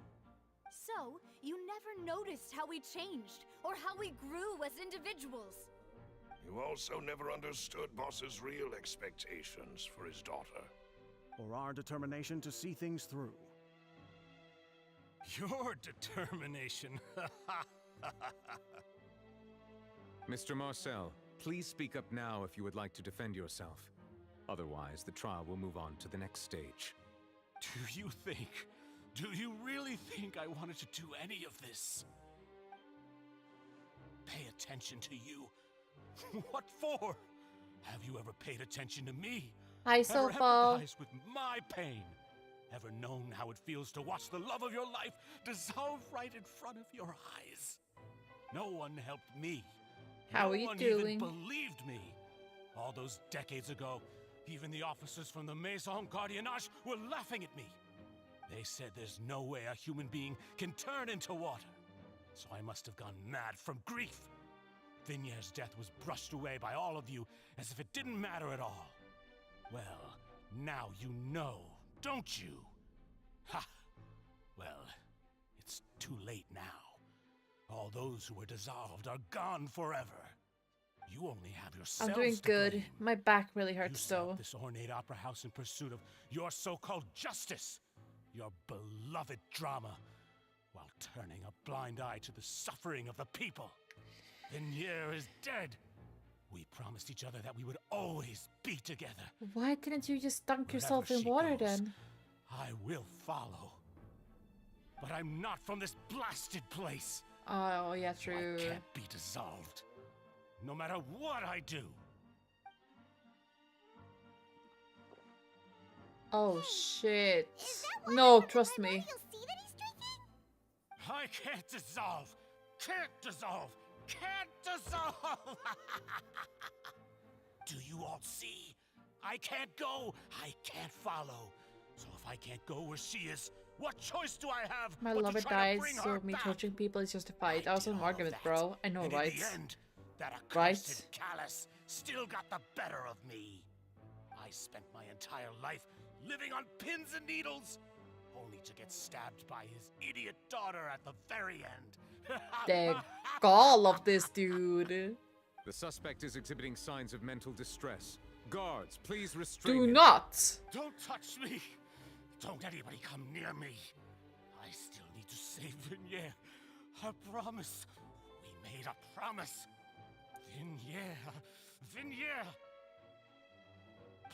Speaker 13: So, you never noticed how we changed, or how we grew as individuals.
Speaker 7: You also never understood Boss's real expectations for his daughter.
Speaker 6: Or our determination to see things through.
Speaker 14: Your determination.
Speaker 9: Mr. Marcel, please speak up now if you would like to defend yourself. Otherwise, the trial will move on to the next stage.
Speaker 14: Do you really think I wanted to do any of this? Pay attention to you? What for? Have you ever paid attention to me?
Speaker 1: Hi,
Speaker 14: Ever
Speaker 1: Sofa.
Speaker 14: empathized with my pain? Ever known how it feels to watch the love of your life dissolve right in front of your eyes? No one helped me.
Speaker 1: How are
Speaker 14: no
Speaker 1: you
Speaker 14: one
Speaker 1: doing?
Speaker 14: even believed me. All those decades ago, even the officers from the Maison Gardiennage were laughing at me. They said there's no way a human being can turn into water. So I must have gone mad from grief. Vinier's death was brushed away by all of you as if it didn't matter at all. Well, now you know, don't you? Ha! Well, it's too late now. All those who were dissolved are gone forever. You only have yourselves
Speaker 1: I'm doing
Speaker 14: to
Speaker 1: good.
Speaker 14: blame.
Speaker 1: My back really
Speaker 14: You
Speaker 1: hurts
Speaker 14: set up
Speaker 1: though.
Speaker 14: this ornate opera house in pursuit of your so-called justice, your beloved drama, while turning a blind eye to the suffering of the people. Vinier is dead. We promised each other that we would always be together.
Speaker 1: Why didn't you just dunk
Speaker 14: Wherever
Speaker 1: yourself in
Speaker 14: she
Speaker 1: water
Speaker 14: goes,
Speaker 1: then?
Speaker 14: I will follow. But I'm not from this blasted place.
Speaker 1: Oh, yeah,
Speaker 14: So
Speaker 1: true.
Speaker 14: I can't be dissolved. No matter what I do.
Speaker 1: Oh shit. No, trust me.
Speaker 14: I can't dissolve. Can't dissolve. Can't dissolve. Do you all see? I can't go. I can't follow. So if I can't go where she is, what choice do I have?
Speaker 1: My
Speaker 14: but to
Speaker 1: lover
Speaker 14: try to
Speaker 1: died,
Speaker 14: bring
Speaker 1: so
Speaker 14: her
Speaker 1: me
Speaker 14: back?
Speaker 1: torturing people is justified. I was an
Speaker 14: all of
Speaker 1: argument,
Speaker 14: that.
Speaker 1: bro. I know,
Speaker 14: And
Speaker 1: right?
Speaker 14: in the end, that accursed
Speaker 1: Right?
Speaker 14: callous still got the better of me. I spent my entire life living on pins and needles, only to get stabbed by his idiot daughter at the very end.
Speaker 1: The gall of this dude.
Speaker 9: The suspect is exhibiting signs of mental distress. Guards, please restrain
Speaker 1: Do
Speaker 9: him.
Speaker 1: not.
Speaker 14: Don't touch me. Don't anybody come near me. I still need to save Vinier. I promise. We made a promise. Vinier. Vinier.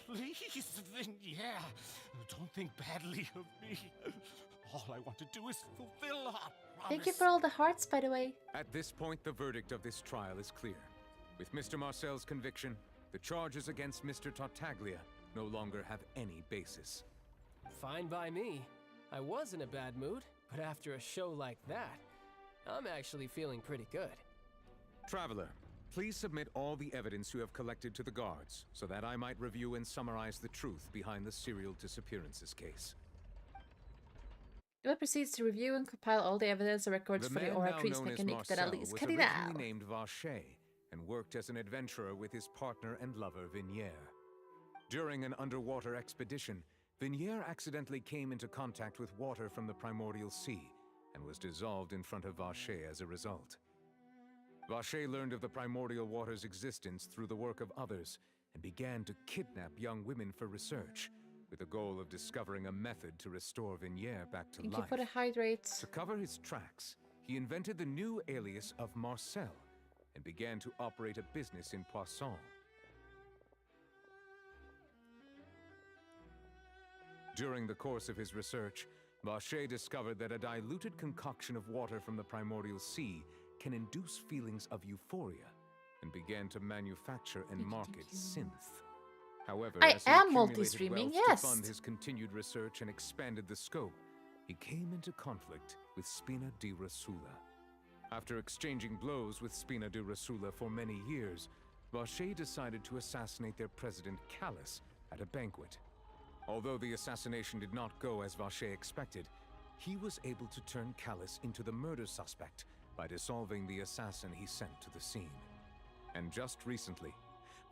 Speaker 14: Please, Vinier. Don't think badly of me. All I want to do is fulfill our promise.
Speaker 1: Thank you for all the hearts, by the way.
Speaker 9: At this point, the verdict of this trial is clear. With Mr. Marcel's conviction, the charges against Mr. Tartaglia no longer have any basis.
Speaker 15: Fine by me. I was in a bad mood, but after a show like that, I'm actually feeling pretty good.
Speaker 9: Traveler, please submit all the evidence you have collected to the guards, so that I might review and summarize the truth behind the serial disappearances case.
Speaker 1: Duel proceeds to review and compile all the evidence and records
Speaker 9: The
Speaker 1: for the
Speaker 9: man
Speaker 1: Aura
Speaker 9: now
Speaker 1: Trees
Speaker 9: known as
Speaker 1: Mechanique
Speaker 9: Marcel
Speaker 1: d'Analyse
Speaker 9: was
Speaker 1: Cardinal.
Speaker 9: originally named Vacher and worked as an adventurer with his partner and lover Vinier. During an underwater expedition, Vinier accidentally came into contact with water from the primordial sea and was dissolved in front of Vacher as a result. Vacher learned of the primordial water's existence through the work of others and began to kidnap young women for research, with the goal of discovering a method to restore Vinier back to
Speaker 1: Thank
Speaker 9: life.
Speaker 1: you for the hydrates.
Speaker 9: To cover his tracks, he invented the new alias of Marcel and began to operate a business in Poisson. During the course of his research, Vacher discovered that a diluted concoction of water from the primordial sea can induce feelings of euphoria and began to manufacture and market synth. However,
Speaker 1: I
Speaker 9: as he
Speaker 1: am
Speaker 9: accumulated
Speaker 1: multi-streaming,
Speaker 9: wealth
Speaker 1: yes.
Speaker 9: to fund his continued research and expanded the scope, he came into conflict with Spina di Rosula. After exchanging blows with Spina di Rosula for many years, Vacher decided to assassinate their president Callus at a banquet. Although the assassination did not go as Vacher expected, he was able to turn Callus into the murder suspect by dissolving the assassin he sent to the scene. And just recently,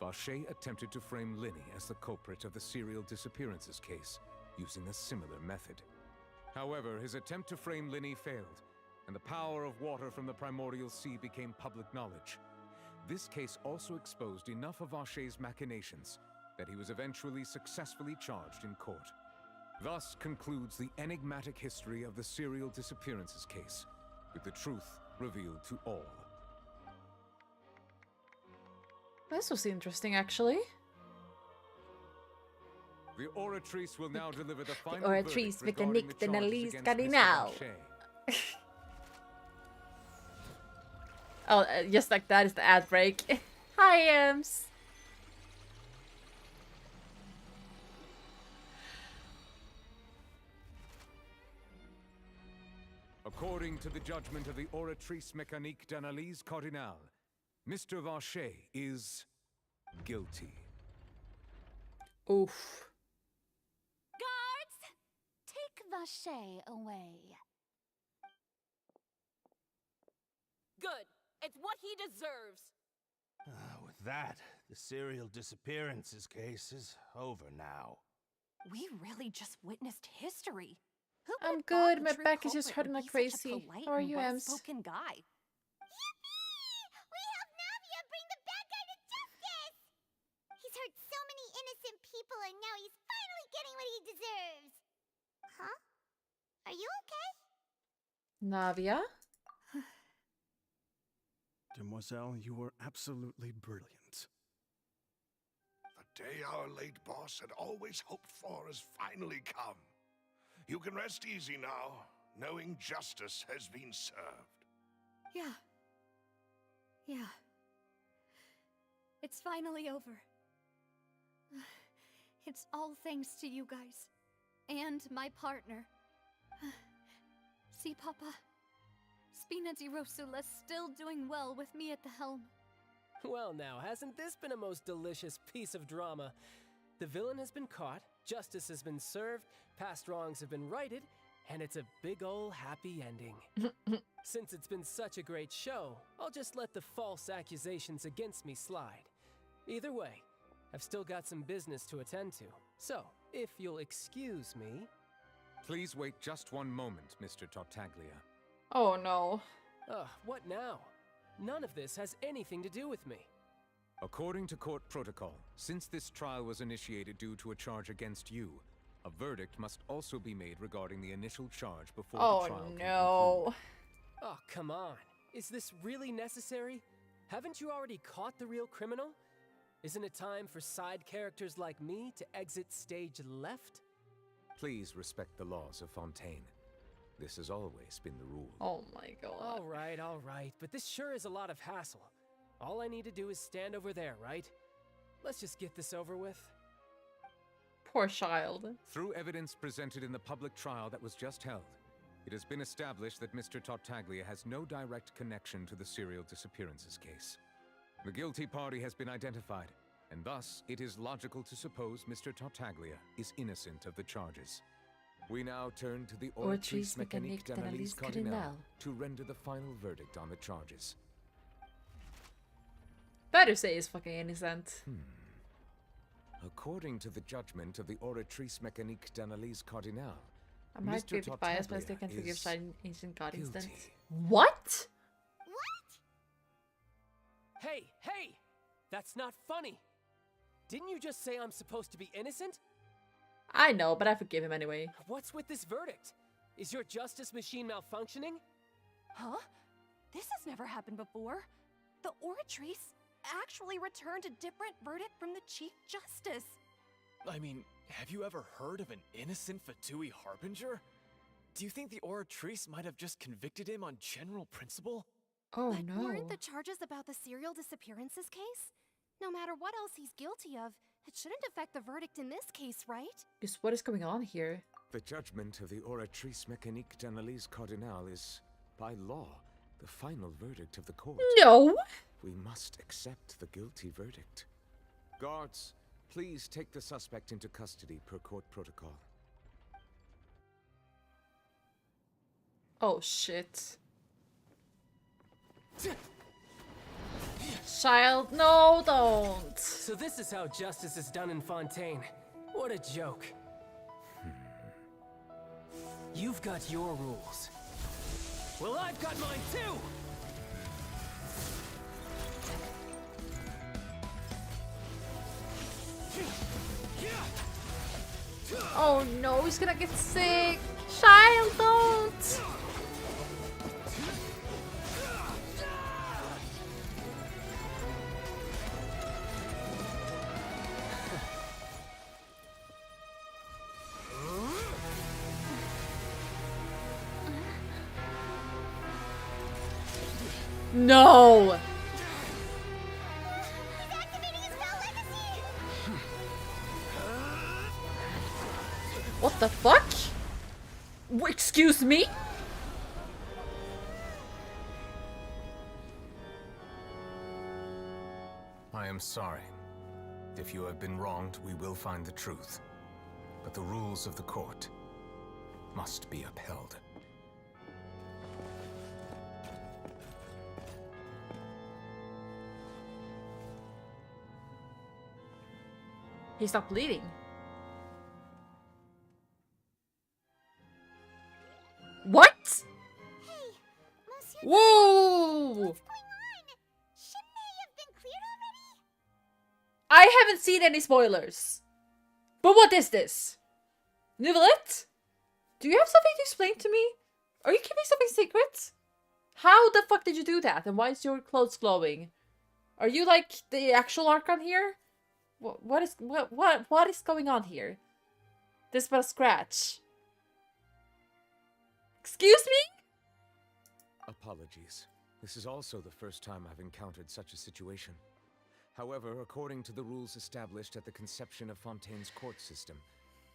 Speaker 9: Vacher attempted to frame Linny as the culprit of the serial disappearances case, using a similar method. However, his attempt to frame Linny failed, and the power of water from the primordial sea became public knowledge. This case also exposed enough of Vacher's machinations that he was eventually successfully charged in court. Thus concludes the enigmatic history of the serial disappearances case, with the truth revealed to all.
Speaker 1: This was interesting, actually.
Speaker 9: The oratrice will now deliver the final
Speaker 1: Oratrice
Speaker 9: verdict regarding
Speaker 1: Mécanique
Speaker 9: the charges
Speaker 1: d'Analyse
Speaker 9: against Mr.
Speaker 1: Cardinal.
Speaker 9: Vacher.
Speaker 1: Oh, just like that is the ad break. Hi, Ems.
Speaker 9: According to the judgment of the Oratrice Mécanique d'Analyse Cardinal, Mr. Vacher is guilty.
Speaker 1: Oof.
Speaker 16: Guards, take Vacher away.
Speaker 18: Good. It's what he deserves.
Speaker 20: With that, the serial disappearances case is over now.
Speaker 18: We really just witnessed history. Who would
Speaker 1: I'm
Speaker 18: have thought
Speaker 1: good.
Speaker 18: the
Speaker 1: My
Speaker 18: true
Speaker 1: back is just
Speaker 18: culprit
Speaker 1: hurting
Speaker 18: would
Speaker 1: like
Speaker 18: be such a
Speaker 1: crazy.
Speaker 18: polite
Speaker 1: How are
Speaker 18: and
Speaker 1: you, Ems?
Speaker 18: well-spoken guy?
Speaker 3: We helped Navia bring the bad guy to justice! He's hurt so many innocent people and now he's finally getting what he deserves! Huh? Are you okay?
Speaker 1: Navia?
Speaker 6: Demoiselle, you were absolutely brilliant.
Speaker 7: The day our late boss had always hoped for has finally come. You can rest easy now, knowing justice has been served.
Speaker 13: Yeah. Yeah. It's finally over. It's all thanks to you guys. And my partner. See, Papa? Spina di Rosula's still doing well with me at the helm.
Speaker 15: Well now, hasn't this been a most delicious piece of drama? The villain has been caught, justice has been served, past wrongs have been righted, and it's a big ol' happy ending. Since it's been such a great show, I'll just let the false accusations against me slide. Either way, I've still got some business to attend to, so if you'll excuse me...
Speaker 9: Please wait just one moment, Mr. Tartaglia.
Speaker 1: Oh no.
Speaker 15: Ugh, what now? None of this has anything to do with me.
Speaker 9: According to court protocol, since this trial was initiated due to a charge against you, A verdict must also be made regarding the initial charge before
Speaker 1: Oh
Speaker 9: the trial can
Speaker 1: no.
Speaker 9: conclude.
Speaker 15: Oh, come on. Is this really necessary? Haven't you already caught the real criminal? Isn't it time for side characters like me to exit stage left?
Speaker 9: Please respect the laws of Fontaine. This has always been the rule.
Speaker 1: Oh my god.
Speaker 15: All right, but this sure is a lot of hassle. All I need to do is stand over there, right? Let's just get this over with.
Speaker 1: Poor child.
Speaker 9: Through evidence presented in the public trial that was just held, it has been established that Mr. Tartaglia has no direct connection to the serial disappearances case. The guilty party has been identified, and thus it is logical to suppose Mr. Tartaglia is innocent of the charges. We now turn to the Oratrice Mécanique d'Analyse Cardinale to render the final verdict on the charges.
Speaker 1: Better say he's fucking innocent.
Speaker 9: According to the judgment of the Oratrice Mécanique d'Analyse Cardinale,
Speaker 1: I might be a
Speaker 9: Mr.
Speaker 1: bit biased, but I still
Speaker 9: Tartaglia
Speaker 1: can't forgive
Speaker 9: is
Speaker 1: Shine Ancient God instant.
Speaker 9: guilty.
Speaker 1: What?
Speaker 15: Hey! That's not funny! Didn't you just say I'm supposed to be innocent?
Speaker 1: I know, but I forgive him anyway.
Speaker 15: What's with this verdict? Is your justice machine malfunctioning?
Speaker 18: Huh? This has never happened before. The Oratrice actually returned a different verdict from the Chief Justice.
Speaker 17: I mean, have you ever heard of an innocent Fatui Harbinger? Do you think the Oratrice might have just convicted him on general principle?
Speaker 1: Oh
Speaker 18: But
Speaker 1: no.
Speaker 18: weren't the charges about the serial disappearances case? No matter what else he's guilty of, it shouldn't affect the verdict in this case, right?
Speaker 1: Just what is going on here?
Speaker 9: The judgment of the Oratrice Mécanique d'Analyse Cardinale is, by law, the final verdict of the court.
Speaker 1: No!
Speaker 9: We must accept the guilty verdict. Guards, please take the suspect into custody per court protocol.
Speaker 1: Oh shit. Child, no, don't.
Speaker 15: So this is how justice is done in Fontaine. What a joke. You've got your rules. Well, I've got mine too!
Speaker 1: Oh no, he's gonna get sick. Child, don't. No! What the fuck? Excuse me?
Speaker 9: I am sorry. If you have been wronged, we will find the truth. But the rules of the court must be upheld.
Speaker 1: He stopped bleeding. What?
Speaker 3: Hey, Monsieur.
Speaker 1: Whoa!
Speaker 3: What's going on? Shouldn't they have been cleared already?
Speaker 1: I haven't seen any spoilers. But what is this? Novelette? Do you have something to explain to me? Are you keeping something secret? How the fuck did you do that? And why is your clothes glowing? Are you like the actual Archon here? What is going on here? This is but a scratch. Excuse me?
Speaker 9: Apologies. This is also the first time I've encountered such a situation. However, according to the rules established at the conception of Fontaine's court system,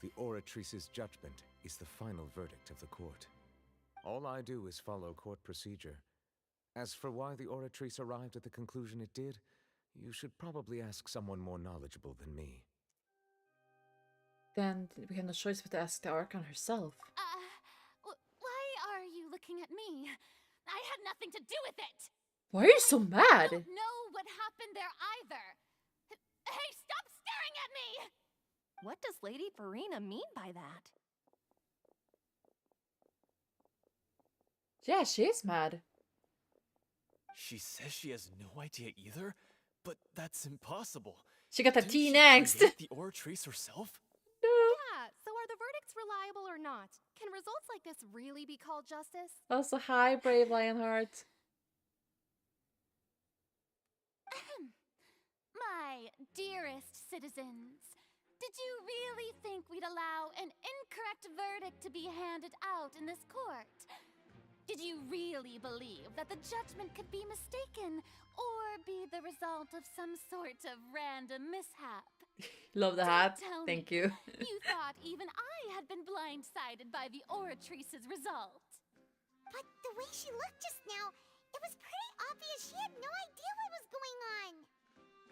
Speaker 9: the Oratrice's judgment is the final verdict of the court. All I do is follow court procedure. As for why the Oratrice arrived at the conclusion it did, you should probably ask someone more knowledgeable than me.
Speaker 1: Then we have no choice but to ask the Archon herself.
Speaker 16: Why are you looking at me? I had nothing to do with it!
Speaker 1: Why are you so mad?
Speaker 16: I don't know what happened there either. Hey, stop staring at me!
Speaker 18: What does Lady Farina mean by that?
Speaker 1: Yeah, she is mad.
Speaker 17: She says she has no idea either, but that's impossible.
Speaker 1: She got that
Speaker 17: Didn't
Speaker 1: teen
Speaker 17: she
Speaker 1: angst.
Speaker 17: create the Oratrice herself?
Speaker 18: Yeah, so are the reliable or not, can results like this really be called justice?
Speaker 1: Also, hi, brave Lionheart.
Speaker 16: My dearest citizens, did you really think we'd allow an incorrect verdict to be handed out in this court? Did you really believe that the judgment could be mistaken or be the result of some sort of random mishap?
Speaker 1: Love the
Speaker 16: Don't
Speaker 1: hat.
Speaker 16: tell
Speaker 1: Thank
Speaker 16: me.
Speaker 1: you.
Speaker 16: You thought even I had been blindsided by the Oratrice's result.
Speaker 3: But the way she looked just now, it was pretty obvious she had no idea what was going on.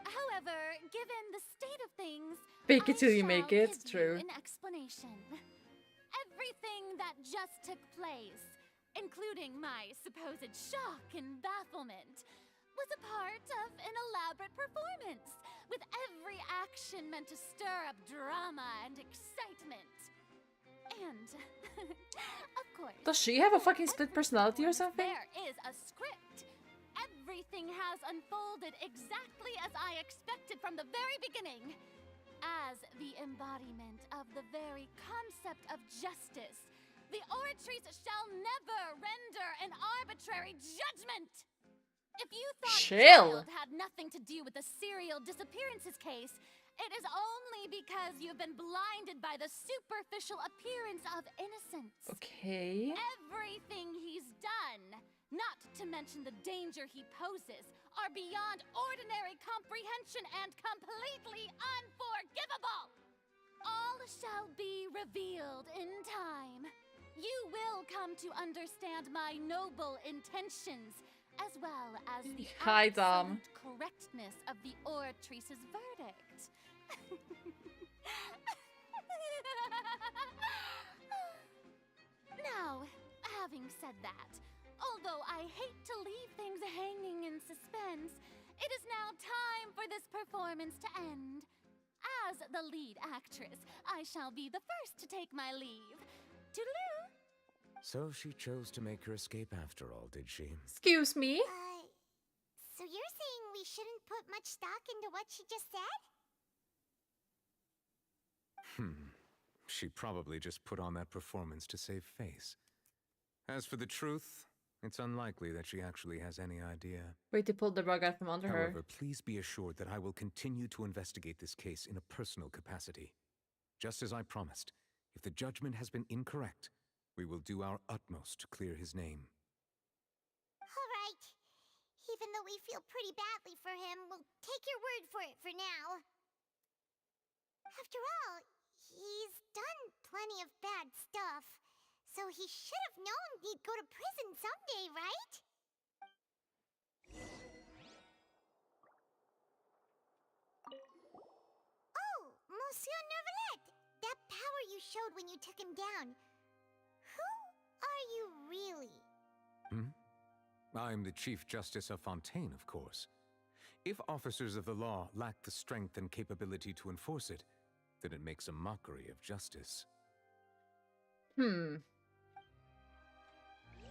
Speaker 16: However, given the state of things,
Speaker 1: Fake it till you
Speaker 16: I
Speaker 1: make
Speaker 16: shall
Speaker 1: it.
Speaker 16: give
Speaker 1: True.
Speaker 16: you an explanation. Everything that just took place, including my supposed shock and bafflement, was a part of an elaborate performance, with every action meant to stir up drama and excitement. And, of course...
Speaker 1: Does she have a fucking split personality or something?
Speaker 16: There is a script. Everything has unfolded exactly as I expected from the very beginning. As the embodiment of the very concept of justice, the Oratrice shall never render an arbitrary judgment! If you thought
Speaker 1: Chill.
Speaker 16: Child had nothing to do with the serial disappearances case, it is only because you've been blinded by the superficial appearance of innocence.
Speaker 1: Okay.
Speaker 16: Everything he's done, not to mention the danger he poses, are beyond ordinary comprehension and completely unforgivable! All shall be revealed in time. You will come to understand my noble intentions, as well as the
Speaker 1: Hi, Dom.
Speaker 16: absolute correctness of the Oratrice's verdict. Now, having said that, although I hate to leave things hanging in suspense, it is now time for this performance to end. As the lead actress, I shall be the first to take my leave. Toodaloo!
Speaker 9: So she chose to make her escape after all, did she?
Speaker 1: Excuse me?
Speaker 3: So you're saying we shouldn't put much stock into what she just said?
Speaker 9: She probably just put on that performance to save face. As for the truth, it's unlikely that she actually has any idea.
Speaker 1: Wait to pull the rug out from under
Speaker 9: However,
Speaker 1: her.
Speaker 9: please be assured that I will continue to investigate this case in a personal capacity. Just as I promised, if the judgment has been incorrect, we will do our utmost to clear his name.
Speaker 3: All right. Even though we feel pretty badly for him, we'll take your word for it for now. After all, he's done plenty of bad stuff, so he should have known he'd go to prison someday, right? Oh, Monsieur Nervalet! That power you showed when you took him down. Who are you really?
Speaker 9: I'm the Chief Justice of Fontaine, of course. If officers of the law lack the strength and capability to enforce it, then it makes a mockery of justice.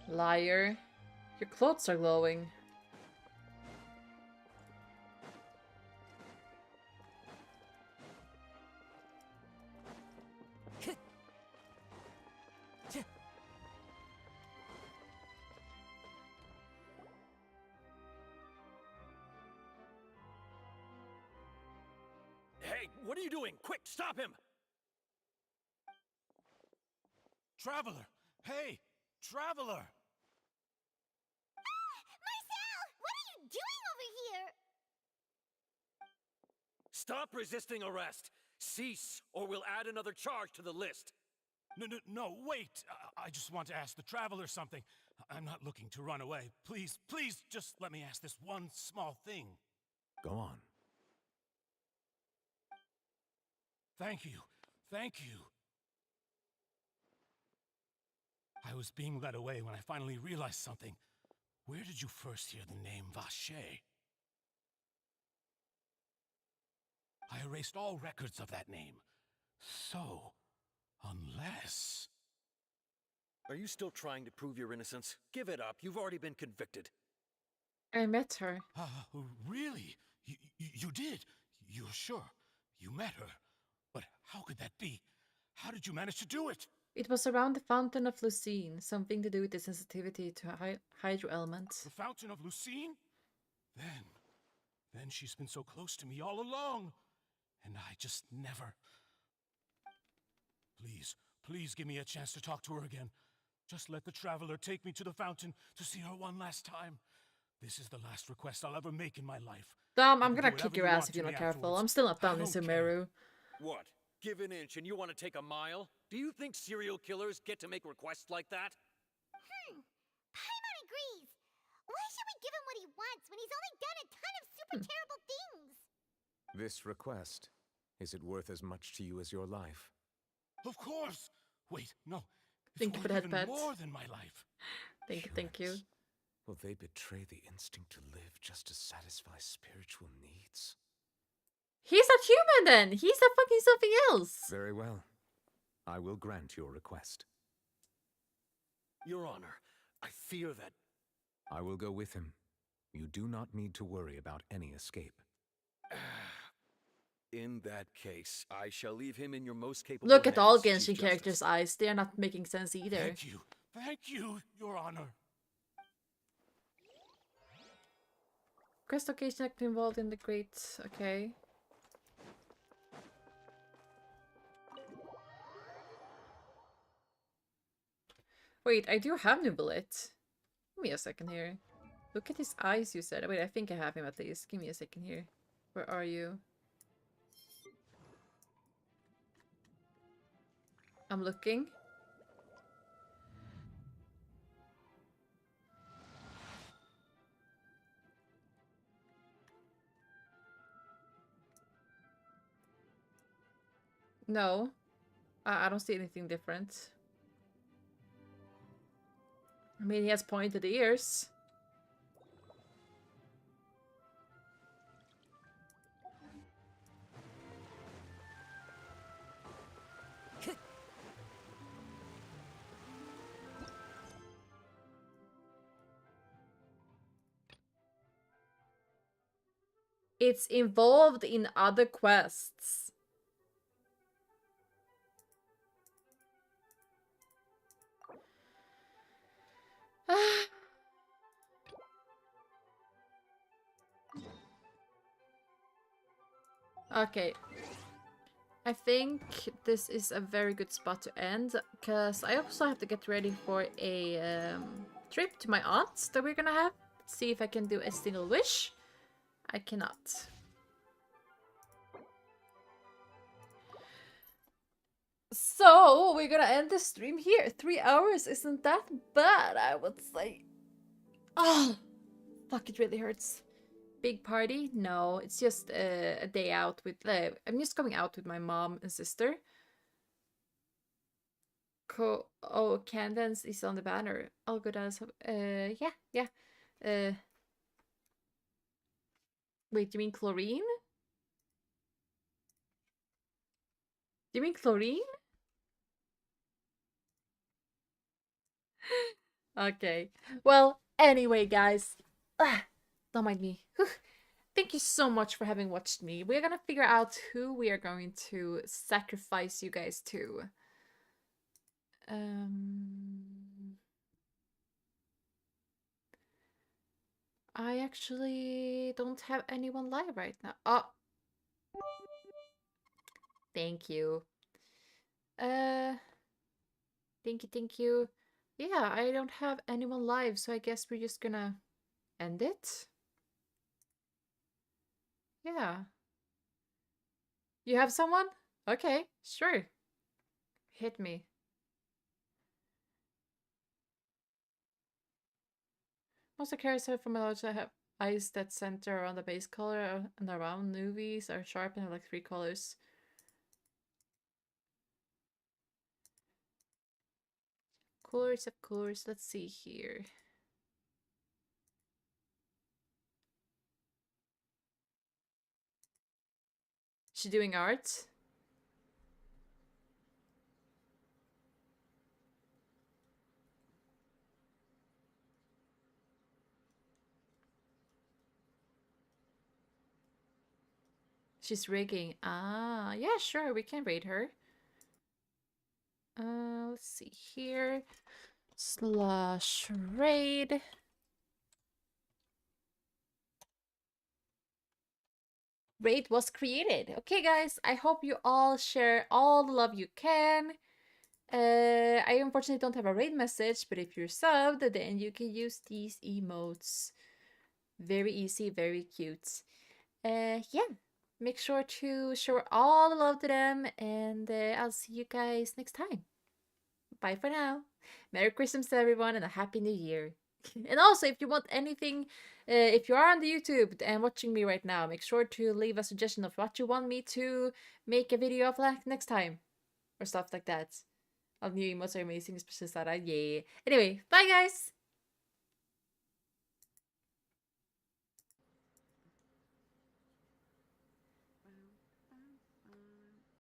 Speaker 1: Liar. Your clothes are glowing.
Speaker 21: Hey, what are you doing? Quick, stop him!
Speaker 14: Traveler! Hey! Traveler!
Speaker 3: Marcel! What are you doing over here?
Speaker 21: Stop resisting arrest! Cease, or we'll add another charge to the list.
Speaker 14: No, wait! I just want to ask the Traveler something. I'm not looking to run away. Please, just let me ask this one small thing.
Speaker 9: Go on.
Speaker 14: Thank you. I was being led away when I finally realized something. Where did you first hear the name Vacher? I erased all records of that name. So, unless...
Speaker 21: Are you still trying to prove your innocence? Give it up. You've already been convicted.
Speaker 1: I met her.
Speaker 14: Really? You did? You're sure? You met her? But how could that be? How did you manage to do it?
Speaker 1: It was around the Fountain of Lucine, something to do with the sensitivity to hydro elements.
Speaker 14: The Fountain of Lucine? Then she's been so close to me all along. And I just never... Please give me a chance to talk to her again. Just let the Traveler take me to the fountain to see her one last time. This is the last request I'll ever make in my life.
Speaker 1: Dom, I'm gonna kick your ass if you're not careful. I'm still not down in Sumeru.
Speaker 21: What? Give an inch and you want to take a mile? Do you think serial killers get to make requests like that?
Speaker 3: Paimon agrees. Why should we give him what he wants when he's only done a ton of super terrible things?
Speaker 9: This request, is it worth as much to you as your life?
Speaker 14: Of course! Wait, no.
Speaker 1: Thank you for that, pet.
Speaker 14: More than my life.
Speaker 1: Thank you.
Speaker 9: Will they betray the instinct to live just to satisfy spiritual needs?
Speaker 1: He's not human then! He's a fucking something else!
Speaker 9: Very well. I will grant your request.
Speaker 21: Your Honor, I fear that...
Speaker 9: I will go with him. You do not need to worry about any escape.
Speaker 21: In that case, I shall leave him in your most capable
Speaker 1: Look at all
Speaker 21: hands,
Speaker 1: Genshin
Speaker 21: Chief
Speaker 1: characters' eyes. They are not making sense either.
Speaker 14: Thank you, Your Honor.
Speaker 1: Quest location act involved in the great... Okay. Wait, I do have Nubilet. Give me a second here. Look at his eyes, you said. Wait, I think I have him at least. Give me a second here. Where are you? I'm looking. No. I don't see anything different. I mean, he has pointed ears. It's involved in other quests. Okay. I think this is a very good spot to end, because I also have to get ready for a trip to my aunt's that we're gonna have. See if I can do a single wish. I cannot. So, we're gonna end the stream here. 3 hours isn't that bad, I would say. Oh, fuck, it really hurts. Big party? No, it's just a day out with... I'm just going out with my mom and sister. Oh, Candence is on the banner. All good as... yeah. Wait, you mean chlorine? You mean chlorine? Okay. Well, anyway, guys. Don't mind me. Thank you so much for having watched me. We're gonna figure out who we are going to sacrifice you guys to. I actually don't have anyone live right now. Oh. Thank you. Thank you. Yeah, I don't have anyone live, so I guess we're just gonna end it. Yeah. You have someone? Okay, sure. Hit me. Most of the characters from Meloja have eyes that center around the base color and around movies are sharp and have like 3 colors. Colors of colors. Let's see here. She doing art? She's rigging. Ah, yeah, sure, we can raid her. Let's see here. /raid. Raid was created. Okay, guys, I hope you all share all the love you can. I unfortunately don't have a raid message, but if you're subbed, then you can use these emotes. Very easy, very cute. Yeah, make sure to show all the love to them, and I'll see you guys next time. Bye for now. Merry Christmas to everyone, and a Happy New Year. And also, if you want anything, if you are on the YouTube and watching me right now, make sure to leave a suggestion of what you want me to make a video of like next time, or stuff like that. All new emotes are amazing, especially Sarah. Yay. Anyway, bye guys!